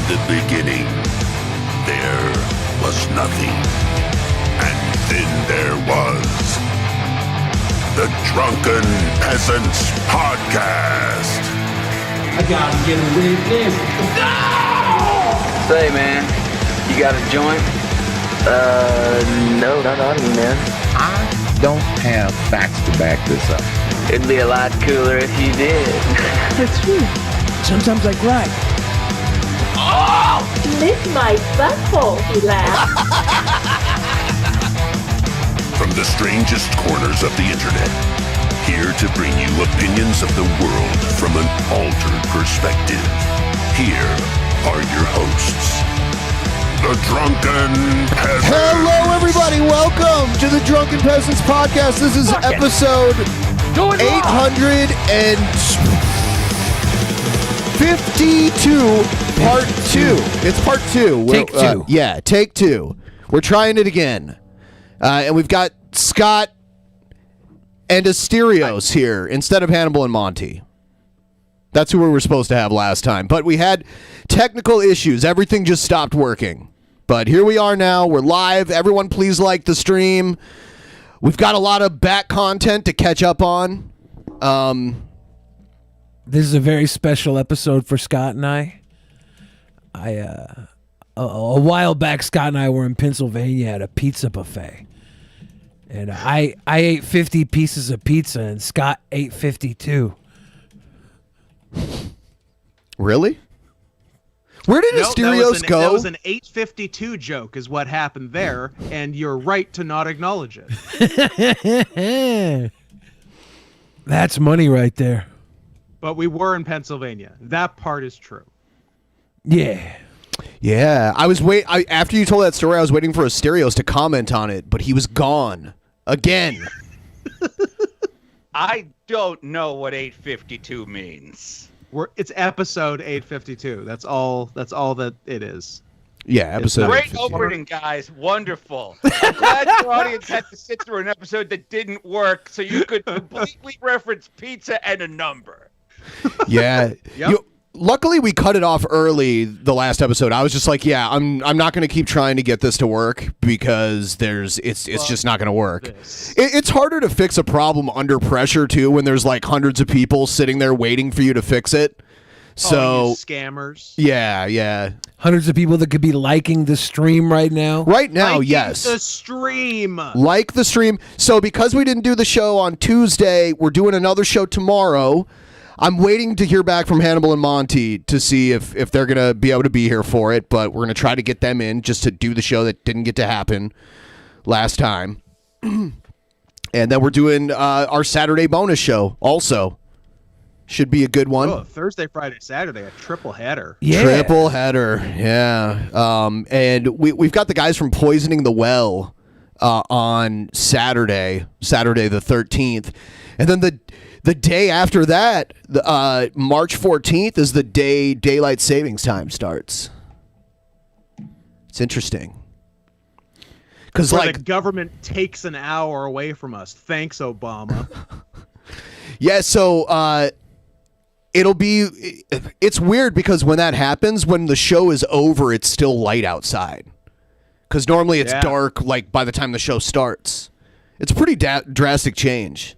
the beginning, there was nothing. And then there was the Drunken Peasants Podcast. I gotta get a witness. No! Say, man, you got a joint? No, not on me, man. I don't have facts to back this up. It'd be a lot cooler if you did. That's true. Sometimes I cry. Oh! Lick my butthole, he laughed. From the strangest corners of the internet, here to bring you opinions of the world from an altered perspective. Here are your hosts, the Drunken Peasants. Hello, everybody. Welcome to the Drunken Peasants Podcast. This is episode 852, part 2. It's part 2. Take two. Yeah, take 2. We're trying it again. And we've got Scott and Asterios here instead of Hannibal and Monty. That's who we were supposed to have last time. But we had technical issues. Everything just stopped working. But here we are now. We're live. Everyone please like the stream. We've got a lot of back content to catch up on. This is a very special episode for Scott and I. A while back, Scott and I were in Pennsylvania at a pizza buffet. And I ate 50 pieces of pizza, and Scott ate 52. Really? Where did Asterios go? That was an 852 joke is what happened there, and you're right to not acknowledge it. That's money right there. But we were in Pennsylvania. That part is true. Yeah. Yeah, after you told that story, I was waiting for Asterios to comment on it, but he was gone again. I don't know what 852 means. It's episode 852. That's all that it is. Yeah, episode. Great opening, guys. Wonderful. I'm glad your audience had to sit through an episode that didn't work so you could completely reference pizza and a number. Yeah. Yep. Luckily, we cut it off early the last episode. I was just like, yeah, I'm not going to keep trying to get this to work because it's just not going to work. It's harder to fix a problem under pressure, too, when there's like hundreds of people sitting there waiting for you to fix it. So you scammers. Yeah. Hundreds of people that could be liking the stream right now. Right now, Liking yes. the stream. Like the stream. So because we didn't do the show on Tuesday, we're doing another show tomorrow. I'm waiting to hear back from Hannibal and Monty to see if they're going to be able to be here for it, but we're going to try to get them in just to do the show that didn't get to happen last time. And then we're doing our Saturday bonus show also. Should be a good one. Oh, Thursday, Friday, Saturday, a triple header. Yeah. Triple header, yeah. And we've got the guys from Poisoning the Well on Saturday the 13th. And then the day after that, March 14th, is the day daylight savings time starts. It's interesting. Because the government takes an hour away from us. Thanks, Obama. Yeah, so it's weird because when that happens, when the show is over, it's still light outside. Because normally it's dark like by the time the show starts. It's a pretty drastic change.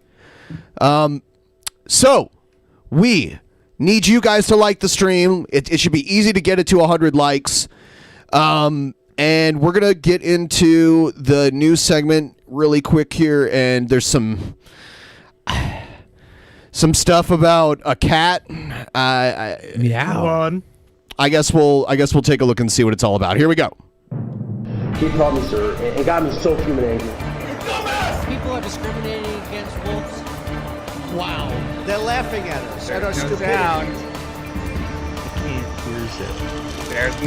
So, we need you guys to like the stream. It should be easy to get it to 100 likes. And we're going to get into the news segment really quick here. And there's some stuff about a cat. Meow. I guess we'll take a look and see what it's all about. Here we go. He called me sir. It got me so fuming angry. People are discriminating against wolves. Wow. They're laughing at us. At our stupidity. Sound.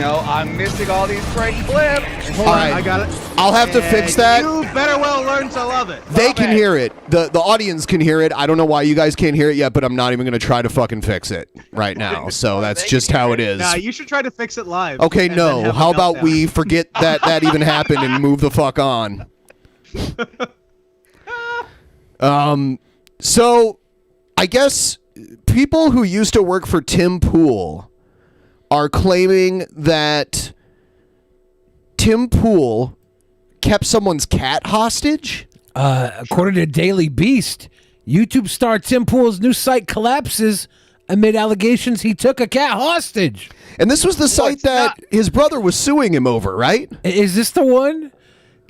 I'm missing all these great clips. Hold on, I got it. I'll have to fix that. You better well learn to love it. They can hear it. The audience can hear it. I don't know why you guys can't hear it yet, but I'm not even going to try to fucking fix it right now. So that's just how it is. Nah, you should try to fix it live. Okay, no. How about we forget that even happened and move the fuck on? So I guess people who used to work for Tim Pool are claiming that Tim Pool kept someone's cat hostage. According to Daily Beast, YouTube star Tim Pool's new site collapses amid allegations he took a cat hostage. And this was the site that his brother was suing him over, right? Is this the one?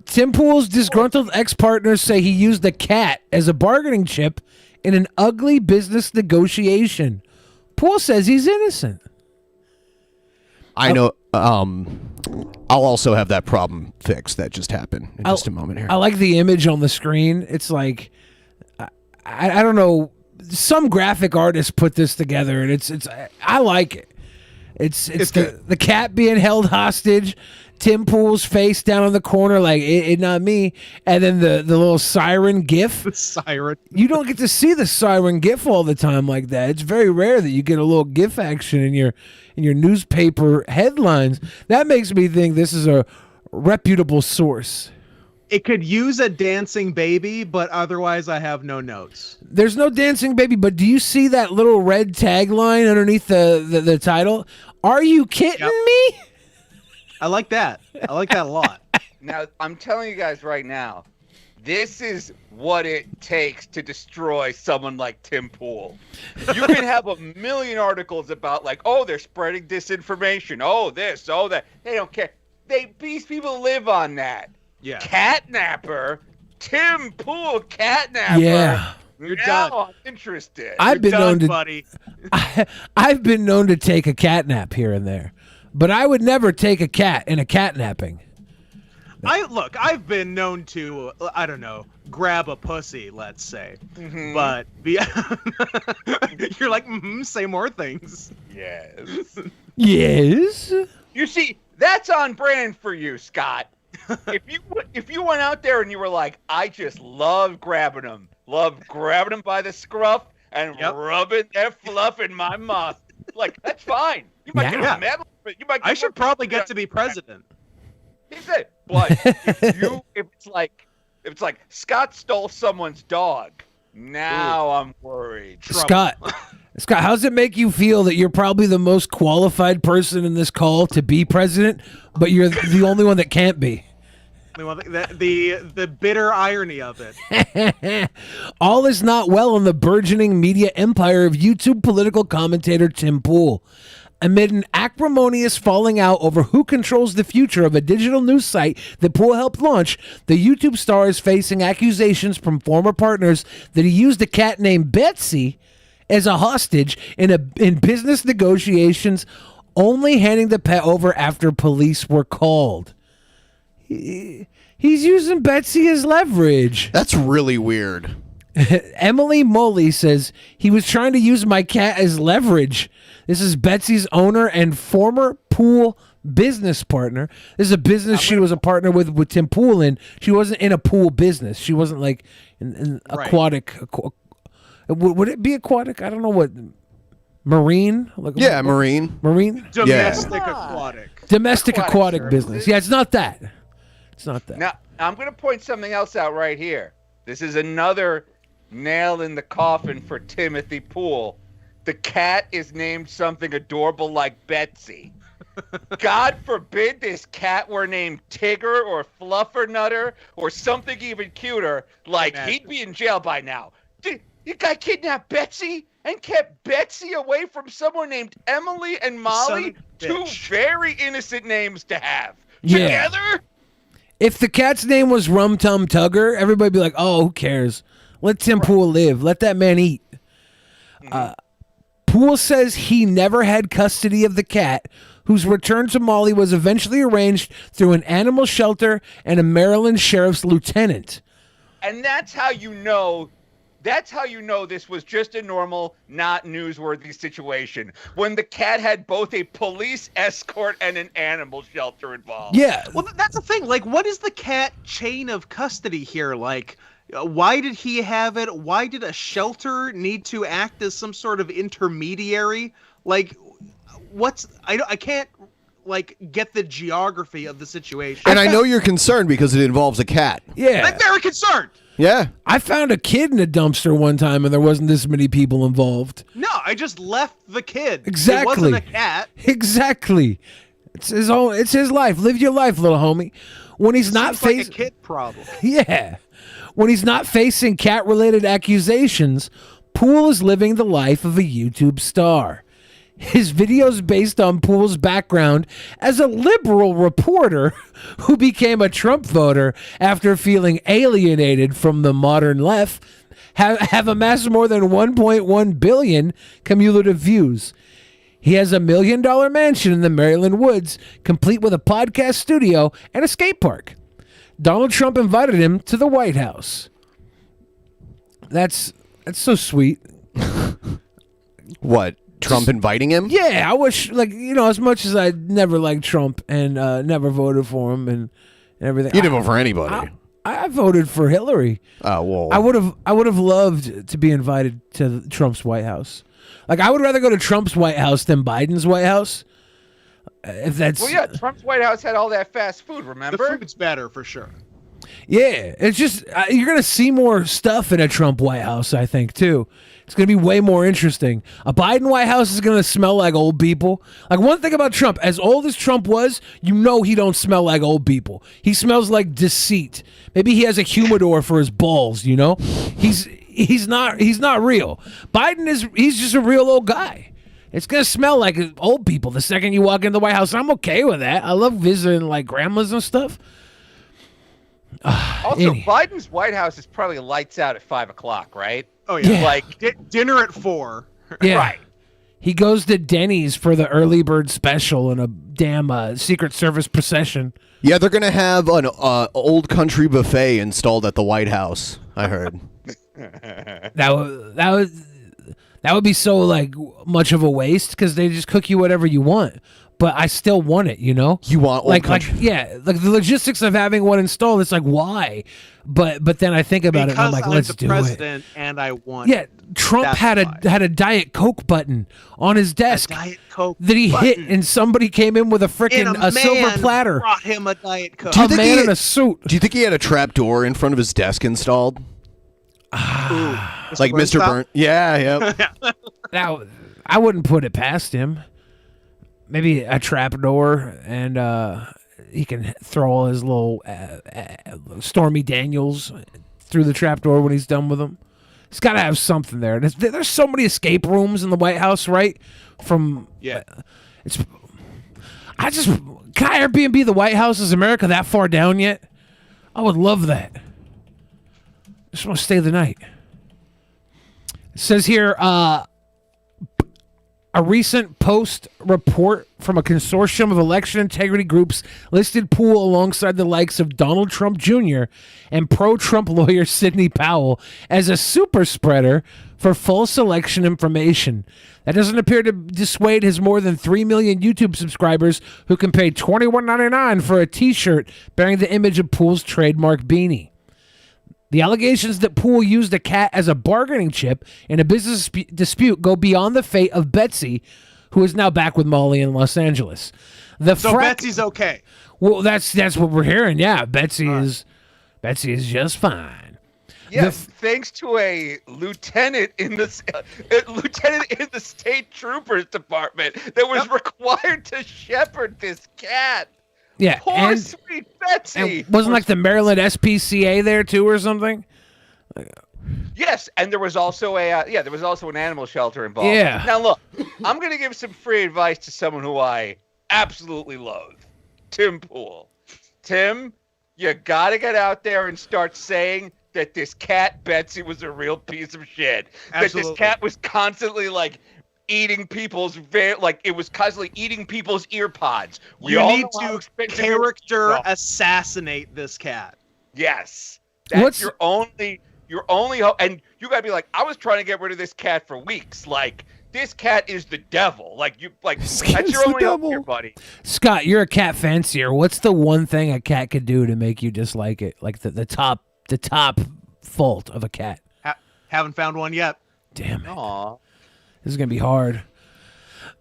Tim Pool's disgruntled ex-partners say he used a cat as a bargaining chip in an ugly business negotiation. Pool says he's innocent. I know. I'll also have that problem fixed. That just happened in just a moment here. I like the image on the screen. It's like, I don't know. Some graphic artist put this together, and it's I like it. It's the cat being held hostage, Tim Pool's face down in the corner like it not me, and then the little siren gif. The siren. You don't get to see the siren gif all the time like that. It's very rare that you get a little gif action in your newspaper headlines. That makes me think this is a reputable source. It could use a dancing baby, but otherwise I have no notes. There's no dancing baby, but do you see that little red tagline underneath the title? Are you kidding me? I like that. I like that a lot. Now, I'm telling you guys right now, this is what it takes to destroy someone like Tim Pool. You can have a million articles about like, oh, they're spreading disinformation. Oh, this, oh, that. They don't care. These people live on that. Yeah. Catnapper, Tim Pool catnapper. Yeah. You're now done. I'm interested. I've been known to, buddy. I've been known to take a catnap here and there, but I would never take a cat in a catnapping. I've been known to, I don't know, grab a pussy, let's say. Mm-hmm. But you're like, say more things. Yes. Yes. You see, that's on brand for you, Scott. If you went out there and you were like, I just love grabbing them by the scruff and rubbing their fluff in my mouth, like that's fine. You might get a medal, but you might. I should probably get to be president. He said, but if it's like Scott stole someone's dog, now I'm worried. Scott, how does it make you feel that you're probably the most qualified person in this call to be president, but you're the only one that can't be? The bitter irony of it. All is not well in the burgeoning media empire of YouTube political commentator Tim Pool. Amid an acrimonious falling out over who controls the future of a digital news site that Pool helped launch, the YouTube star is facing accusations from former partners that he used a cat named Betsy as a hostage in business negotiations, only handing the pet over after police were called. He's using Betsy as leverage. That's really weird. Emily Moley says he was trying to use my cat as leverage. This is Betsy's owner and former Pool business partner. This is a business she was a partner with Tim Pool in. She wasn't in a pool business. She wasn't like an aquatic. Would it be aquatic? I don't know what. Marine? Marine. Marine? Domestic aquatic. Domestic aquatic business. Yeah, it's not that. It's not that. Now, I'm going to point something else out right here. This is another nail in the coffin for Timothy Pool. The cat is named something adorable like Betsy. God forbid this cat were named Tigger or Fluffernutter or something even cuter. Like, he'd be in jail by now. You guy kidnapped Betsy and kept Betsy away from someone named Emily and Molly? Two very innocent names to have. Yeah. Together? If the cat's name was Rum Tum Tugger, everybody'd be like, oh, who cares? Let Tim Pool live. Let that man eat. Pool says he never had custody of the cat, whose return to Molly was eventually arranged through an animal shelter and a Maryland sheriff's lieutenant. And that's how you know this was just a normal, not newsworthy situation. When the cat had both a police escort and an animal shelter involved. Yeah. Well, that's the thing. Like, what is the cat chain of custody here? Like, why did he have it? Why did a shelter need to act as some sort of intermediary? Like, I can't like get the geography of the situation. And I know you're concerned because it involves a cat. Yeah. I'm very concerned. Yeah. I found a kid in a dumpster one time and there wasn't this many people involved. No, I just left the kid. Exactly. It wasn't a cat. Exactly. It's his own. It's his life. Live your life, little homie. When he's not Seems like a facing kid problem. Yeah. When he's not facing cat-related accusations, Poole is living the life of a YouTube star. His videos based on Poole's background as a liberal reporter who became a Trump voter after feeling alienated from the modern left have amassed more than 1.1 billion cumulative views. He has a $1 million mansion in the Maryland woods, complete with a podcast studio and a skate park. Donald Trump invited him to the White House. That's so sweet. What? Trump inviting him? Yeah, I wish, as much as I never liked Trump and never voted for him and everything. You didn't vote for anybody. I voted for Hillary. Oh, well. I would have loved to be invited to Trump's White House. I would rather go to Trump's White House than Biden's White House. If that's Trump's White House had all that fast food. Remember, the food's better for sure. Yeah, it's just you're gonna see more stuff in a Trump White House. I think too. It's gonna be way more interesting. A Biden White House is gonna smell like old people. One thing about Trump, as old as Trump was, he don't smell like old people. He smells like deceit. Maybe he has a humidor for his balls. He's not real. He's just a real old guy. It's gonna smell like old people the second you walk into the White House. I'm okay with that. I love visiting grandmas and stuff. Also, Biden's White House is probably lights out at 5:00, right? Oh yeah. Dinner at 4. Yeah. Right. He goes to Denny's for the early bird special and a damn Secret Service procession. Yeah, they're gonna have an old country buffet installed at the White House. I heard. That would be so much of a waste because they just cook you whatever you want. But I still want it, You want old country? the logistics of having one installed. It's why, but then I think about it. And I'm like, let's do it. President, and I want. Yeah, Trump had a Diet Coke button on his desk Diet Coke that he button. hit, and somebody came in with a freaking a silver platter. Brought him a Diet Coke. A man in a suit. Do you think he had a trap door in front of his desk installed? Like Mr. Burns? Yeah. Now, I wouldn't put it past him. Maybe a trap door, and he can throw all his little Stormy Daniels through the trap door when he's done with them. He's got to have something there. There's so many escape rooms in the White House, right? Can I Airbnb the White House? Is America that far down yet? I would love that. I just want to stay the night. It says here, a recent Post report from a consortium of election integrity groups listed Poole alongside the likes of Donald Trump Jr. and pro-Trump lawyer Sidney Powell as a super spreader for false election information. That doesn't appear to dissuade his more than 3 million YouTube subscribers who can pay $21.99 for a T-shirt bearing the image of Poole's trademark beanie. The allegations that Poole used a cat as a bargaining chip in a business dispute go beyond the fate of Betsy, who is now back with Molly in Los Angeles. Betsy's okay. Well, that's what we're hearing. Yeah, Betsy is just fine. Yes, thanks to a lieutenant in the state troopers department that was required to shepherd this cat. Yeah, poor sweet Betsy. And wasn't the Maryland SPCA there too, or something? Yes, and there was also an animal shelter involved. Yeah. Now look, I'm gonna give some free advice to someone who I absolutely loathe, Tim Poole. Tim, you gotta get out there and start saying that this cat Betsy was a real piece of shit. Absolutely. That this cat was constantly eating people's it was constantly eating people's ear pods. You need to character assassinate this cat. Yes, that's your only hope. And you gotta be I was trying to get rid of this cat for weeks. This cat is the devil. That's your only hope here, buddy. Scott, you're a cat fancier. What's the one thing a cat could do to make you dislike it? The top fault of a cat. Haven't found one yet. Damn it. Aww. This is going to be hard.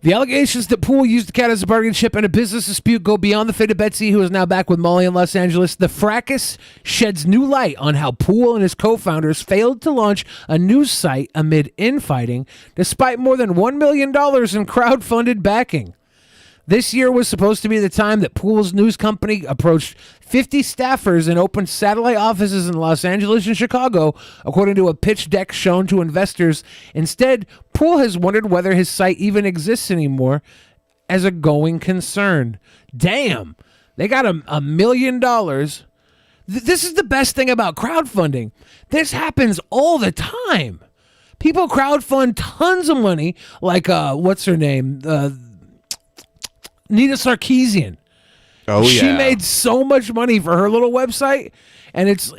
The allegations that Poole used the cat as a bargaining chip in a business dispute go beyond the fate of Betsy, who is now back with Molly in Los Angeles. The fracas sheds new light on how Poole and his co-founders failed to launch a news site amid infighting, despite more than $1 million in crowdfunded backing. This year was supposed to be the time that Poole's news company approached 50 staffers and opened satellite offices in Los Angeles and Chicago, according to a pitch deck shown to investors. Instead, Poole has wondered whether his site even exists anymore as a going concern. Damn, they got $1 million. This is the best thing about crowdfunding. This happens all the time. People crowdfund tons of money, like, what's her name? Nita Sarkeesian. Oh, she yeah. made so much money for her little website, and it's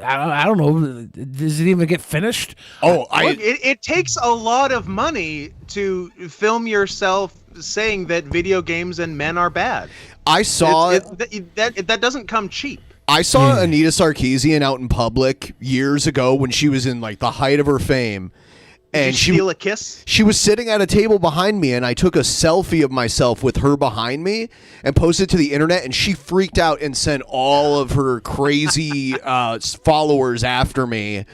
I don't know. Does it even get finished? Look, it takes a lot of money to film yourself saying that video games and men are bad. I saw that doesn't come cheap. I saw Anita Sarkeesian out in public years ago when she was in like the height of her fame. And Did you steal a kiss? She was sitting at a table behind me, and I took a selfie of myself with her behind me and posted it to the internet, and she freaked out and sent all of her crazy followers after me.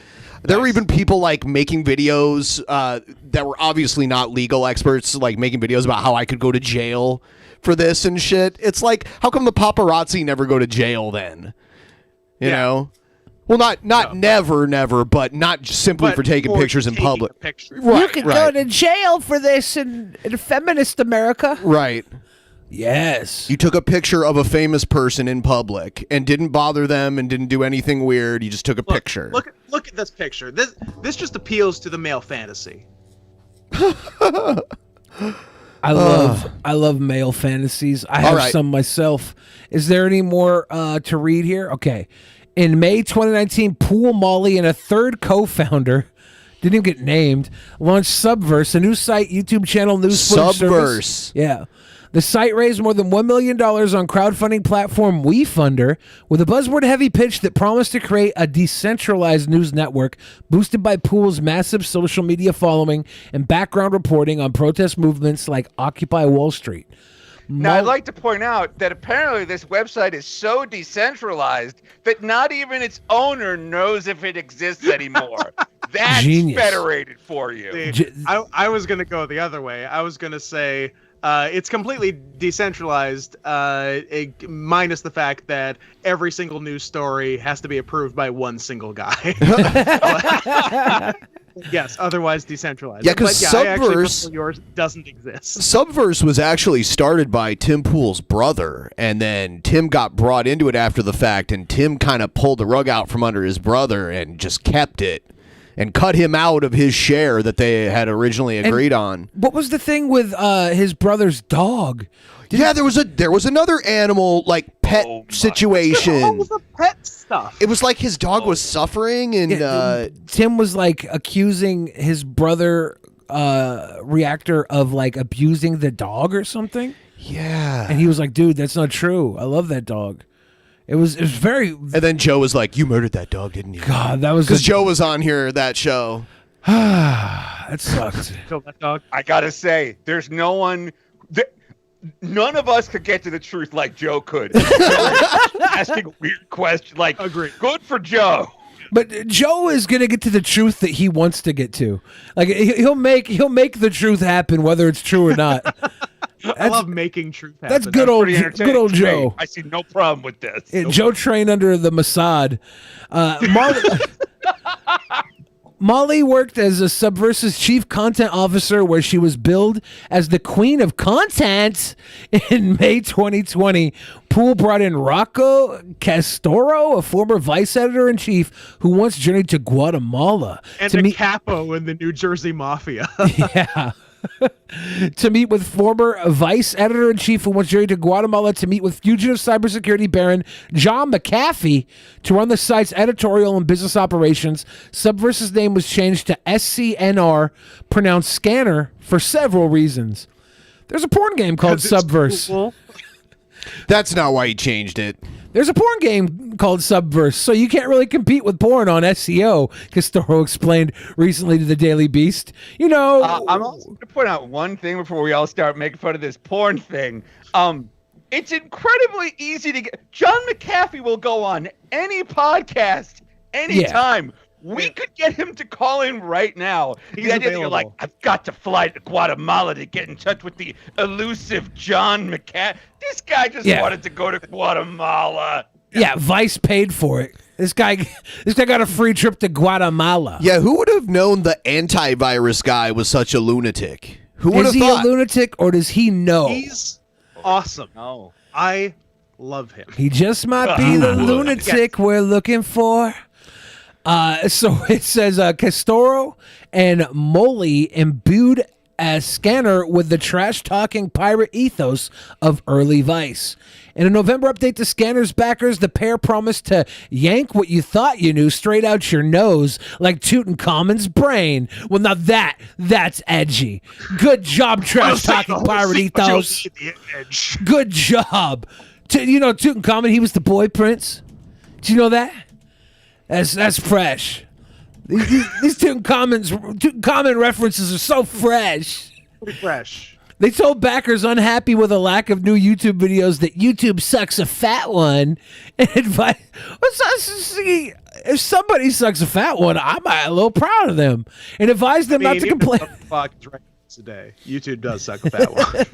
There were even people like making videos that were obviously not legal experts, like making videos about how I could go to jail for this and shit. It's like, how come the paparazzi never go to jail then? You know? Well, not never, but not simply for taking pictures in public. Right, you could go to jail for this in feminist America. Right. Yes. You took a picture of a famous person in public and didn't bother them and didn't do anything weird. You just took a picture. Look at this picture. This just appeals to the male fantasy. I love male fantasies. I have some myself. Is there any more to read here? Okay. In May 2019, Poole, Molly, and a third co-founder, didn't even get named, launched Subverse, a new site, YouTube channel, news footage Subverse. service. Yeah. The site raised more than $1 million on crowdfunding platform WeFunder with a buzzword-heavy pitch that promised to create a decentralized news network boosted by Poole's massive social media following and background reporting on protest movements like Occupy Wall Street. Now, I'd like to point out that apparently this website is so decentralized that not even its owner knows if it exists anymore. That's Genius. federated for you. I was going to go the other way. I was going to say it's completely decentralized, minus the fact that every single news story has to be approved by one single guy. Yes, otherwise decentralized. Yeah, because Subverse, yours doesn't exist. Subverse was actually started by Tim Poole's brother, and then Tim got brought into it after the fact, and Tim kind of pulled the rug out from under his brother and just kept it and cut him out of his share that they had originally agreed on. What was the thing with his brother's dog? There was another animal like pet situation. What was the pet stuff? It was like his dog was suffering, and Tim was like accusing his brother Reactor of like abusing the dog or something. Yeah, and he was like, "Dude, that's not true. I love that dog." It was very. And then Joe was like, "You murdered that dog, didn't you?" God, that was because Joe was on here that show. That sucked. Kill that dog. I gotta say, there's no one. None of us could get to the truth like Joe could. Asking weird questions, like, agreed. Good for Joe. But Joe is gonna get to the truth that he wants to get to. Like he'll make the truth happen, whether it's true or not. I love making truth happen. That's good old Joe. I see no problem with this. Joe trained under the Mossad. Molly worked as a Subverse's chief content officer, where she was billed as the queen of content. In May 2020, Poole brought in Rocco Castoro, a former vice editor-in-chief who once journeyed to Guatemala. And a capo in the New Jersey Mafia. Yeah. To meet with former vice editor-in-chief who once journeyed to Guatemala to meet with fugitive cybersecurity baron John McAfee to run the site's editorial and business operations. Subverse's name was changed to SCNR, pronounced Scanner, for several reasons. There's a porn game called Subverse. Cool. That's not why he changed it. There's a porn game called Subverse, so you can't really compete with porn on SEO, Castoro explained recently to the Daily Beast. You know... I'm also going to point out one thing before we all start making fun of this porn thing. It's incredibly easy to get... John McAfee will go on any podcast, anytime. We could get him to call in right now. He's the idea that available. you're like, I've got to fly to Guatemala to get in touch with the elusive John McAfee. This guy just wanted to go to Guatemala. Yeah, Vice paid for it. This guy got a free trip to Guatemala. Yeah, who would have known the antivirus guy was such a lunatic? Who would have thought? Is he a lunatic or does he know? He's awesome. No. I love him. He just might be the lunatic we're looking for. So it says Castoro and Molly imbued a scanner with the trash-talking pirate ethos of early Vice. In a November update to Scanner's backers, the pair promised to yank what you thought you knew straight out your nose like Tutankhamun's brain. Well, now that's edgy. Good job, trash-talking pirate ethos. Good job. You know Tutankhamun, he was the boy prince? Do you know that? That's fresh. These Tutankhamun references are so fresh. Pretty fresh. They told backers unhappy with a lack of new YouTube videos that YouTube sucks a fat one and advised. If somebody sucks a fat one, I'm a little proud of them and advised them not to complain. Today, YouTube does suck a fat one.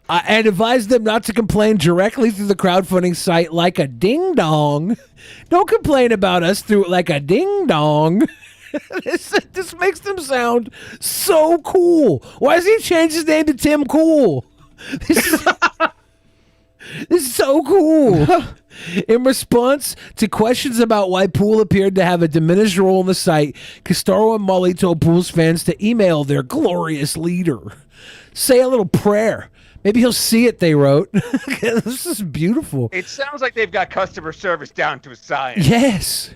And advised them not to complain directly through the crowdfunding site like a ding dong. Don't complain about us through like a ding dong. This makes them sound so cool. Why does he change his name to Tim Cool? This is so cool. In response to questions about why Poole appeared to have a diminished role in the site, Castoro and Molly told Poole's fans to email their glorious leader. Say a little prayer. Maybe he'll see it, they wrote. This is beautiful. It sounds like they've got customer service down to a science. Yes.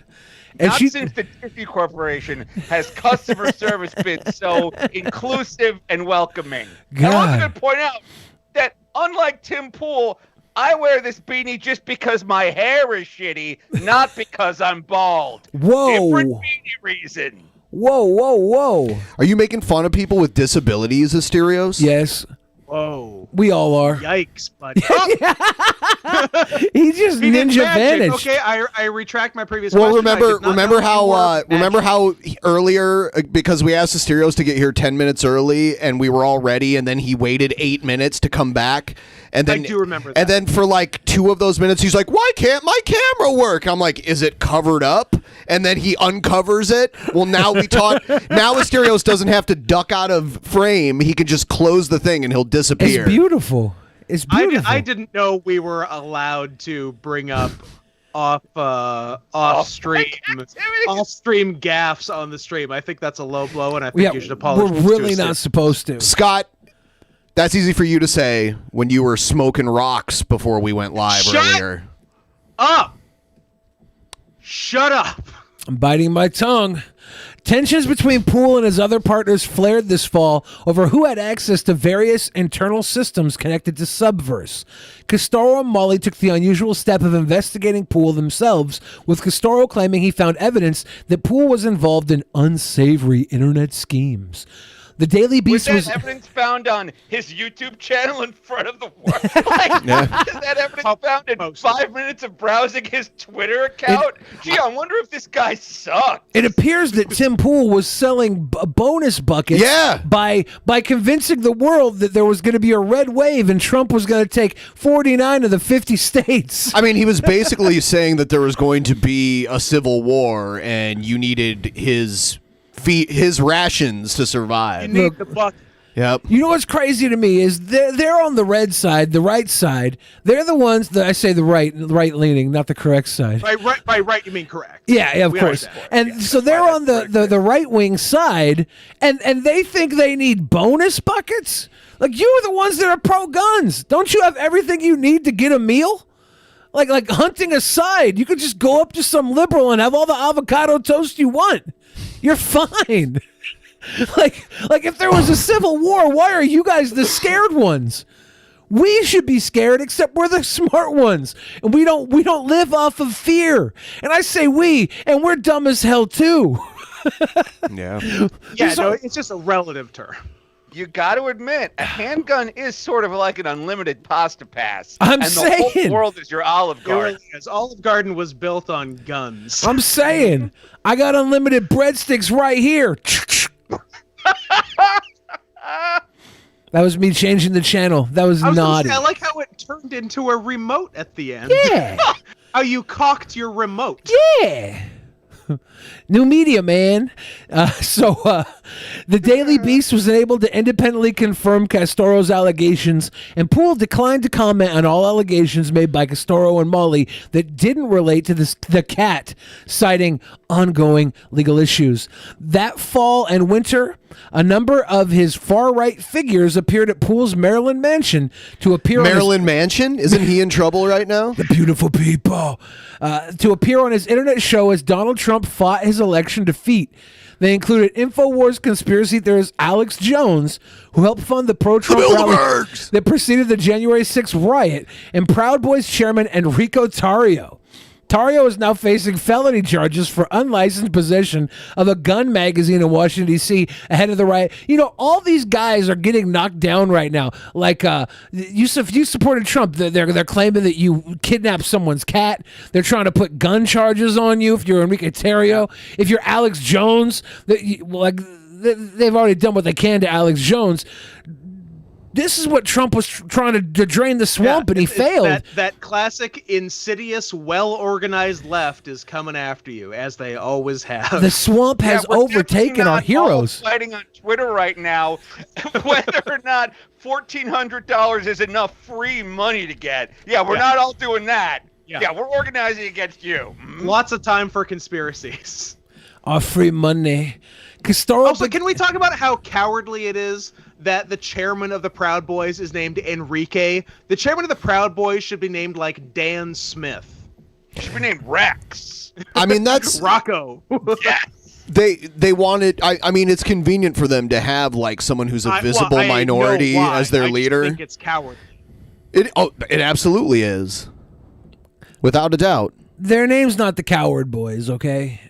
And Not since the Disney Corporation has customer service been so inclusive and welcoming. God. I also going to point out that unlike Tim Pool, I wear this beanie just because my hair is shitty, not because I'm bald. Whoa. Different beanie reason. Whoa. Are you making fun of people with disabilities, Asterios? Yes. Whoa. We all are. Yikes, buddy. He just ninja vanished. Okay, I retract my previous Well, question. remember how earlier, because we asked Asterios to get here 10 minutes early and we were all ready and then he waited 8 minutes to come back. And then, I do remember that. And then for like 2 of those minutes, he's like, why can't my camera work? I'm like, is it covered up? And then he uncovers it. Well, now now Asterios doesn't have to duck out of frame. He can just close the thing and he'll disappear. It's beautiful. It's beautiful. I didn't know we were allowed to bring up off stream gaffes on the stream. I think that's a low blow, and I think you should apologize. We're really not supposed to. Scott, that's easy for you to say when you were smoking rocks before we went live earlier. Shut up. I'm biting my tongue. Tensions between Poole and his other partners flared this fall over who had access to various internal systems connected to Subverse. Castoro and Molly took the unusual step of investigating Poole themselves, with Castoro claiming he found evidence that Poole was involved in unsavory internet schemes. The Daily Beast was evidence found on his YouTube channel in front of the world? Is that evidence found in 5 minutes of browsing his Twitter account? I wonder if this guy sucks. It appears that Tim Poole was selling bonus buckets by convincing the world that there was going to be a red wave and Trump was going to take 49 of the 50 states. I mean, he was basically saying that there was going to be a civil war and you needed his rations to survive. You need the buck. Yep. You know what's crazy to me is they're on the red side, the right side. They're the ones that I say the right leaning, not the correct side. By right you mean correct. Yeah, of course. And so they're on the right wing side, and they think they need bonus buckets. Like, you are the ones that are pro guns. Don't you have everything you need to get a meal? Like hunting aside, you could just go up to some liberal and have all the avocado toast you want. You're fine. like if there was a civil war, why are you guys the scared ones? We should be scared, except we're the smart ones, and we don't live off of fear. And I say we, and we're dumb as hell too. Yeah. Yeah, no, it's just a relative term. You got to admit, a handgun is sort of like an unlimited pasta pass. I'm and saying. the whole world is your Olive Garden. It really is. Olive Garden was built on guns. I'm saying, I got unlimited breadsticks right here. That was me changing the channel. That was I was gonna naughty. say, I like how it turned into a remote at the end. Yeah. How you cocked your remote. Yeah. New media, man. The Daily Beast was unable to independently confirm Castoro's allegations, and Poole declined to comment on all allegations made by Castoro and Molly that didn't relate to the cat, citing ongoing legal issues. That fall and winter, a number of his far-right figures appeared at Poole's Maryland mansion to appear Maryland mansion? Isn't he in trouble right now? The beautiful people. To appear on his internet show as Donald Trump fought his election defeat. They included InfoWars conspiracy theorist Alex Jones, who helped fund the pro-Trump rally that preceded the January 6th riot, and Proud Boys chairman Enrico Tarrio. Tarrio is now facing felony charges for unlicensed possession of a gun magazine in Washington, D.C. ahead of the riot. You know, all these guys are getting knocked down right now. Like, you supported Trump. They're claiming that you kidnapped someone's cat. They're trying to put gun charges on you if you're Enrique Tarrio. If you're Alex Jones, they've already done what they can to Alex Jones. This is what Trump was trying to drain the swamp, and he failed. That classic, insidious, well-organized left is coming after you, as they always have. The swamp has overtaken our heroes. All fighting on Twitter right now, whether or not $1,400 is enough free money to get. Yeah, we're not all doing that. Yeah, we're organizing against you. Lots of time for conspiracies. Our free money. Castoro. Also, can we talk about how cowardly it is that the chairman of the Proud Boys is named Enrique? The chairman of the Proud Boys should be named like Dan Smith. Should be named Rex. I mean, that's Rocco. Yes. They wanted. I mean, it's convenient for them to have like someone who's a visible minority as their leader. I think it's cowardly. It absolutely is, without a doubt. Their name's not the Coward Boys, okay?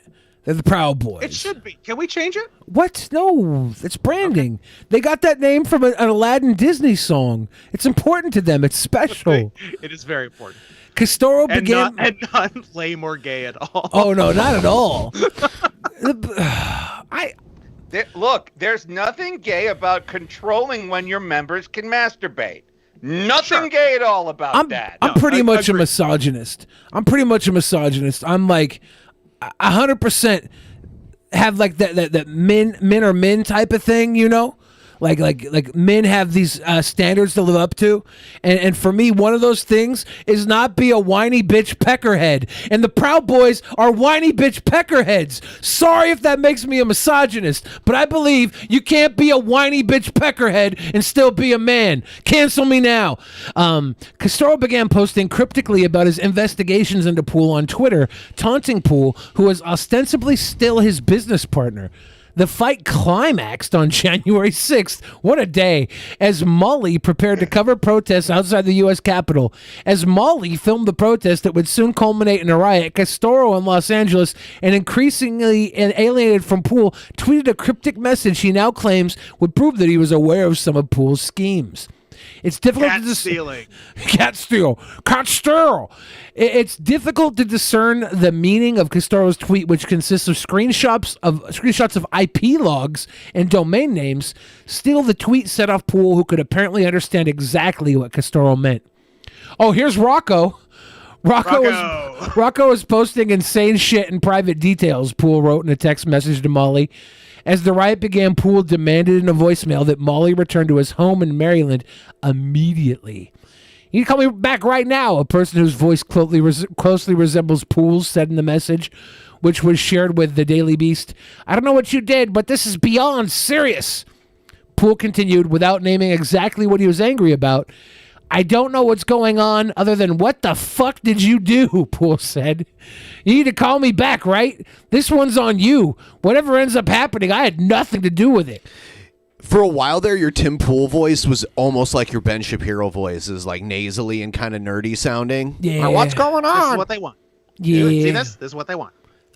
They're the Proud Boys. It should be. Can we change it? What? No, it's branding. Okay. They got that name from an Aladdin Disney song. It's important to them. It's special. It is very important. Castoro began... not lame or gay at all. Oh, no, not at all. Look, there's nothing gay about controlling when your members can masturbate. Nothing gay at all about that. I'm pretty much a misogynist. I'm like... 100% have like that men are men type of thing, you know, like men have these standards to live up to, and for me, one of those things is not be a whiny bitch peckerhead, and the Proud Boys are whiny bitch peckerheads. Sorry if that makes me a misogynist, but I believe you can't be a whiny bitch peckerhead and still be a man. Cancel me now. Castoro began posting cryptically about his investigations into Poole on Twitter, taunting Poole, who was ostensibly still his business partner. The fight climaxed on January 6th. What a day. As Molly prepared to cover protests outside the U.S. Capitol. As Molly filmed the protest that would soon culminate in a riot, Castoro in Los Angeles, and increasingly alienated from Poole, tweeted a cryptic message he now claims would prove that he was aware of some of Poole's schemes. It's difficult Cat stealing. Cat steal. It's difficult to discern the meaning of Castoro's tweet, which consists of screenshots of IP logs and domain names. Still, the tweet set off Poole, who could apparently understand exactly what Castoro meant. Oh, here's Rocco. Rocco is posting insane shit in private details, Poole wrote in a text message to Molly. As the riot began, Poole demanded in a voicemail that Molly return to his home in Maryland immediately. You can call me back right now, a person whose voice closely resembles Poole's said in the message, which was shared with the Daily Beast. I don't know what you did, but this is beyond serious. Poole continued without naming exactly what he was angry about. I don't know what's going on other than what the fuck did you do, Poole said. You need to call me back, right? This one's on you. Whatever ends up happening, I had nothing to do with it. For a while there, your Tim Pool voice was almost like your Ben Shapiro voice, is like nasally and kind of nerdy sounding. Yeah. What's going on? This is what they want. Yeah. See this? This is what they want.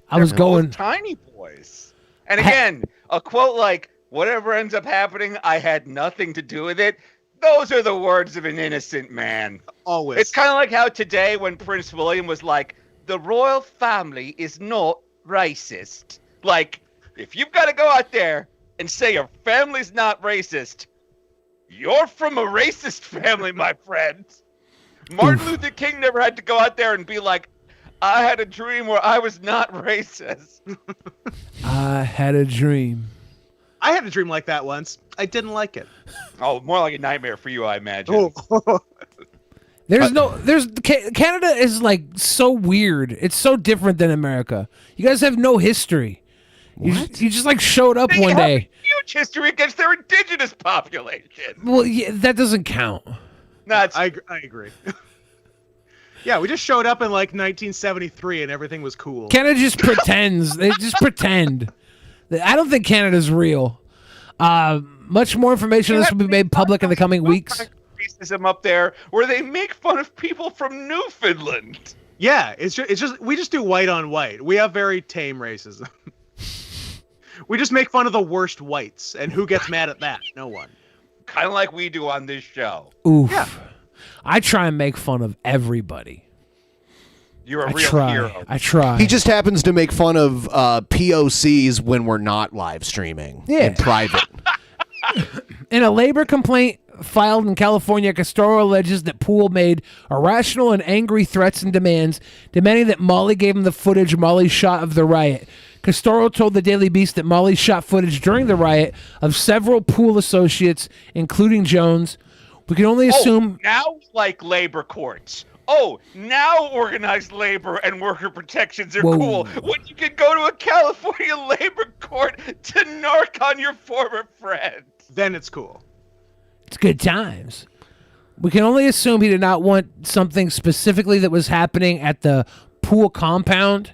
I was going. Tiny boys. And again, a quote like, whatever ends up happening, I had nothing to do with it. Those are the words of an innocent man. Always. It's kind of like how today when Prince William was like, the royal family is not racist. Like, if you've got to go out there and say your family's not racist, you're from a racist family, my friend. Martin Luther King never had to go out there and be like, I had a dream where I was not racist. I had a dream. I had a dream like that once. I didn't like it. Oh, more like a nightmare for you, I imagine. Canada is like so weird. It's so different than America. You guys have no history. You just like showed up one day. Huge history against their indigenous population. Well, yeah, that doesn't count. No, I agree. Yeah, we just showed up in like 1973 and everything was cool. Canada just pretends. They just pretend. I don't think Canada's real. Much more information on this will be made public in the coming weeks. Racism up there where they make fun of people from Newfoundland. Yeah, it's just we just do white on white. We have very tame racism. We just make fun of the worst whites, and who gets mad at that? No one. Kind of like we do on this show. Oof. Yeah. I try and make fun of everybody. You're a real hero. I try. He just happens to make fun of POCs when we're not live streaming in private. In a labor complaint filed in California, Castoro alleges that Poole made irrational and angry threats and demands, demanding that Molly gave him the footage Molly shot of the riot. Castoro told the Daily Beast that Molly shot footage during the riot of several Poole associates, including Jones. We can only assume... now like labor courts. Oh, now organized labor and worker protections are cool. When you can go to a California labor court to narc on your former friend. Then it's cool. It's good times. We can only assume he did not want something specifically that was happening at the Poole compound.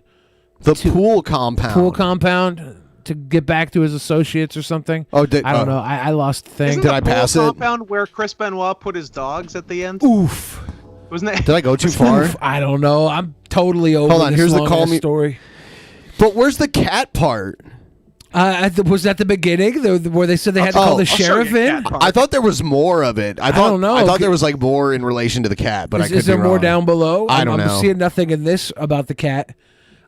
Poole compound. Poole compound to get back to his associates or something. Oh, I don't know. I lost the thing. Isn't Did the I pass Poole it? compound where Chris Benoit put his dogs at the end? Oof. Wasn't that? Did I go too far? Oof, I don't know. I'm totally over Hold on, this here's the long call ass me story. But where's the cat part? Was that the beginning where they said they had to call the sheriff in? I thought there was more of it. I don't know. I thought there was like more in relation to the cat, but I could Is there be more wrong. down below? I don't know. I'm seeing nothing in this about the cat.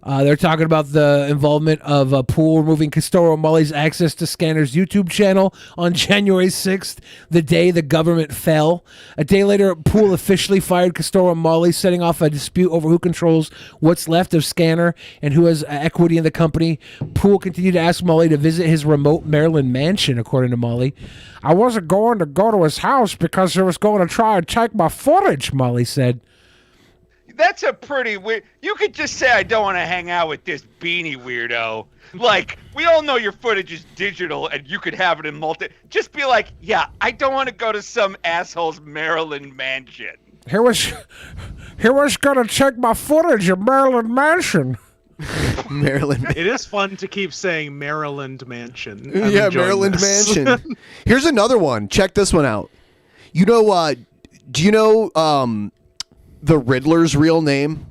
They're talking about the involvement of Poole removing Castoro Molly's access to Scanner's YouTube channel on January 6th, the day the government fell. A day later, Poole officially fired Castoro Molly, setting off a dispute over who controls what's left of Scanner and who has equity in the company. Poole continued to ask Molly to visit his remote Maryland mansion, according to Molly. I wasn't going to go to his house because he was going to try and take my footage, Molly said. That's a pretty weird... You could just say, I don't want to hang out with this beanie weirdo. Like, we all know your footage is digital and you could have it in Just be like, yeah, I don't want to go to some asshole's Maryland mansion. He was going to check my footage at Maryland mansion. Maryland. It is fun to keep saying Maryland mansion. Yeah, Maryland mansion. Here's another one. Check this one out. You know, do you know the Riddler's real name?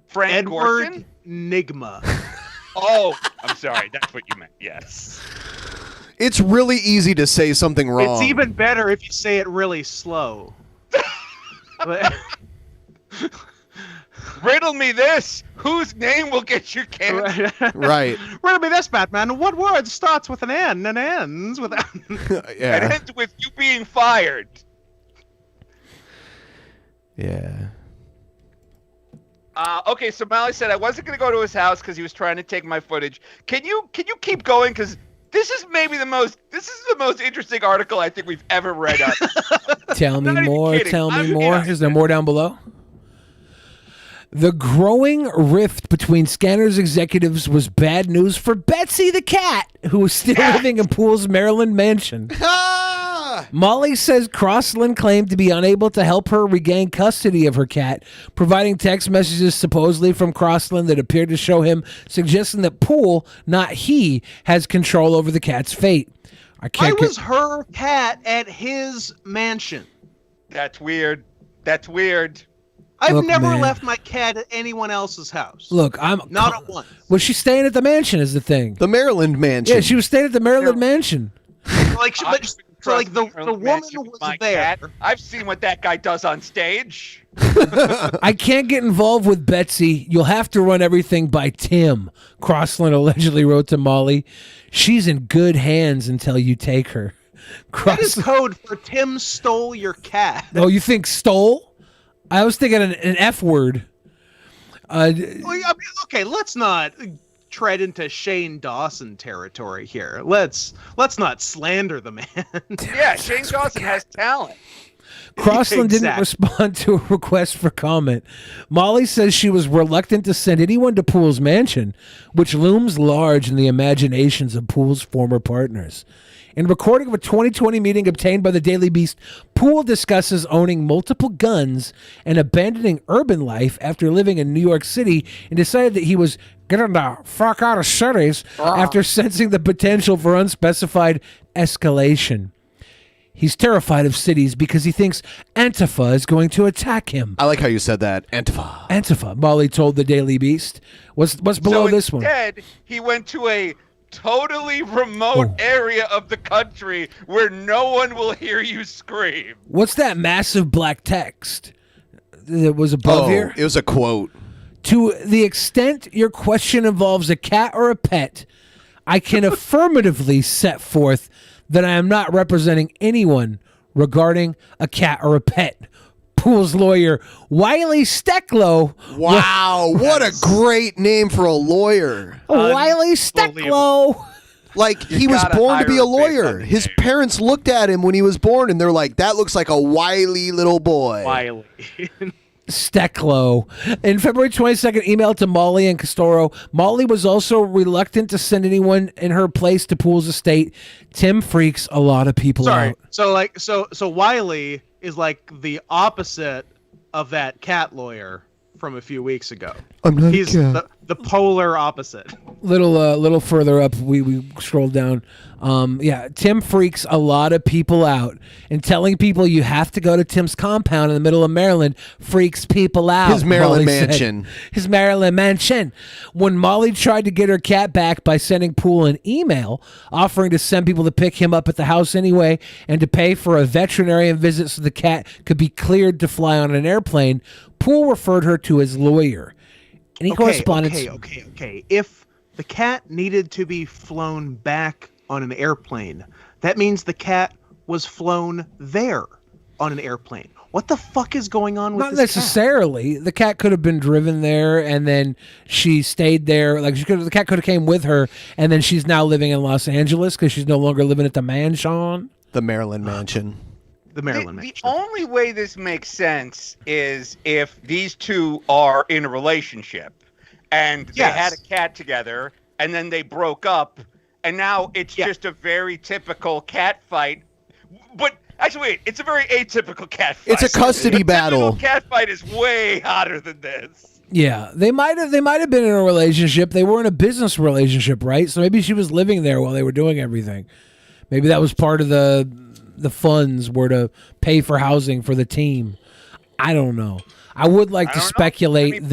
Frank Edward Gorson? Nigma. Oh, I'm sorry. That's what you meant. Yes. It's really easy to say something wrong. It's even better if you say it really slow. Riddle me this. Whose name will get you canceled? Right. Riddle me this, Batman. What word starts with an N and ends with It Yeah. ends with you being fired. Yeah. Okay, so Molly said I wasn't going to go to his house because he was trying to take my footage. Can you keep going? Because this is the most interesting article I think we've ever read on. Tell me Not even more. kidding. Tell me I'm more. kidding. Is there more down below? The growing rift between Scanner's executives was bad news for Betsy the cat, who was still living in Poole's Maryland mansion. Molly says Crossland claimed to be unable to help her regain custody of her cat, providing text messages supposedly from Crossland that appeared to show him suggesting that Poole, not he, has control over the cat's fate. I was her cat at his mansion. That's weird. That's weird. I've Look, never man. left my cat at anyone else's house. Look, not at once. Was she staying at the mansion? Is the thing? The Maryland mansion. Yeah, she was staying at the Maryland mansion. Like, the woman was there. I've seen what that guy does on stage. I can't get involved with Betsy. You'll have to run everything by Tim, Crossland allegedly wrote to Molly. She's in good hands until you take her. That is code for Tim stole your cat. Oh, you think stole? I was thinking an F word. Okay, let's not tread into Shane Dawson territory here. Let's not slander the man. Yeah, Shane Dawson has talent. Crossland didn't respond to a request for comment. Molly says she was reluctant to send anyone to Poole's mansion, which looms large in the imaginations of Poole's former partners. In a recording of a 2020 meeting obtained by the Daily Beast, Poole discusses owning multiple guns and abandoning urban life after living in New York City, and decided that he was getting the fuck out of cities after sensing the potential for unspecified escalation. He's terrified of cities because he thinks Antifa is going to attack him. I like how you said that. Antifa. Antifa, Molly told the Daily Beast. What's below this one? Instead, he went to a totally remote area of the country where no one will hear you scream. What's that massive black text that was above here? It was a quote. To the extent your question involves a cat or a pet, I can affirmatively set forth that I am not representing anyone regarding a cat or a pet. Poole's lawyer, Wiley Stecklow. Wow, what a great name for a lawyer. Wiley Stecklow. Like, he was born to be a lawyer. His parents looked at him when he was born, and they're like, that looks like a wily little boy. Wiley. Stecklow. In February 22nd, email to Molly and Castoro. Molly was also reluctant to send anyone in her place to Poole's estate. Tim freaks a lot of people out. So Wiley is like the opposite of that cat lawyer from a few weeks ago. I'm not He's a cat. the polar opposite. Little further up, we scrolled down. Tim freaks a lot of people out, and telling people you have to go to Tim's compound in the middle of Maryland freaks people out. His Maryland Molly said. mansion. His Maryland mansion. When Molly tried to get her cat back by sending Poole an email offering to send people to pick him up at the house anyway and to pay for a veterinarian visit so the cat could be cleared to fly on an airplane, Poole referred her to his lawyer. Any correspondence? Okay. If the cat needed to be flown back on an airplane, that means the cat was flown there on an airplane. What the fuck is going on with Not this necessarily. The cat could have been driven there, and then she stayed there. Like the cat could have came with her, and then she's now living in Los Angeles because she's no longer living at the mansion. The Maryland mansion. The Maryland mansion. The only way this makes sense is if these two are in a relationship, and they had a cat together, and then they broke up, and now it's just a very typical cat fight. But actually, wait, it's a very atypical cat fight. It's a custody battle. A cat fight is way hotter than this. Yeah, they might have been in a relationship. They were in a business relationship, right? So maybe she was living there while they were doing everything. Maybe that was part of the funds were to pay for housing for the team. I don't know. I would like to speculate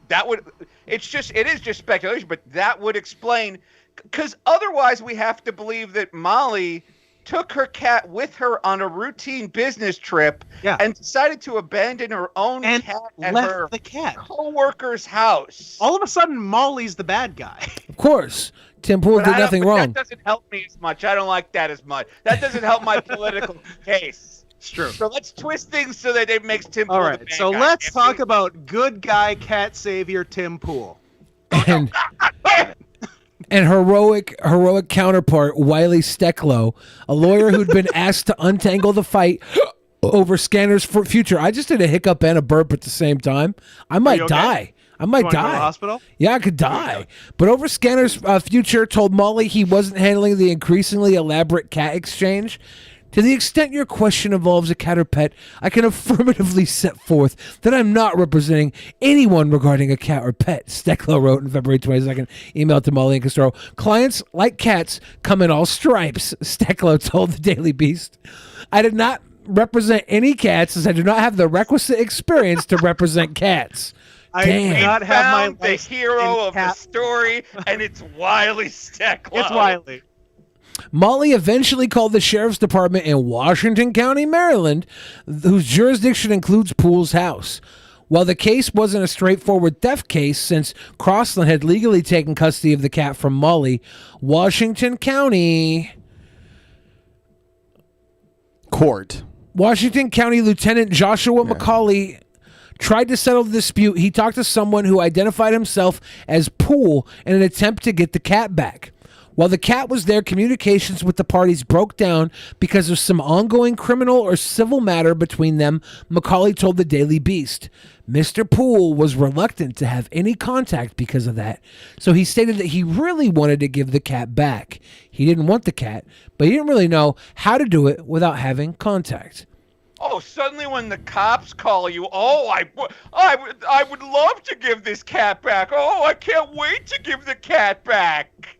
that would. It is just speculation, but that would explain. Because otherwise, we have to believe that Molly took her cat with her on a routine business trip and decided to abandon her own cat at her co-worker's house. All of a sudden, Molly's the bad guy. Of course. Tim Poole did nothing wrong. That doesn't help me as much. I don't like that as much. That doesn't help my political case. It's true. So let's twist things so that it makes Tim Poole All right, the bad so guy. let's talk about good guy cat savior Tim Poole. And heroic counterpart Wiley Stecklow, a lawyer who'd been asked to untangle the fight over Scanner's future. I just did a hiccup and a burp at the same time. I might die. I might die. Go to the hospital? Yeah, I could die. But over Scanner's future, told Molly he wasn't handling the increasingly elaborate cat exchange. To the extent your question involves a cat or pet, I can affirmatively set forth that I'm not representing anyone regarding a cat or pet, Steklo wrote in February 22nd, email to Molly and Castro. Clients, like cats, come in all stripes, Steklo told the Daily Beast. I did not represent any cats as I do not have the requisite experience to represent cats. I do not have the hero of the story, and it's Wiley Steklo. It's Wiley. Molly eventually called the sheriff's department in Washington County, Maryland, whose jurisdiction includes Poole's house. While the case wasn't a straightforward theft case, since Crossland had legally taken custody of the cat from Molly, Washington County Lieutenant Joshua McCauley tried to settle the dispute. He talked to someone who identified himself as Poole in an attempt to get the cat back. While the cat was there, communications with the parties broke down because of some ongoing criminal or civil matter between them, McCauley told the Daily Beast. Mr. Poole was reluctant to have any contact because of that, so he stated that he really wanted to give the cat back. He didn't want the cat, but he didn't really know how to do it without having contact. Oh, suddenly when the cops call you, I would love to give this cat back. Oh, I can't wait to give the cat back.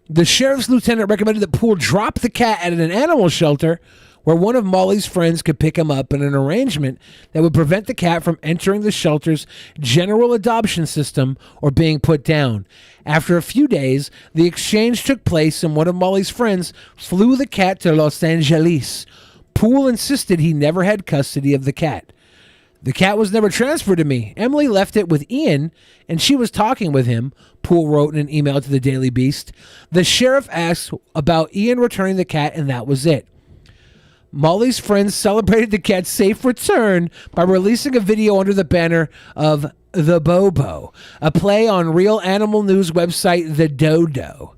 The sheriff's lieutenant recommended that Poole drop the cat at an animal shelter where one of Molly's friends could pick him up in an arrangement that would prevent the cat from entering the shelter's general adoption system or being put down. After a few days, the exchange took place and one of Molly's friends flew the cat to Los Angeles. Poole insisted he never had custody of the cat. The cat was never transferred to me. Emily left it with Ian, and she was talking with him, Poole wrote in an email to the Daily Beast. The sheriff asked about Ian returning the cat, and that was it. Molly's friends celebrated the cat's safe return by releasing a video under the banner of The Bobo, a play on real animal news website The Dodo.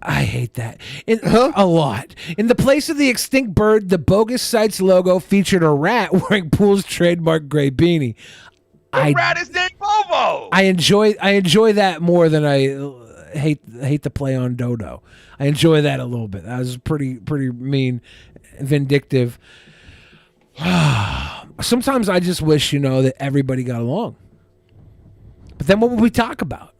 I hate that. A lot. In the place of the extinct bird, the bogus site's logo featured a rat wearing Poole's trademark gray beanie. The rat is named Bobo. I enjoy that more than I hate the play on Dodo. I enjoy that a little bit. That was pretty mean, vindictive. Sometimes I just wish, that everybody got along. But then what would we talk about?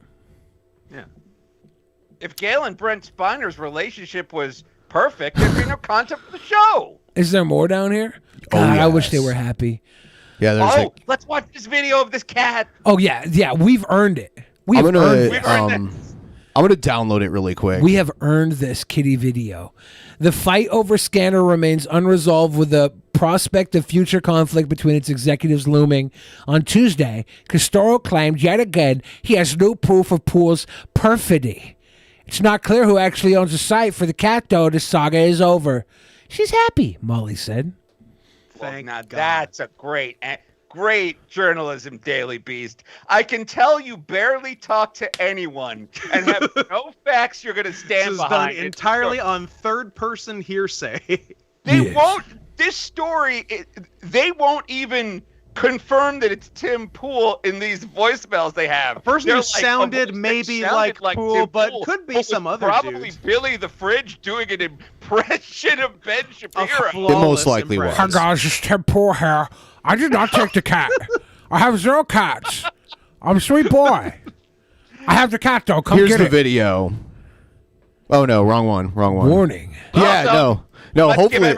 If Gail and Brent Spiner's relationship was perfect, there'd be no content for the show. Is there more down here? God, I wish they were happy. Yeah, there's let's watch this video of this cat. Oh, yeah, we've earned it. I'm gonna download it really quick. We have earned this kitty video. The fight over Scanner remains unresolved with the prospect of future conflict between its executives looming. On Tuesday, Castoro claimed yet again he has no proof of Poole's perfidy. It's not clear who actually owns the site for the cat, though. The saga is over. She's happy, Molly said. Thank God. That's a great journalism, Daily Beast. I can tell you barely talk to anyone and have no facts you're going to stand behind. This is done entirely on third-person hearsay. They won't even confirm that it's Tim Poole in these voicemails they have. A person who sounded maybe like Poole, but could be some other probably dude. Billy the Fridge doing an impression of Ben Shapiro. It most likely was. Hi guys, it's Tim Poole here. I did not take the cat. I have 0 cats. I'm a sweet boy. I have the cat though. Come Here's get the it. video. Oh no, wrong one. Warning. Yeah, no. Let's Hopefully,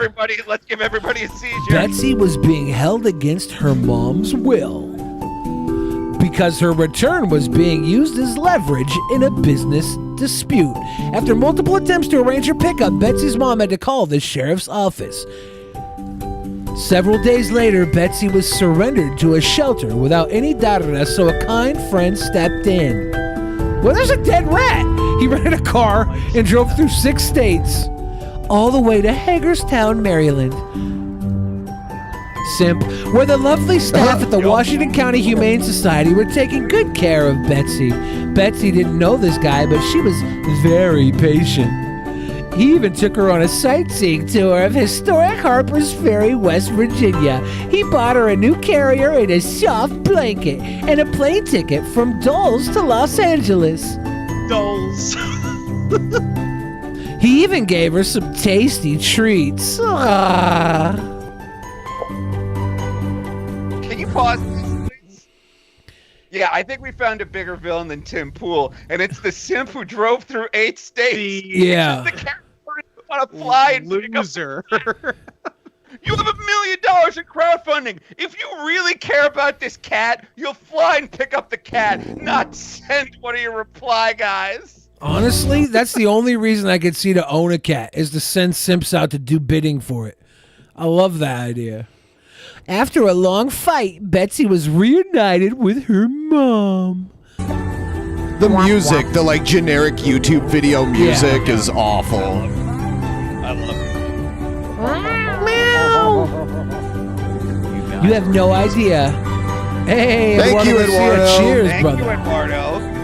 give everybody a seizure. Betsy was being held against her mom's will because her return was being used as leverage in a business dispute. After multiple attempts to arrange her pickup, Betsy's mom had to call the sheriff's office. Several days later, Betsy was surrendered to a shelter without any darra, so a kind friend stepped in. Well, there's a dead rat. He rented a car and drove through 6 states, all the way to Hagerstown, Maryland. Simp, where the lovely staff at the Washington County Humane Society were taking good care of Betsy. Betsy didn't know this guy, but she was very patient. He even took her on a sightseeing tour of historic Harper's Ferry, West Virginia. He bought her a new carrier and a soft blanket and a plane ticket from Dulles to Los Angeles. Dulles. He even gave her some tasty treats. Ah. Can you pause this, please? Yeah, I think we found a bigger villain than Tim Pool, and it's the simp who drove through 8 states. Yeah. The character on a fly and loser. You have $1 million in crowdfunding. If you really care about this cat, you'll fly and pick up the cat, not send one of your reply guys. Honestly, that's the only reason I could see to own a cat is to send simps out to do bidding for it. I love that idea. After a long fight, Betsy was reunited with her mom. The music, the like generic YouTube video music is awful. I love it. You have no idea. Hey, Thank you, Eduardo. Cheers, Thank brother. you, Eduardo.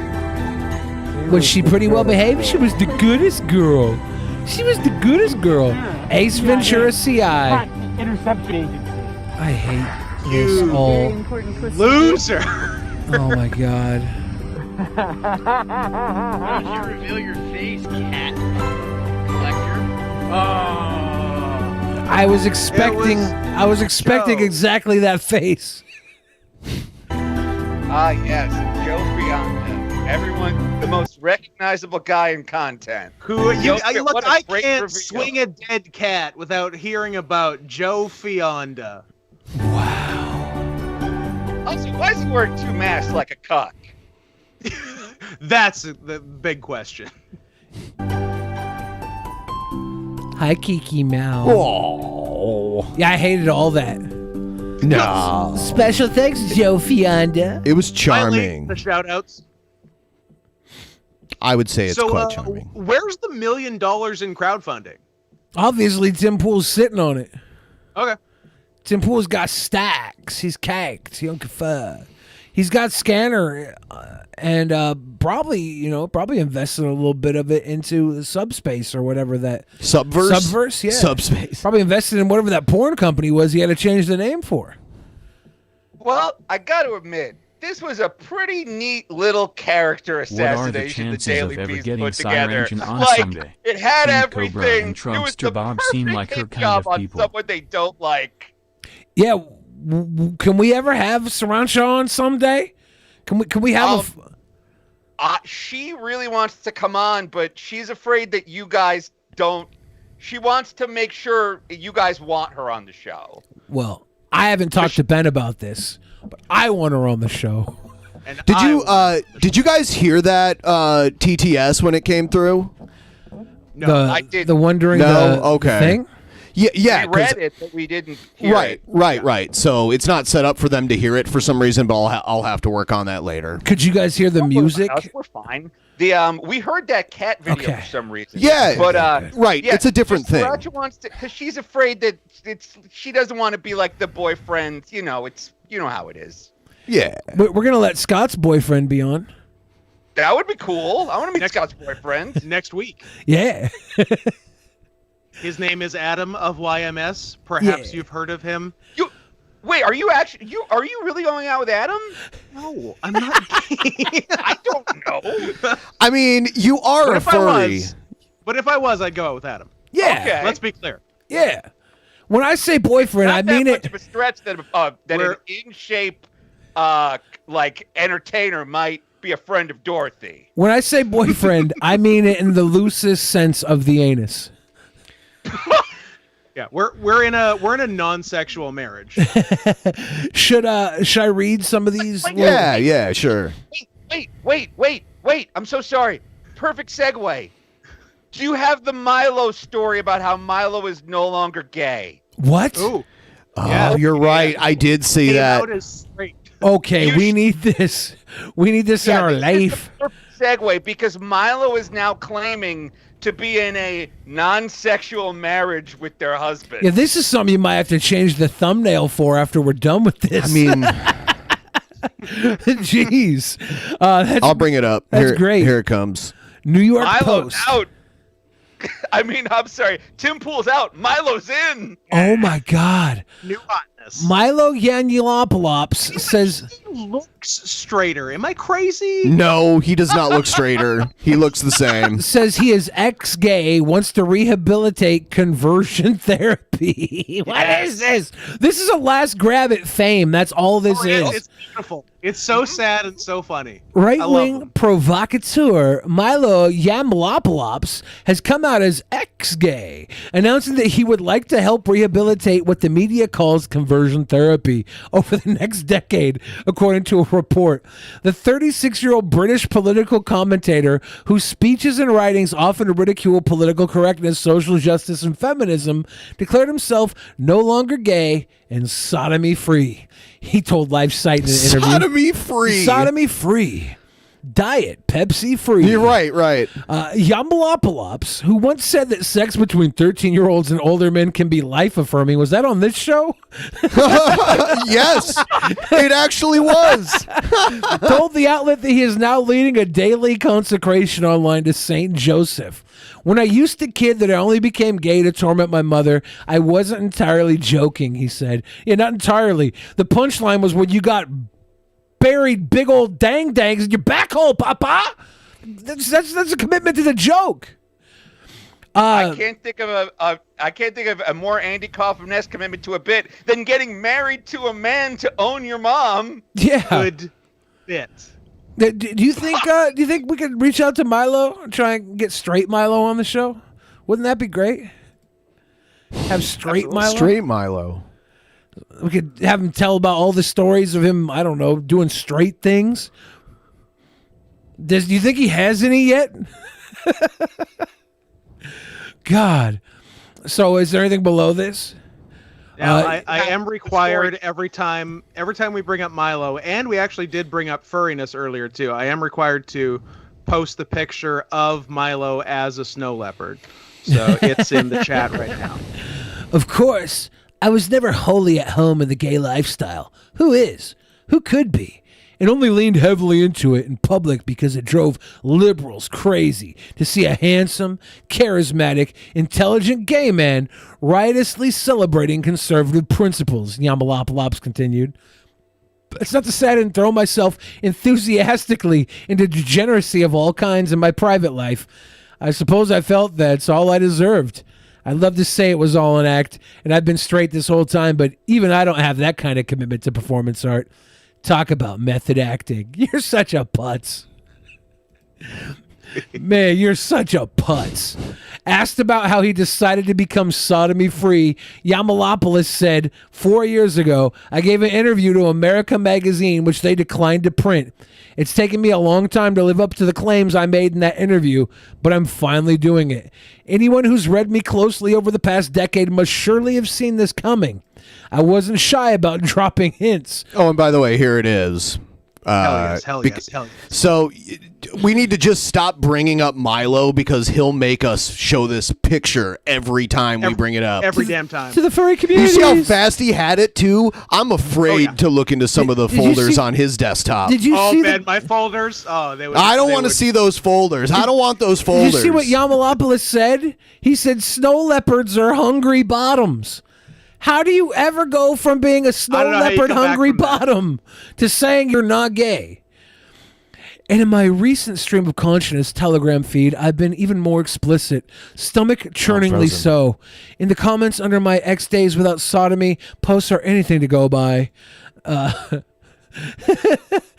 Was she pretty well behaved? She was the goodest girl. She was the goodest girl. Ace Ventura CI. Interception agency. I hate this all. Loser. Oh my god. Why don't you reveal your face, cat collector? I was expecting exactly that face. Ah, yes, Joe Fianta. Everyone, the most recognizable guy in content. Who you, look, what a I great can't reveal. swing a dead cat without hearing about Joe Fianda. Also, why is he wearing 2 masks like a cuck? That's the big question. Hi, Kiki Mouse. Oh. Yeah, I hated all that. No. Special thanks, Joe Fianda. It was charming. The shout-outs. I would say it's So, quite charming. where's the $1 million in crowdfunding? Obviously, Tim Pool's sitting on it. Okay. Tim Pool's got stacks. He's caked. He don't give a fuck. He's got Scanner and probably invested a little bit of it into Subspace or whatever that. Subverse, yeah. Subspace. Probably invested in whatever that porn company was he had to change the name for. Well, I got to admit, this was a pretty neat little character assassination the Daily Beast put together. Like, it had everything. It was the perfect hit job on someone they don't like. Yeah, can we ever have Sriracha on someday? Can we have she really wants to come on, but she's afraid that you guys don't. She wants to make sure you guys want her on the show. Well, I haven't talked to Ben about this, but I want her on the show. And Did you guys hear that TTS when it came through? No, I didn't. The one during the thing? Yeah, we read it, but we didn't hear it. Right. So it's not set up for them to hear it for some reason, but I'll have to work on that later. Could you guys hear the music? We're fine. We heard that cat video for some reason. Yeah, but right. Yeah, it's a different thing. Sriracha wants to, because she's afraid that she doesn't want to be like the boyfriend. You know, how it is. Yeah, we're gonna let Scott's boyfriend be on. That would be cool. I want to meet Scott's boyfriend next week. Yeah. His name is Adam of YMS. Perhaps you've heard of him. Wait, are you really going out with Adam? No, I'm not. I don't know. I mean, you are a furry. But if I was, I'd go out with Adam. Yeah. Okay. Let's be clear. Yeah. When I say boyfriend, I mean it. it. Of a stretch that an in-shape, like entertainer might be a friend of Dorothy. When I say boyfriend, I mean it in the loosest sense of the anus. Yeah, we're in a non-sexual marriage. Should I read some of these? Yeah, sure. Wait! I'm so sorry. Perfect segue. Do you have the Milo story about how Milo is no longer gay? What? Ooh. Oh, Yeah. you're right. I did see Came that. out as straight. Okay, we need this. We need this in our this is life. the perfect segue because Milo is now claiming to be in a non-sexual marriage with their husband. Yeah, this is something you might have to change the thumbnail for after we're done with this. I mean, jeez. I'll bring it up. That's great. Here it comes. New York Milo's Post. out. I'm sorry. Tim Pool's out. Milo's in. Oh my God. New hot. Milo Yiannopoulos says he looks straighter. Am I crazy? No, he does not look straighter. He looks the same. Says he is ex-gay, wants to rehabilitate conversion therapy. What is this? This is a last grab at fame. That's all this is. It's beautiful. It's so sad and so funny. Right-wing provocateur Milo Yiannopoulos has come out as ex-gay, announcing that he would like to help rehabilitate what the media calls conversion therapy over the next decade, according to a report. The 36-year-old British political commentator, whose speeches and writings often ridicule political correctness, social justice, and feminism, declared himself no longer gay and sodomy-free. He told LifeSite in an interview. Sodomy-free. Sodomy-free. Diet Pepsi-free. You're right. Yiannopoulos, who once said that sex between 13-year-olds and older men can be life-affirming. Was that on this show? Yes, it actually was. Told the outlet that he is now leading a daily consecration online to Saint Joseph. When I used to kid that I only became gay to torment my mother, I wasn't entirely joking, he said. Yeah, not entirely. The punchline was when you got buried big old dang-dangs in your back hole, Papa. That's a commitment to the joke. I can't think of a more Andy Kaufman-esque commitment to a bit than getting married to a man to own your mom. Yeah. Good bit. Do you think we could reach out to Milo and try and get straight Milo on the show? Wouldn't that be great? Have straight Milo? Straight Milo. We could have him tell about all the stories of him, I don't know, doing straight things. Do you think he has any yet? God. So is there anything below this? Now, I am required every time we bring up Milo, and we actually did bring up furriness earlier too. I am required to post the picture of Milo as a snow leopard. So it's in the chat right now. Of course, I was never wholly at home in the gay lifestyle. Who is? Who could be? And only leaned heavily into it in public because it drove liberals crazy to see a handsome, charismatic, intelligent gay man riotously celebrating conservative principles, Yiannopoulos continued. It's not to say I didn't throw myself enthusiastically into degeneracy of all kinds in my private life. I suppose I felt that's all I deserved. I'd love to say it was all an act, and I've been straight this whole time, but even I don't have that kind of commitment to performance art. Talk about method acting. You're such a putz. Man, you're such a putz. Asked about how he decided to become sodomy-free, Yiannopoulos said, 4 years ago, I gave an interview to America magazine, which they declined to print. It's taken me a long time to live up to the claims I made in that interview, but I'm finally doing it. Anyone who's read me closely over the past decade must surely have seen this coming. I wasn't shy about dropping hints. Oh, and by the way, here it is. Hell yes. So we need to just stop bringing up Milo because he'll make us show this picture every time we bring it up. Every damn time. To the furry community. You see how fast he had it too? I'm afraid to look into some of the folders on his desktop. Did you see my folders? Oh, they would. I don't want to see those folders. I don't want those folders. Did you see what Yiannopoulos said? He said snow leopards are hungry bottoms. How do you ever go from being a snow leopard hungry bottom to saying you're not gay? And in my recent stream of consciousness Telegram feed, I've been even more explicit, stomach churningly so. In the comments under my X Days Without Sodomy posts are anything to go by.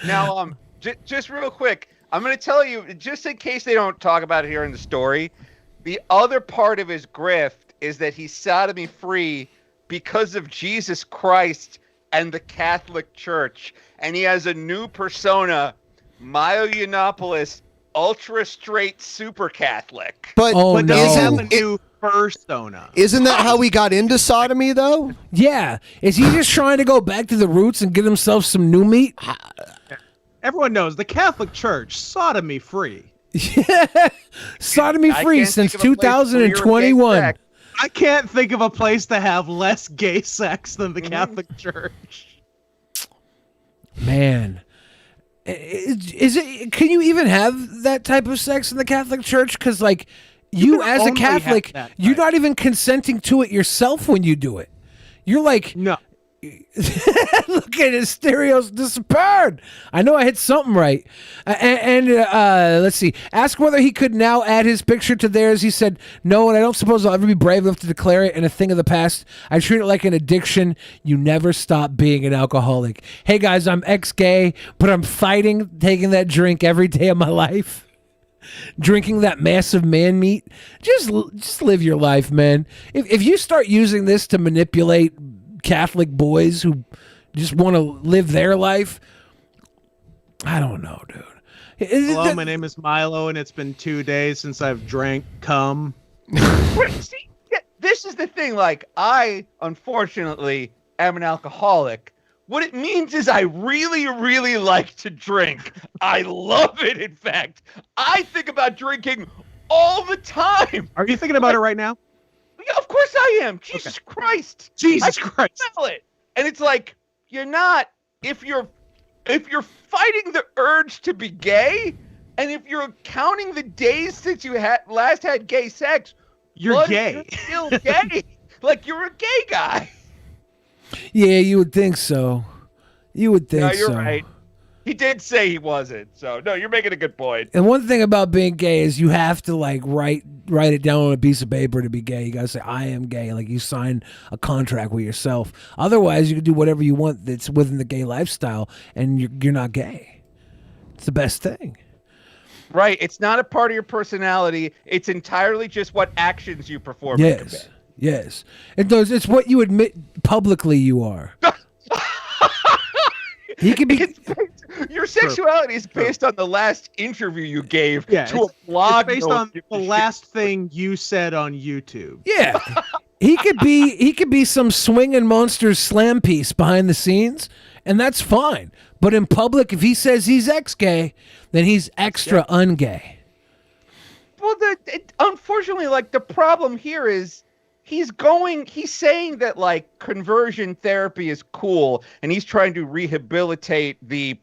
Now, just real quick, I'm going to tell you, just in case they don't talk about it here in the story, the other part of his grift is that he's sodomy free because of Jesus Christ and the Catholic Church. And he has a new persona, Milo Yiannopoulos, ultra straight super Catholic. But does he have a new persona? Isn't that how he got into sodomy, though? Yeah. Is he just trying to go back to the roots and get himself some new meat? Everyone knows the Catholic Church, sodomy free. Sodomy free since 2021. I can't think of a place to have less gay sex than the Catholic Church. Man, is it? Can you even have that type of sex in the Catholic Church? Because, like, you as a Catholic, you're not even consenting to it yourself when you do it. You're like, no. Look at Asterios disappeared. I know I hit something right. Let's see. Ask whether he could now add his picture to theirs. He said, no, and I don't suppose I'll ever be brave enough to declare it and a thing of the past. I treat it like an addiction. You never stop being an alcoholic. Hey, guys, I'm ex-gay, but I'm fighting taking that drink every day of my life. Drinking that massive man meat. Just live your life, man. If you start using this to manipulate Catholic boys who just want to live their life, I don't know, dude. Hello, my name is Milo, and it's been 2 days since I've drank cum. See, this is the thing. Like, I, unfortunately, am an alcoholic. What it means is I really, really like to drink. I love it, in fact. I think about drinking all the time. Are you thinking about it right now? Yeah, of course I am. Jesus Christ. Jesus Christ. Smell it. And it's like, you're not, if you're fighting the urge to be gay, and if you're counting the days since you last had gay sex, you're gay. You're still gay. Like, you're a gay guy. Yeah, you would think so. You would think so. No, you're right. He did say he wasn't. So, no, you're making a good point. And one thing about being gay is you have to, like, write it down on a piece of paper to be gay. You got to say, I am gay. Like, you sign a contract with yourself. Otherwise, you can do whatever you want that's within the gay lifestyle, and you're not gay. It's the best thing. Right. It's not a part of your personality. It's entirely just what actions you perform. Yes. Yes. It's what you admit publicly you are. He could be. Your sexuality is based on the last interview you gave to a blog. It's based on the last thing you said on YouTube. Yeah. He could be some swinging monsters slam piece behind the scenes, and that's fine. But in public, if he says he's ex-gay, then he's extra ungay. Well, unfortunately, like, the problem here is he's saying that, like, conversion therapy is cool, and he's trying to rehabilitate the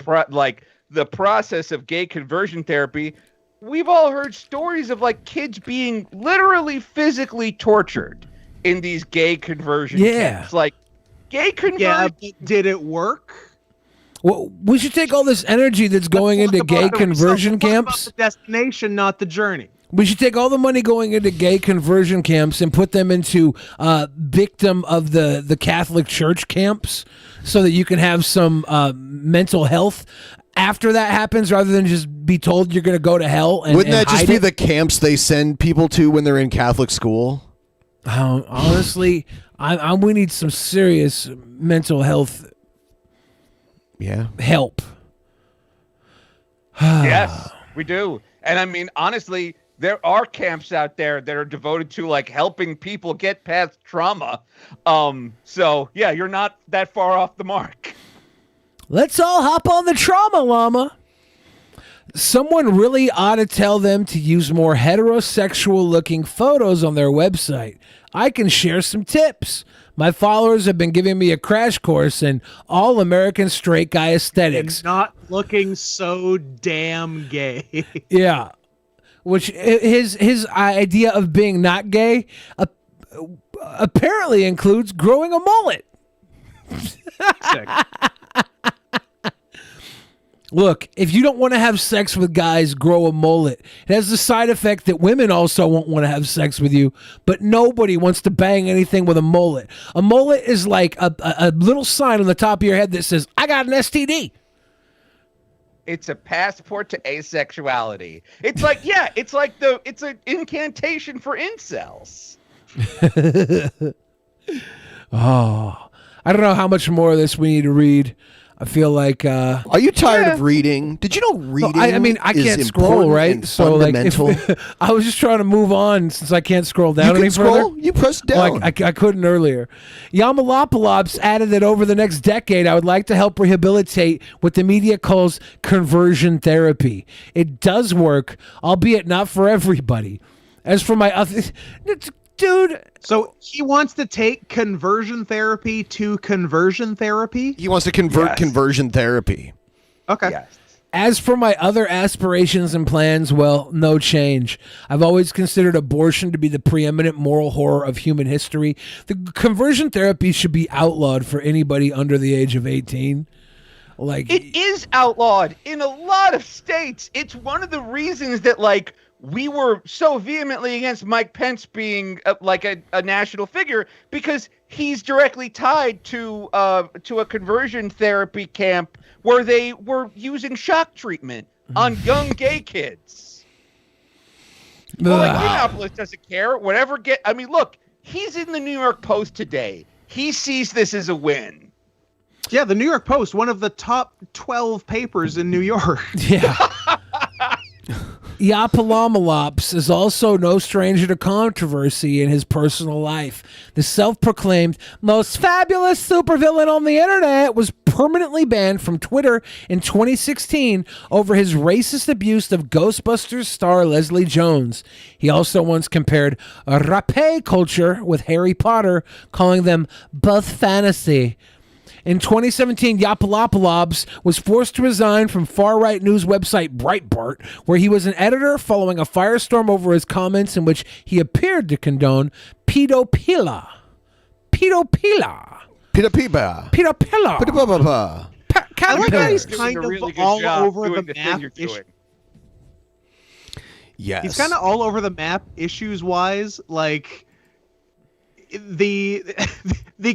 process of gay conversion therapy. We've all heard stories of, like, kids being literally physically tortured in these gay conversion camps. Like, gay conversion. Yeah, but did it work? Well, we should take all this energy that's going into gay conversion camps. The destination, not the journey. We should take all the money going into gay conversion camps and put them into victim of the Catholic Church camps so that you can have some mental health after that happens rather than just be told you're going to go to hell. Wouldn't that just be the camps they send people to when they're in Catholic school? Honestly, we need some serious mental health help. Yes, we do. And I mean, honestly, there are camps out there that are devoted to, like, helping people get past trauma. So yeah, you're not that far off the mark. Let's all hop on the trauma llama. Someone really ought to tell them to use more heterosexual looking photos on their website. I can share some tips. My followers have been giving me a crash course in all American straight guy aesthetics. And not looking so damn gay. Yeah. Which his idea of being not gay apparently includes growing a mullet. Look, if you don't want to have sex with guys, grow a mullet. It has the side effect that women also won't want to have sex with you, but nobody wants to bang anything with a mullet. A mullet is like a little sign on the top of your head that says, I got an STD. It's a passport to asexuality. It's like, yeah, it's an incantation for incels. Oh, I don't know how much more of this we need to read. I feel like. Are you tired of reading? Did you know reading? No, I mean, I can't scroll, right? So, like, I was just trying to move on since I can't scroll down you any scroll? further. You press down. Well, I couldn't earlier. Yamalopalops added that over the next decade, I would like to help rehabilitate what the media calls conversion therapy. It does work, albeit not for everybody. As for my other. Dude. So he wants to take conversion therapy to conversion therapy? He wants to convert conversion therapy. Okay. Yes. As for my other aspirations and plans, well, no change. I've always considered abortion to be the preeminent moral horror of human history. The conversion therapy should be outlawed for anybody under the age of 18. Like, it is outlawed in a lot of states. It's one of the reasons that, like, we were so vehemently against Mike Pence being a national figure, because he's directly tied to a conversion therapy camp where they were using shock treatment on young gay kids. Well, like, Indianapolis doesn't care. Whatever I mean, look, he's in the New York Post today. He sees this as a win. Yeah, the New York Post, one of the top 12 papers in New York. Yeah. Yapalomalops is also no stranger to controversy in his personal life. The self-proclaimed most fabulous supervillain on the internet was permanently banned from Twitter in 2016 over his racist abuse of Ghostbusters star Leslie Jones. He also once compared rapé culture with Harry Potter, calling them both fantasy. In 2017, Yapalopoulos was forced to resign from far-right news website Breitbart, where he was an editor following a firestorm over his comments in which he appeared to condone pedophilia. I like how he's kind of all over the map. Yes. He's kind of all over the map issues-wise, like... The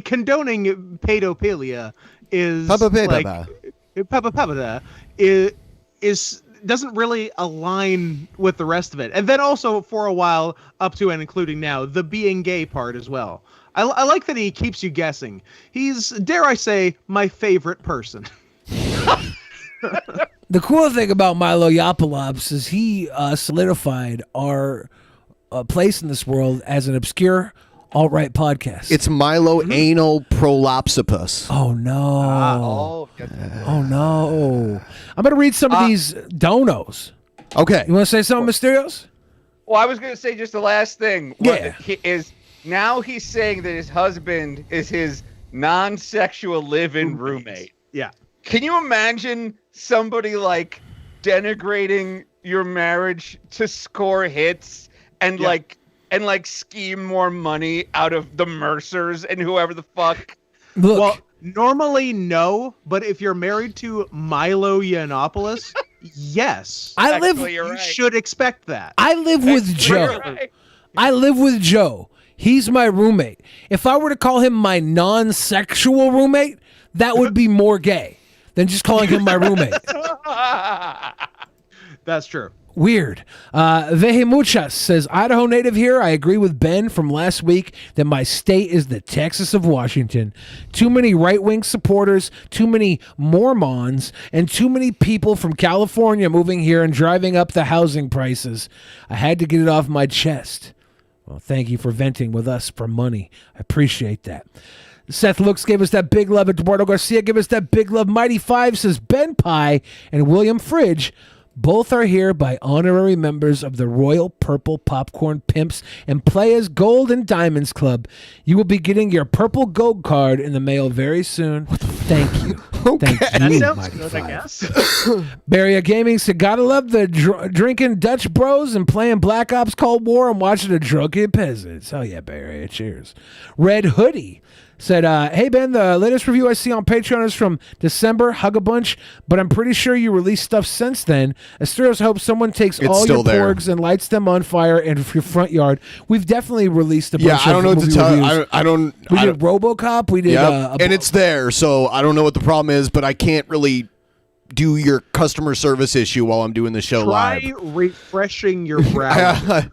condoning pedophilia is is doesn't really align with the rest of it, and then also for a while up to and including now the being gay part as well. I like that he keeps you guessing. He's, dare I say, my favorite person. The cool thing about Milo Yiannopoulos is he solidified our place in this world as an obscure alt-right podcast. It's Milo Anal Prolapsipus. Oh no! Oh no! I'm gonna read some of these donos. Okay. You want to say something, Asterios? Well, I was gonna say just the last thing. Yeah. Now he's saying that his husband is his non-sexual live-in roommate. Yeah. Can you imagine somebody like denigrating your marriage to score hits and scheme more money out of the Mercers and whoever the fuck? Look, well, normally no, but if you're married to Milo Yiannopoulos, yes. You should expect that. I live with Joe. Right. I live with Joe. He's my roommate. If I were to call him my non-sexual roommate, that would be more gay than just calling him my roommate. That's true. Weird. Vehemuchas says, Idaho native here. I agree with Ben from last week that my state is the Texas of Washington. Too many right-wing supporters, too many Mormons, and too many people from California moving here and driving up the housing prices. I had to get it off my chest. Well, thank you for venting with us for money. I appreciate that. Seth Looks gave us that big love. Eduardo Garcia gave us that big love. Mighty Five says BENPAI and William Fridge both are here by honorary members of the Royal Purple Popcorn Pimps and Players Gold and Diamonds Club. You will be getting your Purple Gold card in the mail very soon. Thank you. Okay. Thank you, That sounds Mighty good, Five. I guess. Barrier Gaming said, gotta love the drinking Dutch bros and playing Black Ops Cold War and watching the Drunken Peasants. Oh yeah, Barrier, cheers. Red Hoodie said, hey Ben, the latest review I see on Patreon is from December, hug a bunch, but I'm pretty sure you released stuff since then. Asterios hopes someone takes It's all still your there. porgs and lights them on fire in your front yard. We've definitely released a bunch Yeah, I don't know of what to movie tell you. reviews. I don't. We I did don't RoboCop, we did Yep. And it's there, so I don't know what the problem is, but I can't really do your customer service issue while I'm doing the show Try live. refreshing your browser.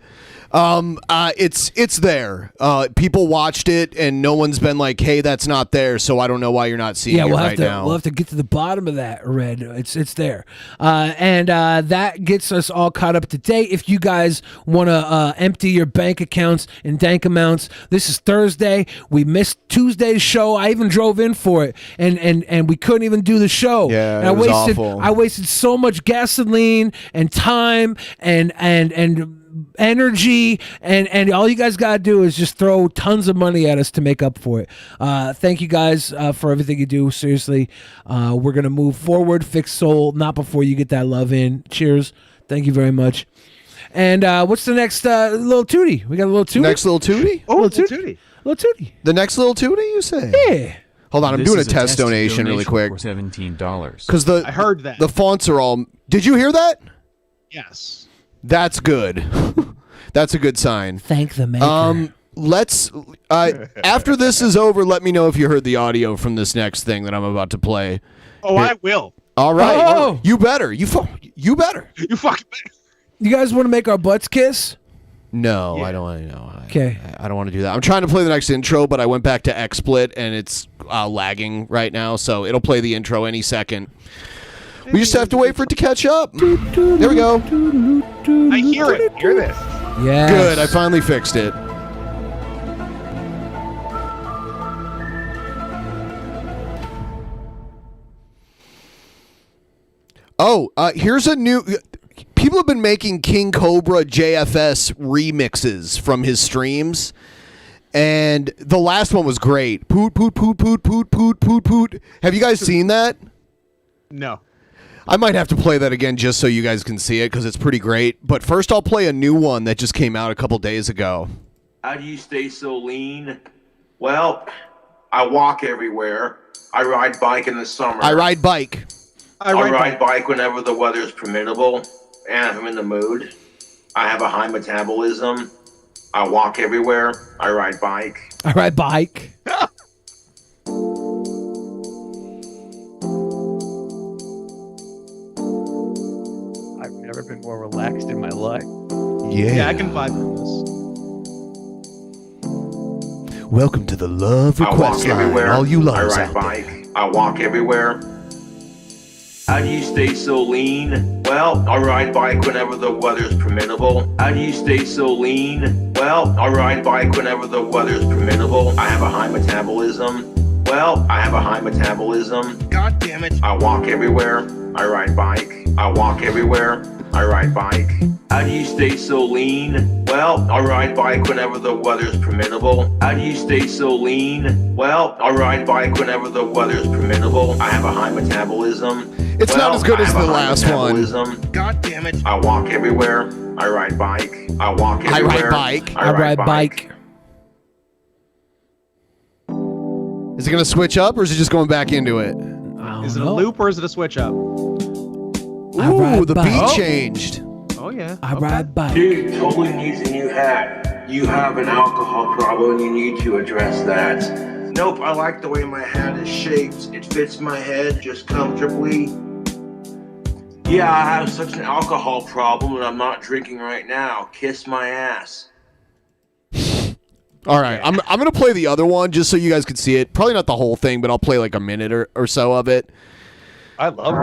It's there. People watched it, and no one's been like, "Hey, that's not there." So I don't know why you're not seeing it right now. We'll have to get to the bottom of that, Red. It's there, and that gets us all caught up to date. If you guys want to empty your bank accounts in dank amounts, this is Thursday. We missed Tuesday's show. I even drove in for it, and we couldn't even do the show. Yeah, and it was awful. I wasted so much gasoline and time and energy, and all you guys got to do is just throw tons of money at us to make up for it. Thank you guys for everything you do. Seriously, we're going to move forward, fix soul, not before you get that love in. Cheers. Thank you very much. And what's the next little tootie? We got a little tootie? Next little tootie? Oh, little tootie. Little tootie. The next little tootie, you say? Yeah. Hold on, I'm doing a test donation really quick. For $17. Because I heard that. The fonts are all... Did you hear that? Yes. That's good. That's a good sign. Thank the maker. Let's... after this is over, let me know if you heard the audio from this next thing that I'm about to play. Oh, Here. I will. All right. Oh. You better. You better. You fucking better. You guys want to make our butts kiss? No, I don't want to know. Okay. I don't want to do that. I'm trying to play the next intro, but I went back to XSplit, and it's lagging right now, so it'll play the intro any second. We just have to wait for it to catch up. There we go. I hear it. Hear this. Yeah. Good. I finally fixed it. Oh, here's a new... People have been making King Cobra JFS remixes from his streams, and the last one was great. Poot, poot, poot, poot, poot, poot, poot, poot. Have you guys seen that? No. I might have to play that again just so you guys can see it, because it's pretty great. But first I'll play a new one that just came out a couple days ago. How do you stay so lean? Well, I walk everywhere. I ride bike in the summer. I ride bike. I ride bike whenever the weather is permittable and if I'm in the mood. I have a high metabolism. I walk everywhere. I ride bike. I ride bike. I've never been more relaxed in my life. Yeah. I can vibe with this. Welcome to the Love Request Line. All you lovers I out ride there. bike. I walk everywhere. How do you stay so lean? Well, I ride bike whenever the weather's permittable. How do you stay so lean? Well, I ride bike whenever the weather's permittable. I have a high metabolism. Well, I have a high metabolism. God damn it. I walk everywhere. I ride bike. I walk everywhere. I ride bike. How do you stay so lean? Well, I ride bike whenever the weather's permittable. How do you stay so lean? Well, I ride bike whenever the weather's permittable. I have a high metabolism. It's not as good as the last one. God damn it. I walk everywhere. I ride bike. I walk everywhere. I ride bike. Is it going to switch up, or is it just going back into it? Is it a loop or is it a switch up? Ooh, the beat changed. Oh, yeah. I ride bike. Dude, totally needs a new hat. You have an alcohol problem and you need to address that. Nope, I like the way my hat is shaped. It fits my head just comfortably. Yeah, I have such an alcohol problem and I'm not drinking right now. Kiss my ass. All right, I'm going to play the other one just so you guys can see it. Probably not the whole thing, but I'll play like a minute or so of it. I love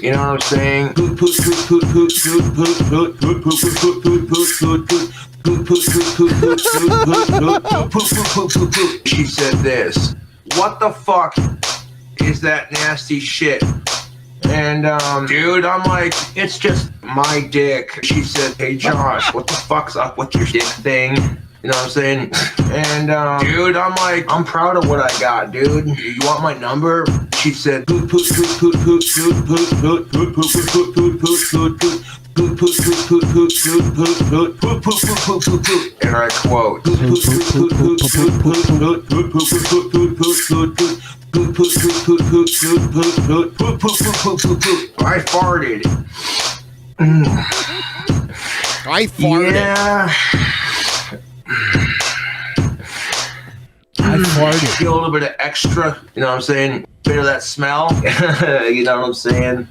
You know what I'm saying? She said this. What the fuck is that nasty shit? And dude, I'm like, it's just my dick. She said, hey Josh, what the fuck's up with your dick thing? You know what I'm saying? And dude, I'm like, I'm proud of what I got, dude. You want my number? She said, and I quote, I farted. I farted. Yeah. I farted. Feel a little bit of extra, you know what I'm saying? Bit of that smell, you know what I'm saying?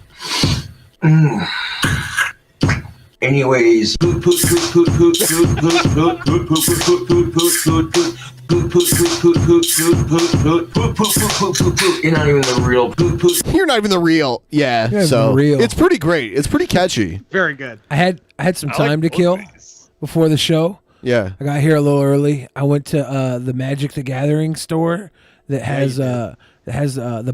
Anyways, poot poot poot poot poot poot poot poot poot poot poot poot poot poot. You're not even the real poop poop. You're not even the real. Yeah, You're not so even real. it's pretty great. It's pretty catchy. Very good. I had some time to kill before the show. Yeah. I got here a little early. I went to the Magic the Gathering store that has the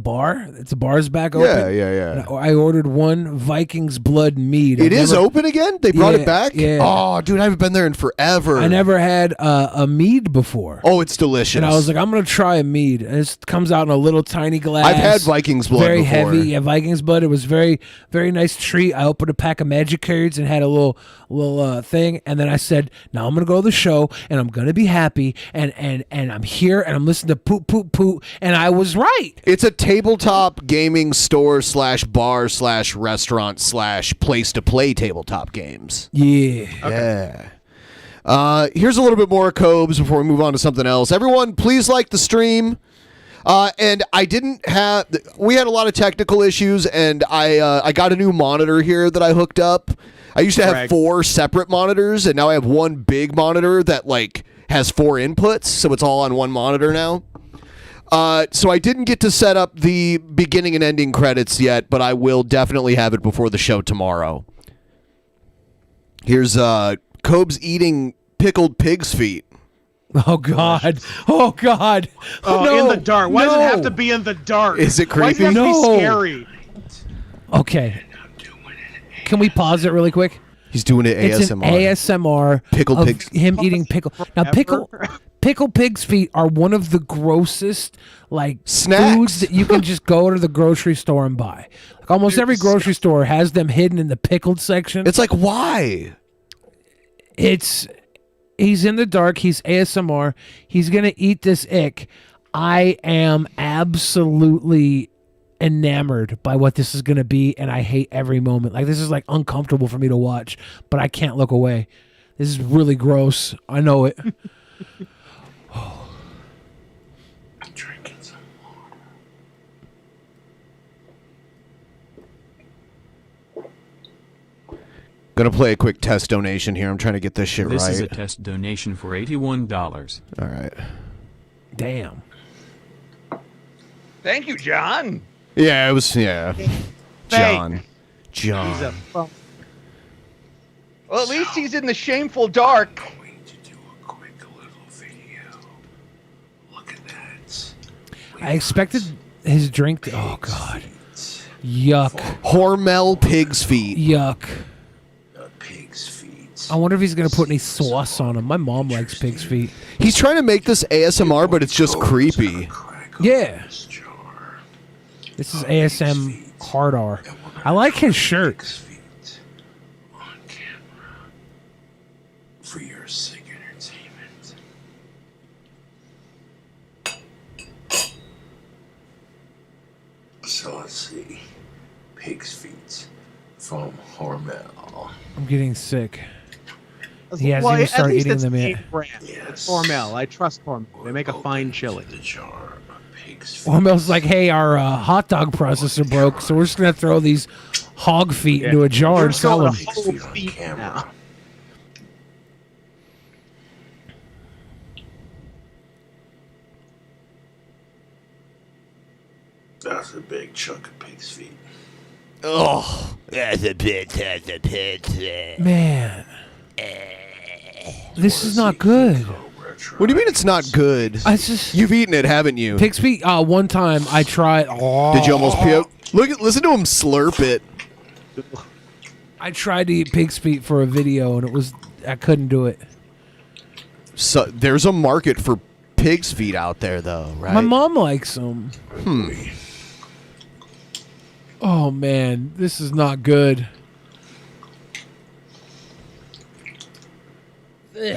bar. It's the bar's back open. Yeah. And I ordered one Vikings blood mead. It is open again? They brought it back? Yeah. Oh, dude, I haven't been there in forever. I never had a mead before. Oh, it's delicious. And I was like, I'm going to try a mead. And it comes out in a little tiny glass. I've had Vikings blood very before. heavy. Yeah, Vikings blood. It was very, very nice treat. I opened a pack of Magic cards and had a little thing. And then I said, now I'm going to go to the show and I'm going to be happy. And I'm here and I'm listening to poop, poop, poop. And I was right. It's a tabletop gaming store / bar / restaurant / place to play tabletop games. Yeah. Yeah. Here's a little bit more Cobes before we move on to something else. Everyone, please like the stream. And we had a lot of technical issues, and I got a new monitor here that I hooked up. I used to have 4 separate monitors, and now I have one big monitor that has 4 inputs, so it's all on one monitor now. So I didn't get to set up the beginning and ending credits yet, but I will definitely have it before the show tomorrow. Here's Cobes eating pickled pig's feet. Oh, God. Oh, God. Oh, no, in the dark. Why does it have no. to be in the dark? Is it creepy? Why does it have to No. be scary? Okay. Can we pause it really quick? He's doing it It's an ASMR Pickled of pigs. him eating pickle. Now, pickle pig's feet are one of the grossest snacks foods that you can just go to the grocery store and buy. Almost every grocery store has them hidden in the pickled section. It's like, why? He's in the dark. He's ASMR. He's gonna eat this ick. I am absolutely enamored by what this is gonna be, and I hate every moment. This is uncomfortable for me to watch, but I can't look away. This is really gross. I know it. I'm drinking some water. Gonna play a quick test donation here. I'm trying to get this shit right. This is a test donation for $81. All right. Damn. Thank you, John. Yeah, it was. Yeah. John. Well, at least he's in the shameful dark. I expected his drink to. Oh God. Yuck. Hormel pig's feet. Yuck. Pig's feet. I wonder if he's gonna put any sauce on them. My mom likes pig's feet. He's trying to make this ASMR, but it's just creepy. Yeah. This is ASM hard R. I like his shirt. For your sick entertainment. So let's see. Pig's feet from Hormel. I'm getting sick. He hasn't Well, even at started least eating it's them a yet. brand. It's Hormel. I trust Hormel. They make a fine chili. The jar of pig's feet. Hormel's like, hey, our hot dog processor broke, so we're just gonna throw these hog feet into a jar and sell them. Camera. That's a big chunk of pig's feet. Oh, that's a bit. Man, this is not good. What do you mean it's not good? You've eaten it, haven't you? Pig's feet. One time I tried. Did you almost puke? Listen to him slurp it. I tried to eat pig's feet for a video, and I couldn't do it. So there's a market for pig's feet out there, though, right? My mom likes them. Oh man, this is not good. Ugh.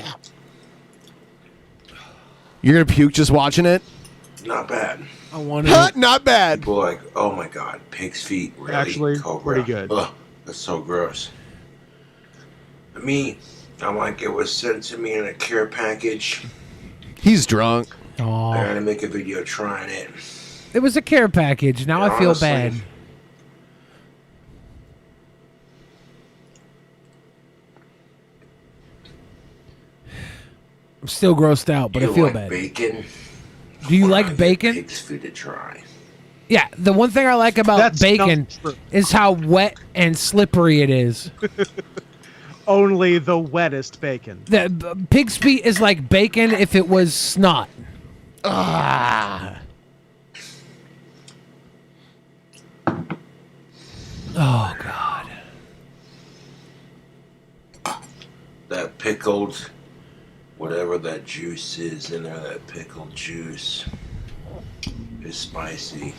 You're gonna puke just watching it? Not bad. I want to. Not bad. People are like, oh my god, pig's feet, really? Actually, Cobra. pretty good. Ugh, that's so gross. I'm like, it was sent to me in a care package. He's drunk. I gotta make a video trying it. It was a care package. Now I feel Honestly, bad. I'm still grossed out, but I feel bad. Bacon? Do you like bacon? Pig's feet to try. Yeah, the one thing I like about That's bacon not true. is how wet and slippery it is. Only the wettest bacon. The pig's feet is like bacon if it was snot. Ah. Oh God. That pickled, whatever that juice is in there, that pickled juice is spicy.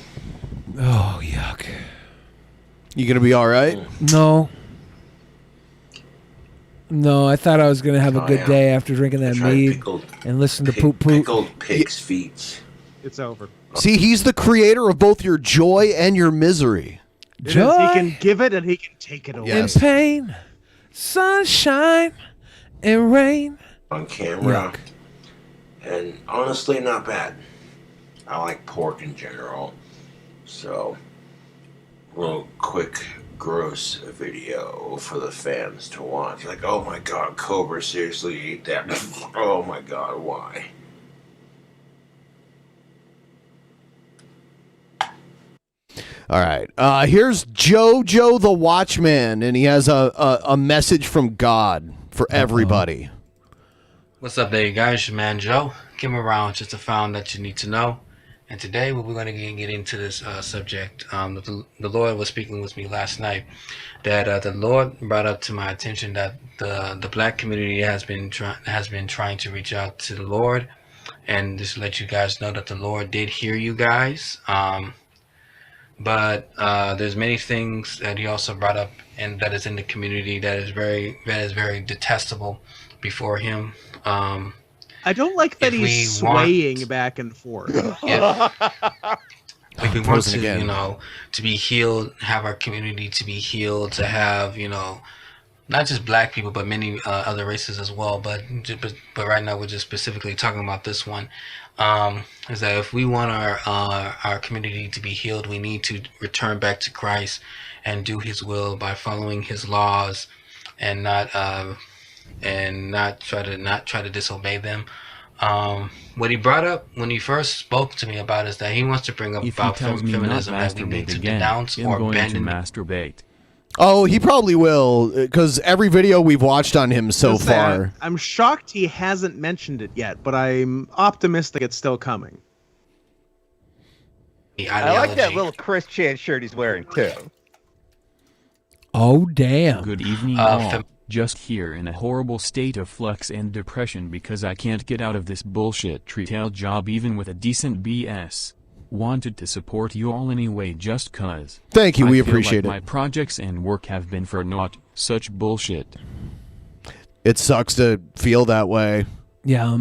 Oh yuck. You gonna be all right? No. No, I thought I was gonna have a good day after drinking that mead and listen to poop poop. Pickled pig's feet. It's over. See, he's the creator of both your joy and your misery. It is. Joy. He can give it and he can take it away. And pain, sunshine, and rain. On camera. And honestly, not bad. I like pork in general. So, real quick, gross video for the fans to watch. Like, oh my God, Cobra seriously ate that. Oh my God, why? All right. Here's JoJo the Watchman, and he has a message from God for everybody. What's up there, you guys? Your man Joe. Came around just to find that you need to know. And today we're going to get into this subject. The Lord was speaking with me last night that the Lord brought up to my attention that the black community has been trying to reach out to the Lord, and just to let you guys know that the Lord did hear you guys. But there's many things that he also brought up and that is in the community that is very detestable before him. I don't like that he's swaying back and forth. If we want to, you know, to be healed, have our community to be healed, to have, you know, not just black people, but many other races as well. But right now we're just specifically talking about this one. Is that if we want our community to be healed, we need to return back to Christ and do His will by following His laws, and not try to disobey them. What he brought up when he first spoke to me about is that he wants to bring up about feminism, that we need to denounce or abandon. Masturbate. Oh, he probably will, because every video we've watched on him so far. I'm shocked he hasn't mentioned it yet, but I'm optimistic it's still coming. I like that little Chris Chan shirt he's wearing too. Oh damn. Good evening all. Just here in a horrible state of flux and depression because I can't get out of this bullshit retail job even with a decent BS. Wanted to support you all anyway just cuz. Thank you, we I feel appreciate like it. My projects and work have been for naught, such bullshit. It sucks to feel that way. Yeah,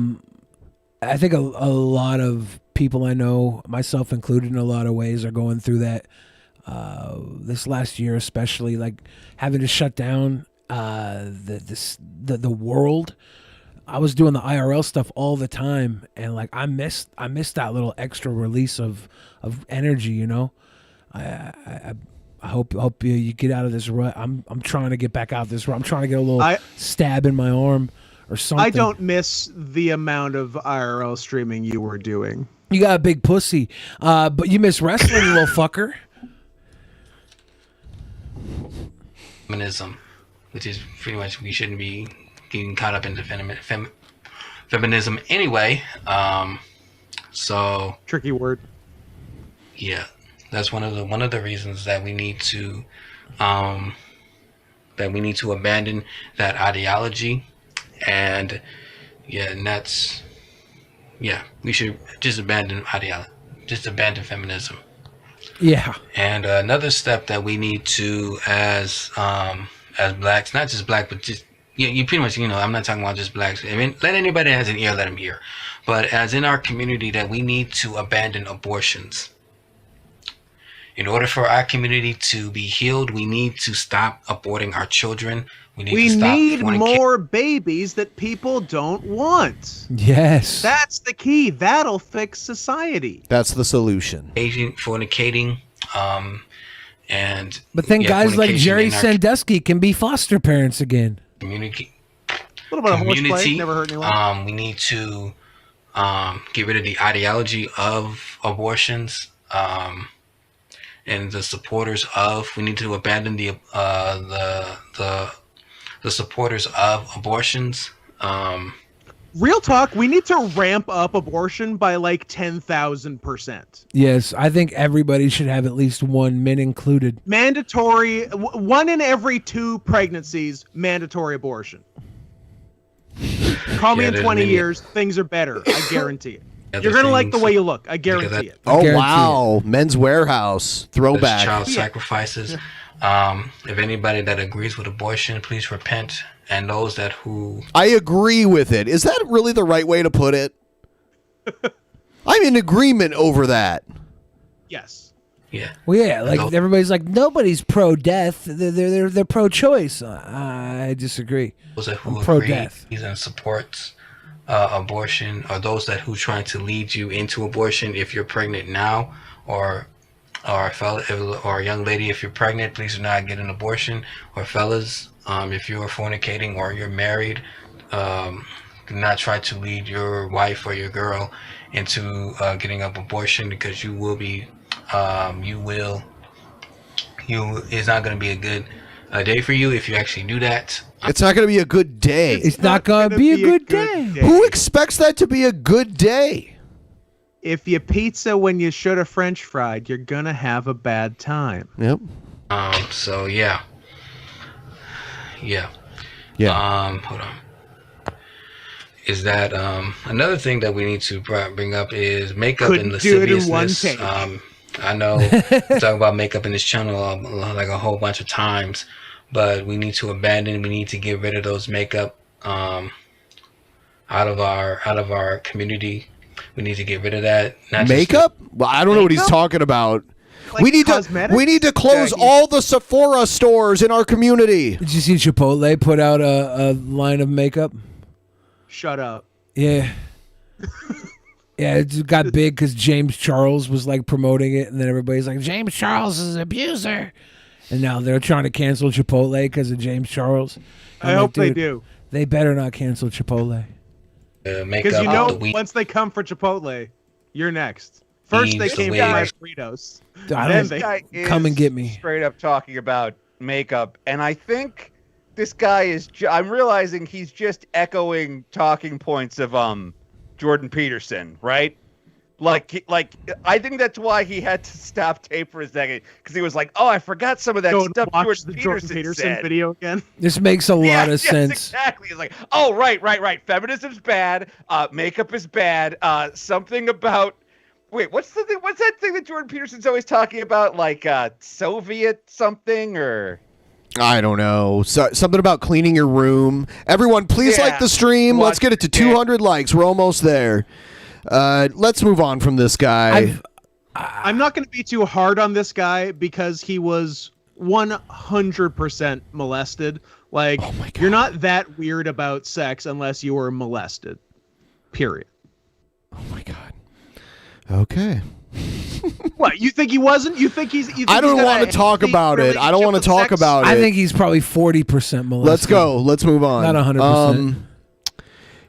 I think a lot of people I know, myself included in a lot of ways, are going through that this last year, especially like having to shut down the world. I was doing the IRL stuff all the time, and like I missed that little extra release of energy, you know. I hope you get out of this rut. I'm trying to get back out of this rut. I'm trying to get a little stab in my arm or something. I don't miss the amount of IRL streaming you were doing. You got a big pussy, but you miss wrestling, you little fucker. Feminism, which is pretty much, we shouldn't be getting caught up into feminism anyway. So tricky word. Yeah, that's one of the reasons that we need to abandon that ideology, and we should just abandon ideology, just abandon feminism. Yeah. And another step that we need to, as blacks, not just black, but just you pretty much, you know, I'm not talking about just blacks. I mean, let anybody that has an ear, let them hear. But as in our community, that we need to abandon abortions. In order for our community to be healed, we need to stop aborting our children. We need more babies that people don't want. Yes. That's the key. That'll fix society. That's the solution. Fornicating, But then guys like Jerry Sandusky can be foster parents again. little bit of horseplay, community. never hurt anyone. We need to get rid of the ideology of abortions, and the supporters of. We need to abandon the supporters of abortions. Real talk, we need to ramp up abortion by like 10,000%. Yes, I think everybody should have at least one, men included. Mandatory, 1 in every 2 pregnancies, mandatory abortion. Call me in 20 years, things are better. I guarantee it. You're going to like the way you look. I guarantee it. Oh, wow. Men's Warehouse. Throwback. Child sacrifices. If anybody that agrees with abortion, please repent. And those that who... I agree with it. Is that really the right way to put it? I'm in agreement over that. Yes. Yeah. Well, yeah, like everybody's like, nobody's pro-death. They're pro-choice. I disagree. Those that who I'm pro-death. agrees and supports abortion, or those that who trying to lead you into abortion. If you're pregnant now, or a young lady, if you're pregnant, please do not get an abortion. Or fellas, if you are fornicating or you're married, do not try to lead your wife or your girl into getting an abortion, because you will be, it's not going to be a good day for you if you actually do that. It's not going to be a good day. It's not going to be a good day. Who expects that to be a good day? If you pizza when you should have French fried, you're going to have a bad time. Yep. So, yeah. Yeah. Hold on. Is that another thing that we need to bring up is makeup and lasciviousness. I know we talk about makeup in this channel like a whole bunch of times, but we need to get rid of those makeup out of our community. We need to get rid of that. Makeup? Well, I don't know what he's talking about. Like we need to close all the Sephora stores in our community. Did you see Chipotle put out a line of makeup? Shut up. Yeah. Yeah, it got big because James Charles was like promoting it, and then everybody's like, James Charles is an abuser. And now they're trying to cancel Chipotle because of James Charles. I hope they do. They better not cancel Chipotle. Because once they come for Chipotle, you're next. First they came for my burritos. Then they come and get me. Straight up talking about makeup, and I think this guy is. I'm realizing he's just echoing talking points of Jordan Peterson, right? Like I think that's why he had to stop tape for a second, because he was like, "Oh, I forgot some of that stuff." Watch the Jordan Peterson said. video again. This makes a lot of sense. Exactly. It's like, oh, right. Feminism's bad. Makeup is bad. Something about. Wait, what's the thing? What's that thing that Jordan Peterson's always talking about? Like Soviet something or. I don't know. Something about cleaning your room. Everyone, please like the stream. Let's get it to 200 likes. We're almost there. Let's move on from this guy. I'm not going to be too hard on this guy because he was 100% molested. Like, you're not that weird about sex unless you were molested. Period. Oh my God. Okay. What, you think he wasn't? You think he's? I don't want to talk about it. I don't want to talk about it. I think he's probably 40% molested. Let's go. Let's move on. Not 100%.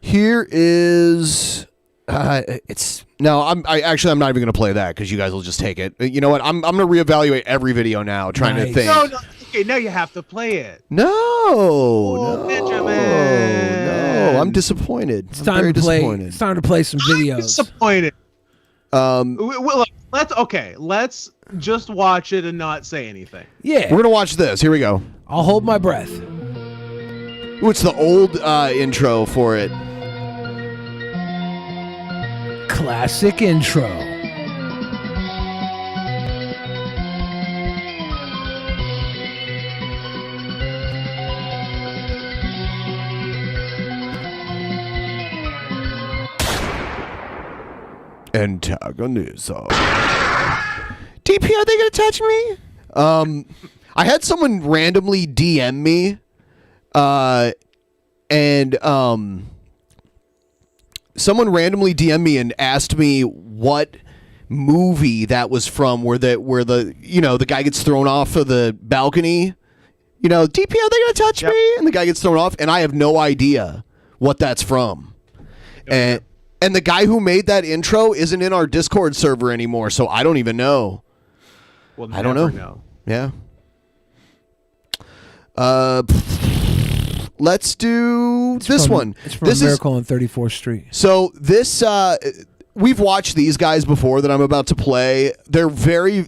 Here is. It's no. I'm not even going to play that because you guys will just take it. You know what? I'm going to reevaluate every video now, trying to think. No. Okay, now you have to play it. No, Benjamin. No. I'm disappointed. It's time to play. Disappointed. It's time to play some videos. I'm disappointed. Let's just watch it and not say anything. Yeah, we're gonna watch this. Here we go. I'll hold my breath. Ooh, it's the old intro for it. Classic intro. Antagonism. DP, are they gonna touch me? I had someone randomly DM me, someone randomly DM'd me and asked me what movie that was from, where the guy gets thrown off of the balcony. DP, are they gonna touch me? And the guy gets thrown off, and I have no idea. what that's from. And the guy who made that intro isn't in our Discord server anymore, so I don't even know. We'll I don't never know. Yeah. Let's do this one. It's from Miracle on 34th Street. So this, we've watched these guys before that I'm about to play. They're very,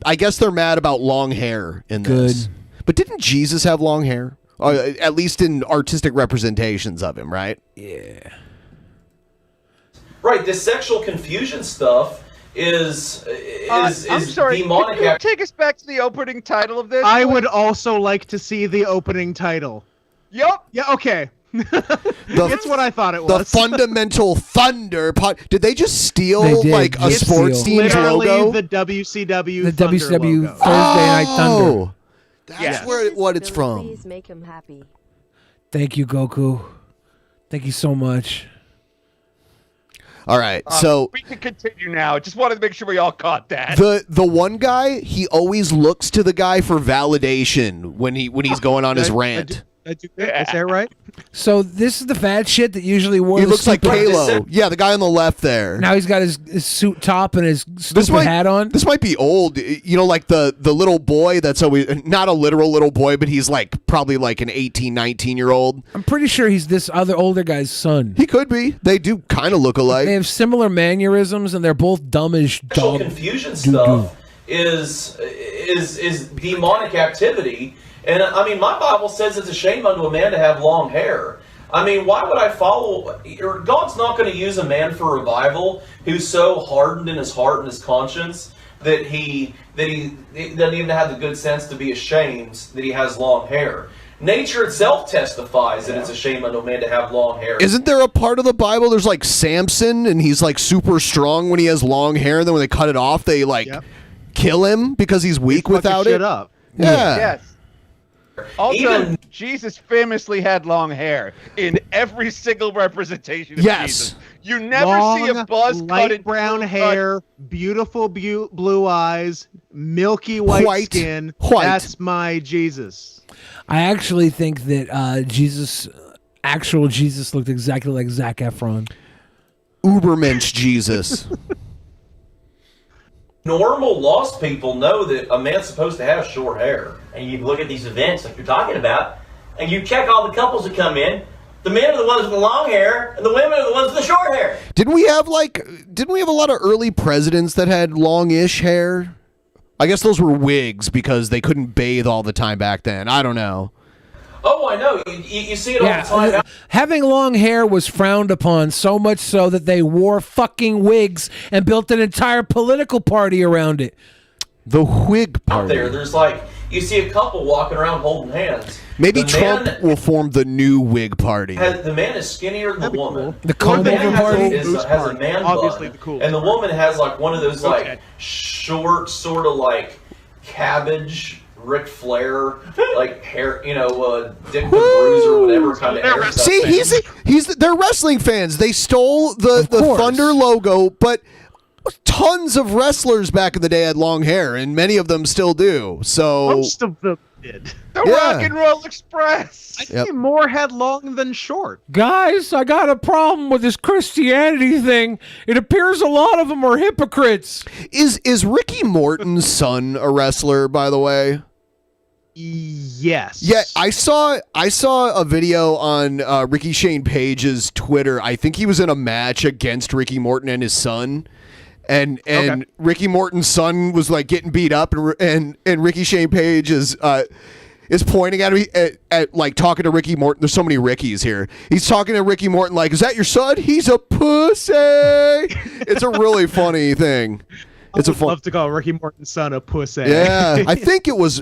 I guess they're mad about long hair in this. But didn't Jesus have long hair? At least in artistic representations of him, right? Yeah. Right, this sexual confusion stuff is I'm sorry. demonic. Can you take us back to the opening title of this? I would also like to see the opening title. Yup. Yeah, okay. It's what I thought it The was. Fundamental Thunder pod. Did they just steal like a sports team's Literally logo? the WCW The Thunder WCW logo. Thursday Night Thunder. That's what it's from. Please make him happy. Thank you, Goku. Thank you so much. All right, so we can continue now. Just wanted to make sure we all caught that. the one guy, he always looks to the guy for validation when he's going on his rant. Is that right? So this is the fat shit that usually wore. He the looks like stupid- Kalo. Yeah, the guy on the left there. Now he's got his suit top and his stupid hat on. This might be old. You know, like the little boy that's always, not a literal little boy, but he's like probably like an 18, 19-year-old. I'm pretty sure he's this other older guy's son. He could be. They do kind of look alike. They have similar mannerisms and they're both dumb as Sexual dog. confusion stuff is demonic activity. And I mean, my Bible says it's a shame unto a man to have long hair. I mean, why would I follow? Or God's not going to use a man for revival who's so hardened in his heart and his conscience that he doesn't even have the good sense to be ashamed that he has long hair. Nature itself testifies that it's a shame unto a man to have long hair. Isn't there a part of the Bible? There's like Samson, and he's like super strong when he has long hair. And then when they cut it off, they like kill him because he's weak without it. Up. Yeah. Yes. Also, Jesus famously had long hair in every single representation of Jesus. You never see a buzz light cut brown hair, beautiful blue eyes, milky white skin. That's my Jesus. I actually think that actual Jesus looked exactly like Zac Efron. Ubermensch Jesus. Normal lost people know that a man's supposed to have short hair. And you look at these events like you're talking about, and you check all the couples that come in. The men are the ones with the long hair, and the women are the ones with the short hair. Didn't we have a lot of early presidents that had longish hair? I guess those were wigs because they couldn't bathe all the time back then. I don't know. Oh, I know. You see it all the time. Having long hair was frowned upon, so much so that they wore fucking wigs and built an entire political party around it. The Whig Out Party. there's like, you see a couple walking around holding hands. Maybe The Trump man will form the new Whig Party. the man is skinnier than the woman. The comb over party has a man Obviously bun, the coolest and the woman has like one of those like Okay. short, sort of like cabbage, Ric Flair, like hair, Dick the Bruiser, or whatever kind of hair. See, they're wrestling fans. They stole the Thunder logo, but tons of wrestlers back in the day had long hair, and many of them still do. So Most of them did. The Rock and Roll Express. I think more had long than short. Guys, I got a problem with this Christianity thing. It appears a lot of them are hypocrites. Is Ricky Morton's son a wrestler, by the way? Yes. Yeah, I saw a video on Ricky Shane Page's Twitter. I think he was in a match against Ricky Morton and his son. And Ricky Morton's son was like getting beat up, and Ricky Shane Page is pointing at me at like talking to Ricky Morton. There's so many Rickies here. He's talking to Ricky Morton like, "Is that your son? He's a pussy." It's a really funny thing. I would love to call Ricky Morton's son a pussy. Yeah, I think it was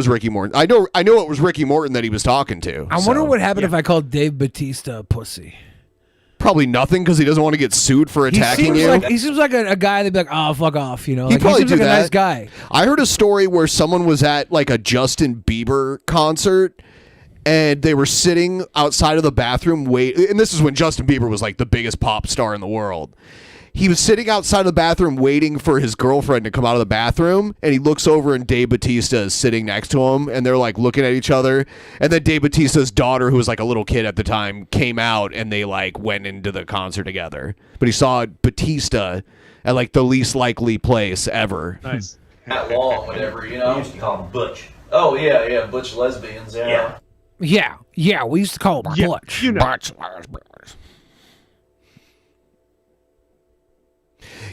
Ricky Morton. I know it was Ricky Morton that he was talking to. I wonder what happened if I called Dave Bautista a pussy. Probably nothing because he doesn't want to get sued for attacking you. He seems like a guy that'd be like, "Oh, fuck off," He Like, probably seems do like that. a nice guy. I heard a story where someone was at like a Justin Bieber concert, and they were sitting outside of the bathroom and this is when Justin Bieber was like the biggest pop star in the world. he was sitting outside of the bathroom waiting for his girlfriend to come out of the bathroom, and he looks over and Dave Bautista is sitting next to him, and they're like looking at each other, and then Dave Bautista's daughter, who was like a little kid at the time, came out, and they like went into the concert together. But he saw Bautista at like the least likely place ever. Nice. That long, whatever, you know. We used to call them butch. Oh yeah, butch lesbians. Yeah. Yeah, we used to call them butch. You know. Butch.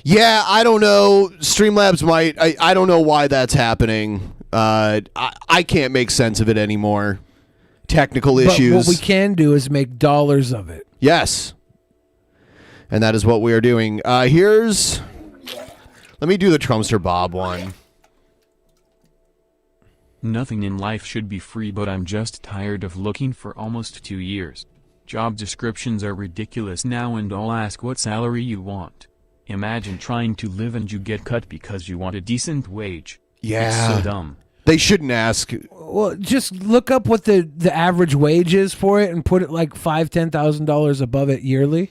Yeah, I don't know. Streamlabs might. I don't know why that's happening. I can't make sense of it anymore. Technical issues. But what we can do is make dollars of it. Yes. And that is what we are doing. Let me do the Trumpster Bob one. Nothing in life should be free, but I'm just tired of looking for almost 2 years. Job descriptions are ridiculous now, and I'll ask what salary you want. Imagine trying to live and you get cut because you want a decent wage. Yeah. It's so dumb. They shouldn't ask. Well, just look up what the average wage is for it and put it like $5,000-$10,000 above it yearly.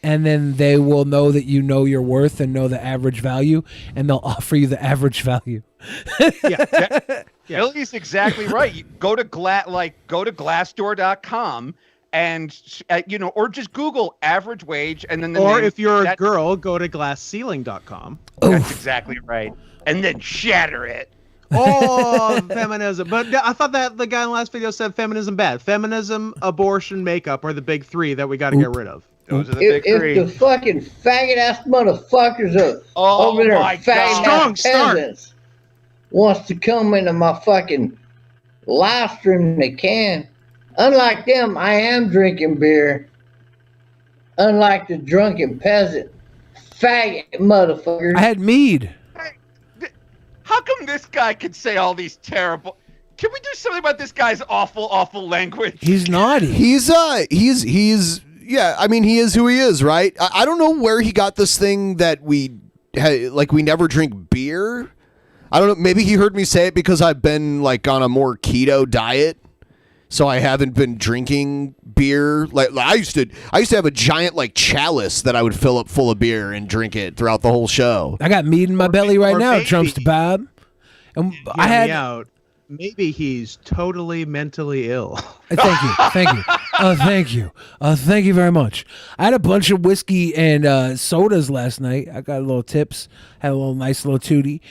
And then they will know that you know your worth and know the average value, and they'll offer you the average value. Billy's exactly right. You go to Glassdoor.com and or just Google average wage, and then if you're a girl, go to glassceiling.com. That's exactly right, and then shatter it. Oh, feminism. But I thought that the guy in the last video said feminism bad. Feminism, abortion, makeup are the big three that we got to get rid of. Those are the big three. If the fucking faggot ass motherfuckers over there, faggot ass peasants, wants to come into my fucking live stream, they can. Unlike them, I am drinking beer. Unlike the drunken peasant, faggot motherfuckers. I had mead. How come this guy can say all these terrible? Can we do something about this guy's awful language? He's naughty. He's yeah. I mean, he is who he is, right? I don't know where he got this thing that we never drink beer. I don't know. Maybe he heard me say it because I've been like on a more keto diet, so I haven't been drinking beer. Like I used to have a giant like chalice that I would fill up full of beer and drink it throughout the whole show. I got mead in my belly right now, Trump's Bob. And I had. Maybe he's totally mentally ill. Thank you. Thank you very much. I had a bunch of whiskey and sodas last night. I got a little tips. Had a little nice little tootie.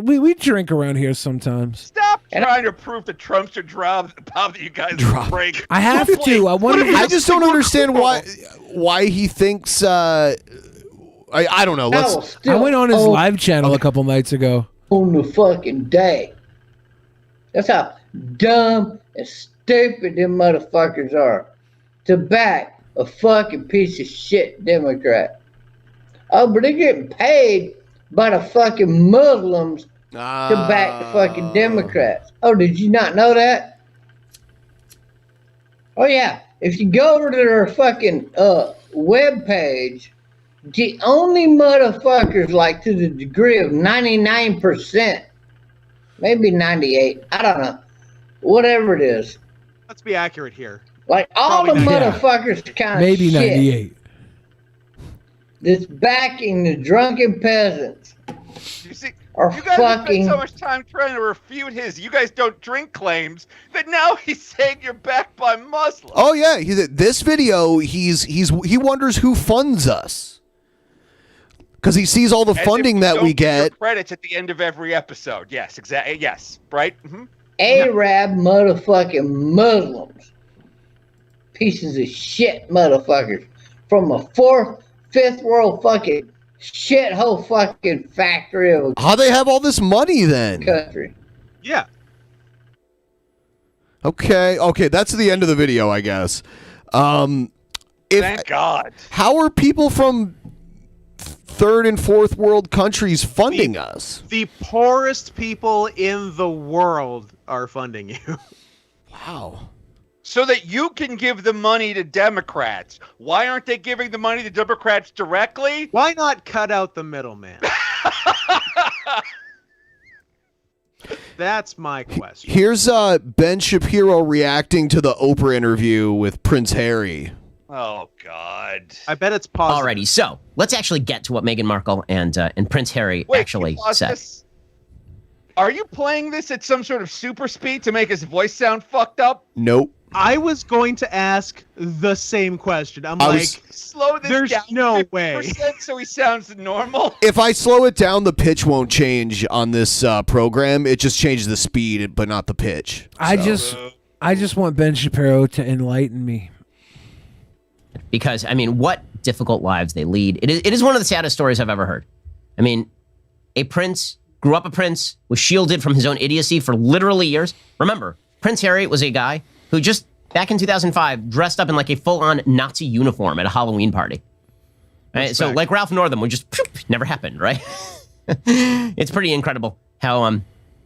We drink around here sometimes. Stop trying to prove the Trumpster Bob that you guys break. I have to. I just don't understand why he thinks. I don't know. I went on his live channel a couple nights ago. On the fucking day. That's how dumb and stupid them motherfuckers are. To back a fucking piece of shit Democrat. Oh, but they're getting paid by the fucking Muslims to back the fucking Democrats. Oh, did you not know that? Oh, yeah. If you go over to their fucking webpage, the only motherfuckers, like to the degree of 99%, maybe 98, I don't know, whatever it is. Let's be accurate here. Like all the motherfuckers kind of maybe shit 98. That's backing the drunken peasants. You see, are you guys fucking spend so much time trying to refute his "you guys don't drink" claims that now he's saying you're backed by Muslims. Oh yeah, this video he wonders who funds us. Because he sees all the funding that we get. Credits at the end of every episode. Yes, exactly. Yes, right? Mm-hmm. Arab motherfucking Muslims. Pieces of shit motherfuckers. From a fifth world fucking shithole fucking factory of a how they have all this money then? Country. Yeah. Okay, that's the end of the video, I guess. Thank God. How are people from third and fourth world countries funding us? The poorest people in the world are funding you. Wow. So that you can give the money to Democrats. Why aren't they giving the money to Democrats directly? Why not cut out the middleman? That's my question. Here's Ben Shapiro reacting to the Oprah interview with Prince Harry. Oh God! I bet it's positive. Alrighty, so let's actually get to what Meghan Markle and Prince Harry actually said. Are you playing this at some sort of super speed to make his voice sound fucked up? Nope. I was going to ask the same question. Slow this there's down no way. So he sounds normal. If I slow it down, the pitch won't change on this program. It just changes the speed, but not the pitch. I just want Ben Shapiro to enlighten me. Because, I mean, what difficult lives they lead. It is one of the saddest stories I've ever heard. I mean, a prince, grew up a prince, was shielded from his own idiocy for literally years. Remember, Prince Harry was a guy who just, back in 2005, dressed up in like a full-on Nazi uniform at a Halloween party. Right? So, like Ralph Northam would just, never happened, right? It's pretty incredible how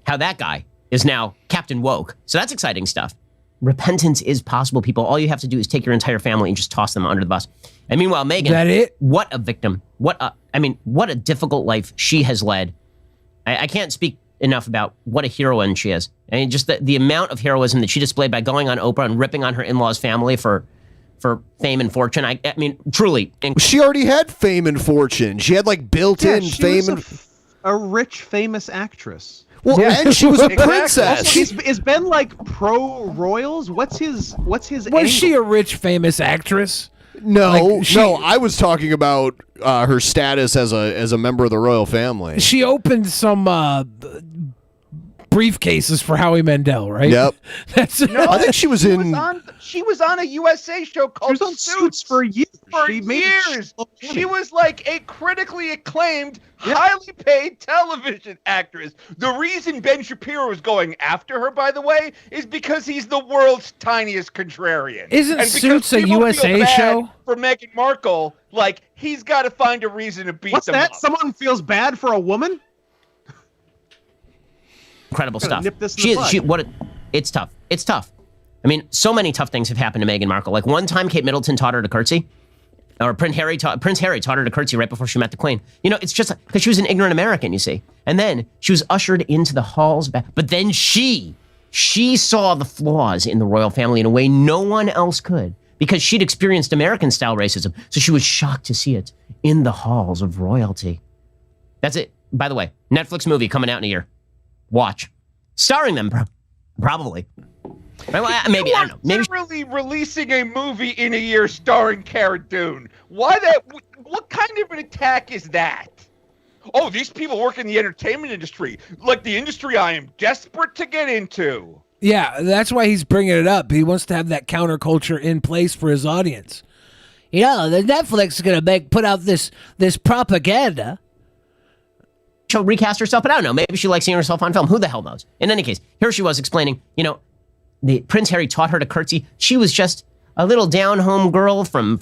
that guy is now Captain Woke. So that's exciting stuff. Repentance is possible, people. All you have to do is take your entire family and just toss them under the bus. And meanwhile, Meghan, that it? What a victim. What a difficult life she has led. I can't speak enough about what a heroine she is. I mean, just the amount of heroism that she displayed by going on Oprah and ripping on her in-laws' family for fame and fortune. I mean, truly. She already had fame and fortune. She had like built-in fame and a rich, famous actress. Well, and she was a princess. Also, is Ben like pro royals? What's his Was she a rich, famous actress? No, no. I was talking about her status as a member of the royal family. She opened some briefcases for Howie Mandel, right? Yep. I think she was in. She was on a USA show called Suits for years. She was like a critically acclaimed, highly paid television actress. The reason Ben Shapiro is going after her, by the way, is because he's the world's tiniest contrarian. Isn't Suits a USA show? For Meghan Markle, like he's got to find a reason to beat What's them that? up. Someone feels bad for a woman? Incredible stuff. Nip this in the bud. It's tough. It's tough. I mean, so many tough things have happened to Meghan Markle. Like one time, Kate Middleton taught her to curtsy, or Prince Harry taught her to curtsy right before she met the Queen. You know, it's just because she was an ignorant American, you see. And then she was ushered into the halls back. But then she saw the flaws in the royal family in a way no one else could, because she'd experienced American-style racism. So she was shocked to see it in the halls of royalty. That's it. By the way, Netflix movie coming out in a year. Watch. Starring them, probably. Well, maybe, I don't know. Maybe literally releasing a movie in a year starring Cara Dune. Why that? What kind of an attack is that? Oh, these people work in the entertainment industry, like the industry I am desperate to get into. Yeah, that's why he's bringing it up. He wants to have that counterculture in place for his audience. You know, the Netflix is going to put out this propaganda. She'll recast herself, but I don't know. Maybe she likes seeing herself on film. Who the hell knows? In any case, here she was explaining, you know, Prince Harry taught her to curtsy. She was just a little down-home girl from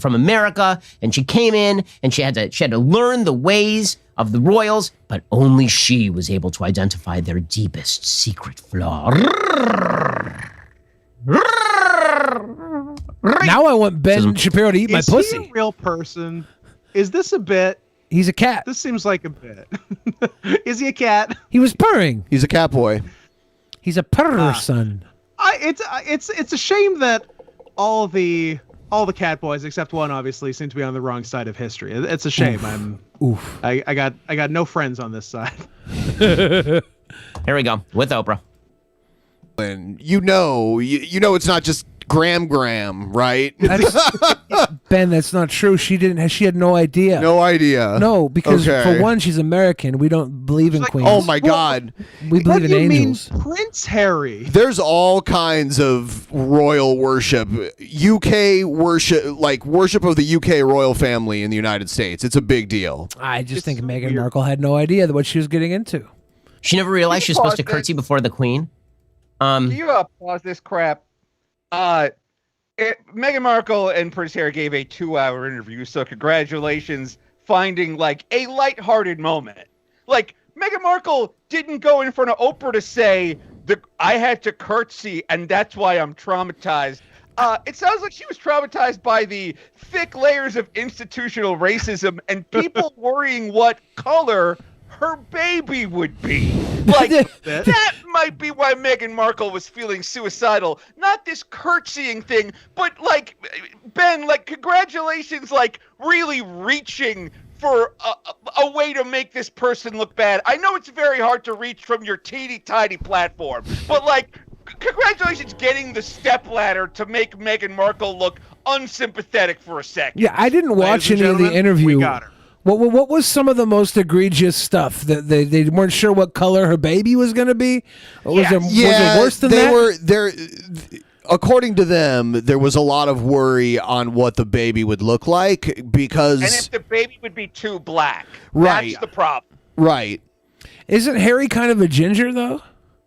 America, and she came in and she had to learn the ways of the royals, but only she was able to identify their deepest secret flaw. Now I want Ben Shapiro to eat my pussy. Is he a real person? Is this a bit? He's a cat. This seems like a bit. Is he a cat? He was purring. He's a cat boy. He's a person. It's a shame that all the cat boys except one obviously seem to be on the wrong side of history. It's a shame. I got no friends on this side. Here we go with Oprah. And you know it's not just Graham, right? Ben, that's not true. She had no idea. No idea. No, because for one, she's American. We don't believe in queens. Oh my God. We believe in angels. Mean Prince Harry. There's all kinds of royal worship. UK worship, like worship of the UK royal family in the United States. It's a big deal. I just think Meghan Markle had no idea what she was getting into. She never realized she was supposed to curtsy before the Queen. Can you pause this crap? Meghan Markle and Prince Harry gave a 2-hour interview, so congratulations finding like a lighthearted moment. Like Meghan Markle didn't go in front of Oprah to say I had to curtsy and that's why I'm traumatized. It sounds like she was traumatized by the thick layers of institutional racism and people worrying what color her baby would be. Like, that might be why Meghan Markle was feeling suicidal. Not this curtsying thing, but, like, Ben, like, congratulations, like, really reaching for a way to make this person look bad. I know it's very hard to reach from your teeny tiny platform, but, like, congratulations getting the stepladder to make Meghan Markle look unsympathetic for a second. Yeah, I didn't watch any of the interview. We got her. What was some of the most egregious stuff? That they weren't sure what color her baby was going to be? Was it worse than that? According to them, there was a lot of worry on what the baby would look like because... And if the baby would be too black. Right. That's the problem. Right. Isn't Harry kind of a ginger, though?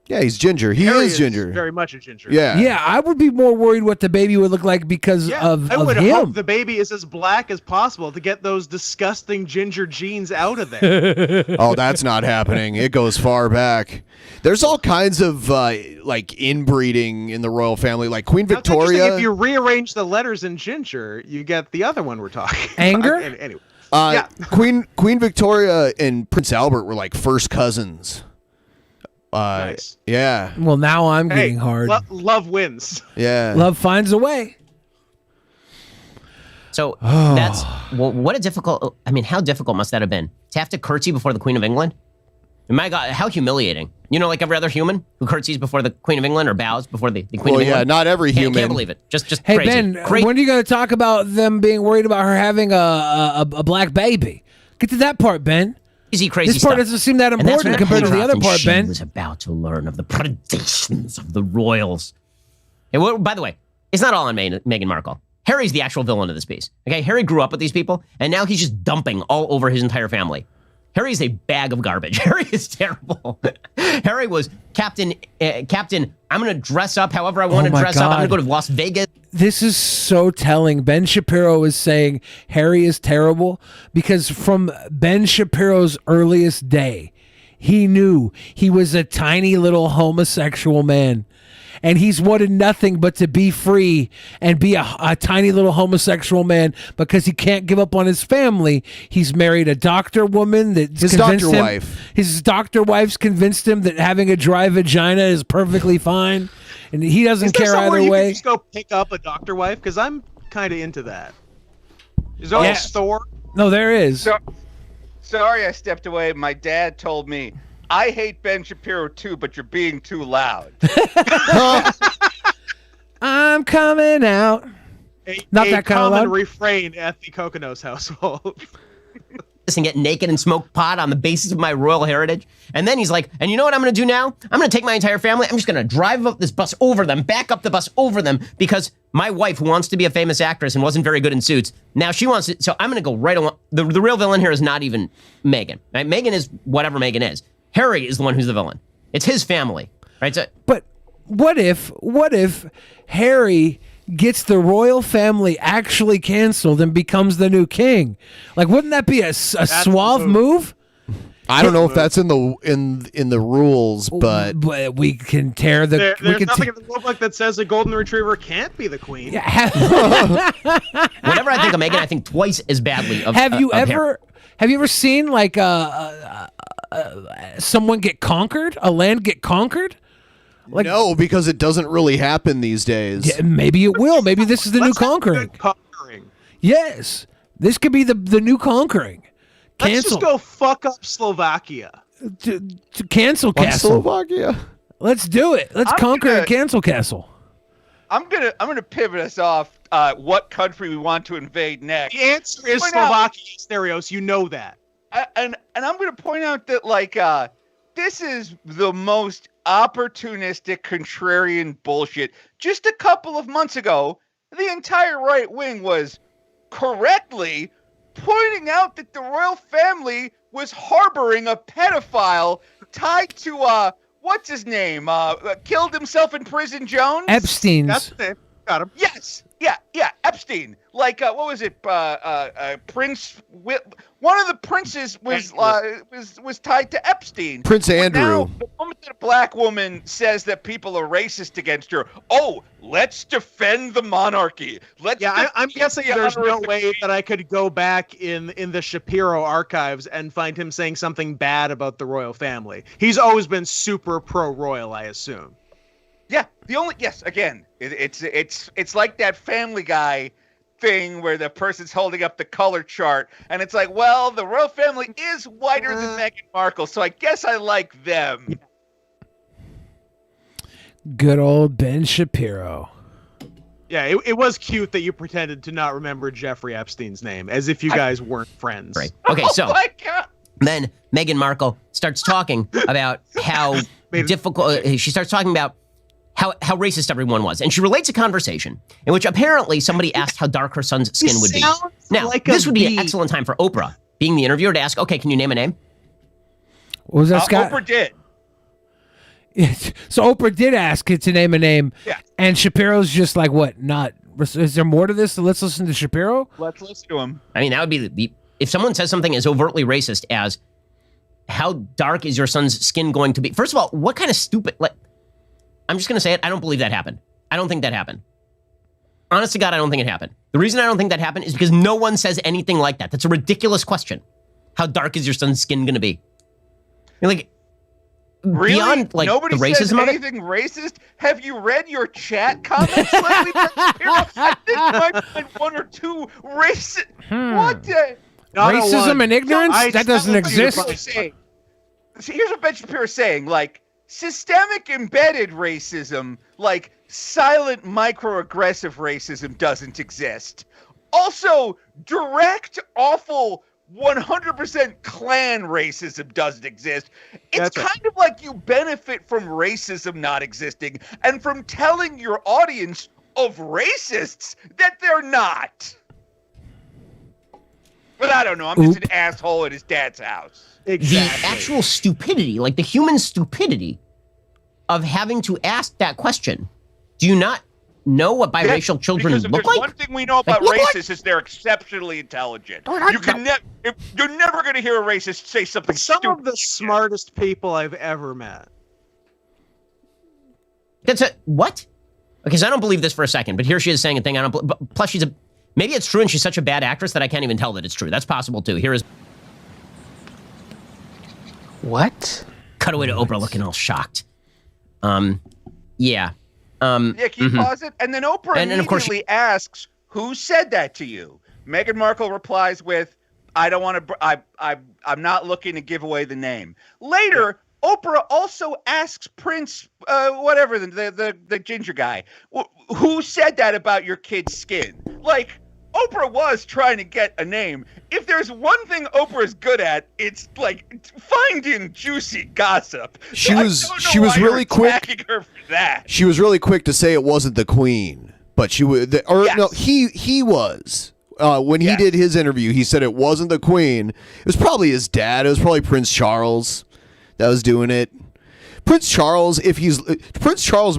Yeah, he's ginger. Harry is ginger. Very much a ginger. Yeah. Yeah, I would be more worried what the baby would look like because of I would him. hope the baby is as black as possible to get those disgusting ginger genes out of there. Oh, that's not happening. It goes far back. There's all kinds of like inbreeding in the royal family, like Queen Victoria. If you rearrange the letters in ginger, you get the other one we're talking. Anger. Anyway, Queen Victoria and Prince Albert were like first cousins. Nice. Yeah. Well, now I'm getting hard. Love wins. Yeah. Love finds a way. So that's what a difficult. I mean, how difficult must that have been to have to curtsy before the Queen of England? My God, how humiliating! You know, like every other human who curtsies before the Queen of England or bows before the Queen of England. Yeah, not every human. Can't believe it. Just Hey crazy. Ben, when are you going to talk about them being worried about her having a black baby? Get to that part, Ben. Crazy This part stuff. doesn't seem that And that's important when compared to the other part, she Ben. was about to learn of the predations of the royals. And well, by the way, it's not all on Meghan Markle. Harry's the actual villain of this piece. Okay, Harry grew up with these people, and now he's just dumping all over his entire family. Harry's a bag of garbage. Harry is terrible. Harry was Captain. I'm going to dress up however I want to dress up. I'm going to go to Las Vegas. This is so telling. Ben Shapiro is saying Harry is terrible because from Ben Shapiro's earliest day, he knew he was a tiny little homosexual man. And he's wanted nothing but to be free and be a tiny little homosexual man because he can't give up on his family. He's married a doctor woman that his doctor wife. His doctor wife's convinced him that having a dry vagina is perfectly fine, and he doesn't care either you way. Can just go pick up a doctor wife because I'm kind of into that. Is there a store? No, there is. Sorry, I stepped away. My dad told me. I hate Ben Shapiro too, but you're being too loud. I'm coming out. Not that kind of common loud. refrain at the Kokonos household. And get naked and smoke pot on the basis of my royal heritage. And then he's like, and you know what I'm going to do now? I'm going to take my entire family. I'm just going to drive up this bus over them, back up the bus over them, because my wife, who wants to be a famous actress and wasn't very good in Suits, now she wants it. So I'm going to go right along. The real villain here is not even Meghan. Right? Meghan is whatever Meghan is. Harry is the one who's the villain. It's his family, right? So, but what if Harry gets the royal family actually canceled and becomes the new king? Like, wouldn't that be a suave move? I don't know if that's in the rules, but we can tear the. There's nothing in the rule book that says a golden retriever can't be the queen. whenever I think of Meghan, I think twice as badly of. Have you of ever? Harry. Have you ever seen like someone get conquered? A land get conquered? Like, no, because it doesn't really happen these days. Yeah, maybe it will. Maybe this is the new conquering. Yes, this could be the new conquering. Let's just go fuck up Slovakia. To cancel castle. Slovakia. Let's do it. Let's conquer a cancel castle. I'm gonna pivot us off. What country we want to invade next? The answer is Slovakia, Asterios. You know that. And I'm gonna point out that this is the most opportunistic, contrarian bullshit. Just a couple of months ago, the entire right wing was correctly pointing out that the royal family was harboring a pedophile tied to what's his name? Killed himself in prison, Jones. Epstein's. That's it. Got him. Yes. Yeah. Epstein. Like what was it? Prince. One of the princes was tied to Epstein. Prince Andrew. Now, the moment that a black woman says that people are racist against her, oh, let's defend the monarchy. I'm guessing there's no way that I could go back in the Shapiro archives and find him saying something bad about the royal family. He's always been super pro-royal, I assume. Yeah, it's like that Family Guy thing where the person's holding up the color chart, and it's like, well, the royal family is whiter than Meghan Markle, so I guess I like them. Good old Ben Shapiro. Yeah, it was cute that you pretended to not remember Jeffrey Epstein's name, as if you guys weren't friends. Right. Okay, so then Meghan Markle starts talking about how difficult. She starts talking about how racist everyone was. And she relates a conversation in which apparently somebody asked how dark her son's skin would be. Now, this would be an excellent time for Oprah, being the interviewer, to ask, okay, can you name a name? What was that, Scott? Oprah did. So Oprah did ask it to name a name. Yeah. And Shapiro's just like, what? Not. Is there more to this? Let's listen to Shapiro? Let's listen to him. I mean, that would be if someone says something as overtly racist as, how dark is your son's skin going to be? First of all, what kind of stupid... I'm just going to say it. I don't believe that happened. I don't think that happened. Honest to God, I don't think it happened. The reason I don't think that happened is because no one says anything like that. That's a ridiculous question. How dark is your son's skin going to be? Really? Beyond, nobody the racism says anything racist? Have you read your chat comments lately? I think I might find one or two racist... What the... Racism and ignorance? That doesn't exist. See, here's what Ben Shapiro is saying. Systemic embedded racism, silent microaggressive racism, doesn't exist. Also, direct, awful, 100% clan racism doesn't exist. It's kind of like you benefit from racism not existing and from telling your audience of racists that they're not. But I don't know. I'm just an asshole at his dad's house. Exactly. The actual stupidity, the human stupidity of having to ask that question. Do you not know what biracial children look like? One thing we know about racists is they're exceptionally intelligent. You're never going to hear a racist say something stupid. Some of the smartest people I've ever met. What? Okay, so I don't believe this for a second, but here she is saying a thing I don't. Plus, maybe it's true, and she's such a bad actress that I can't even tell that it's true. That's possible too. Here is. What? Cut away to Oprah looking all shocked. Yeah. Can you pause it? And then Oprah immediately asks, "Who said that to you?" Meghan Markle replies with, "I don't want to. I'm not looking to give away the name." Later, Oprah also asks Prince, whatever the ginger guy, "Who said that about your kid's skin?" Oprah was trying to get a name. If there's one thing Oprah is good at, it's finding juicy gossip. She was really quick. Her for that. She was really quick to say it wasn't the Queen, but she was. No, he was. When he did his interview, he said it wasn't the Queen. It was probably his dad. It was probably Prince Charles that was doing it. Prince Charles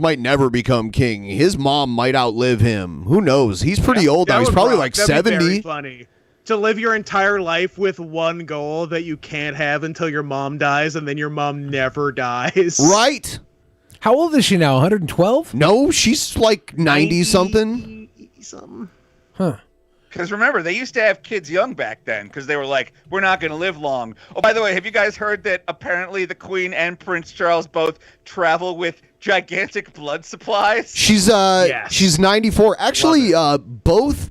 might never become king. His mom might outlive him. Who knows? He's pretty old now. He's probably 70. Be very funny to live your entire life with one goal that you can't have until your mom dies, and then your mom never dies. Right? How old is she now? 112? No, she's 90 something. Huh. Because remember, they used to have kids young back then because they were we're not going to live long. Oh, by the way, have you guys heard that apparently the Queen and Prince Charles both travel with gigantic blood supplies? She's 94. Actually, both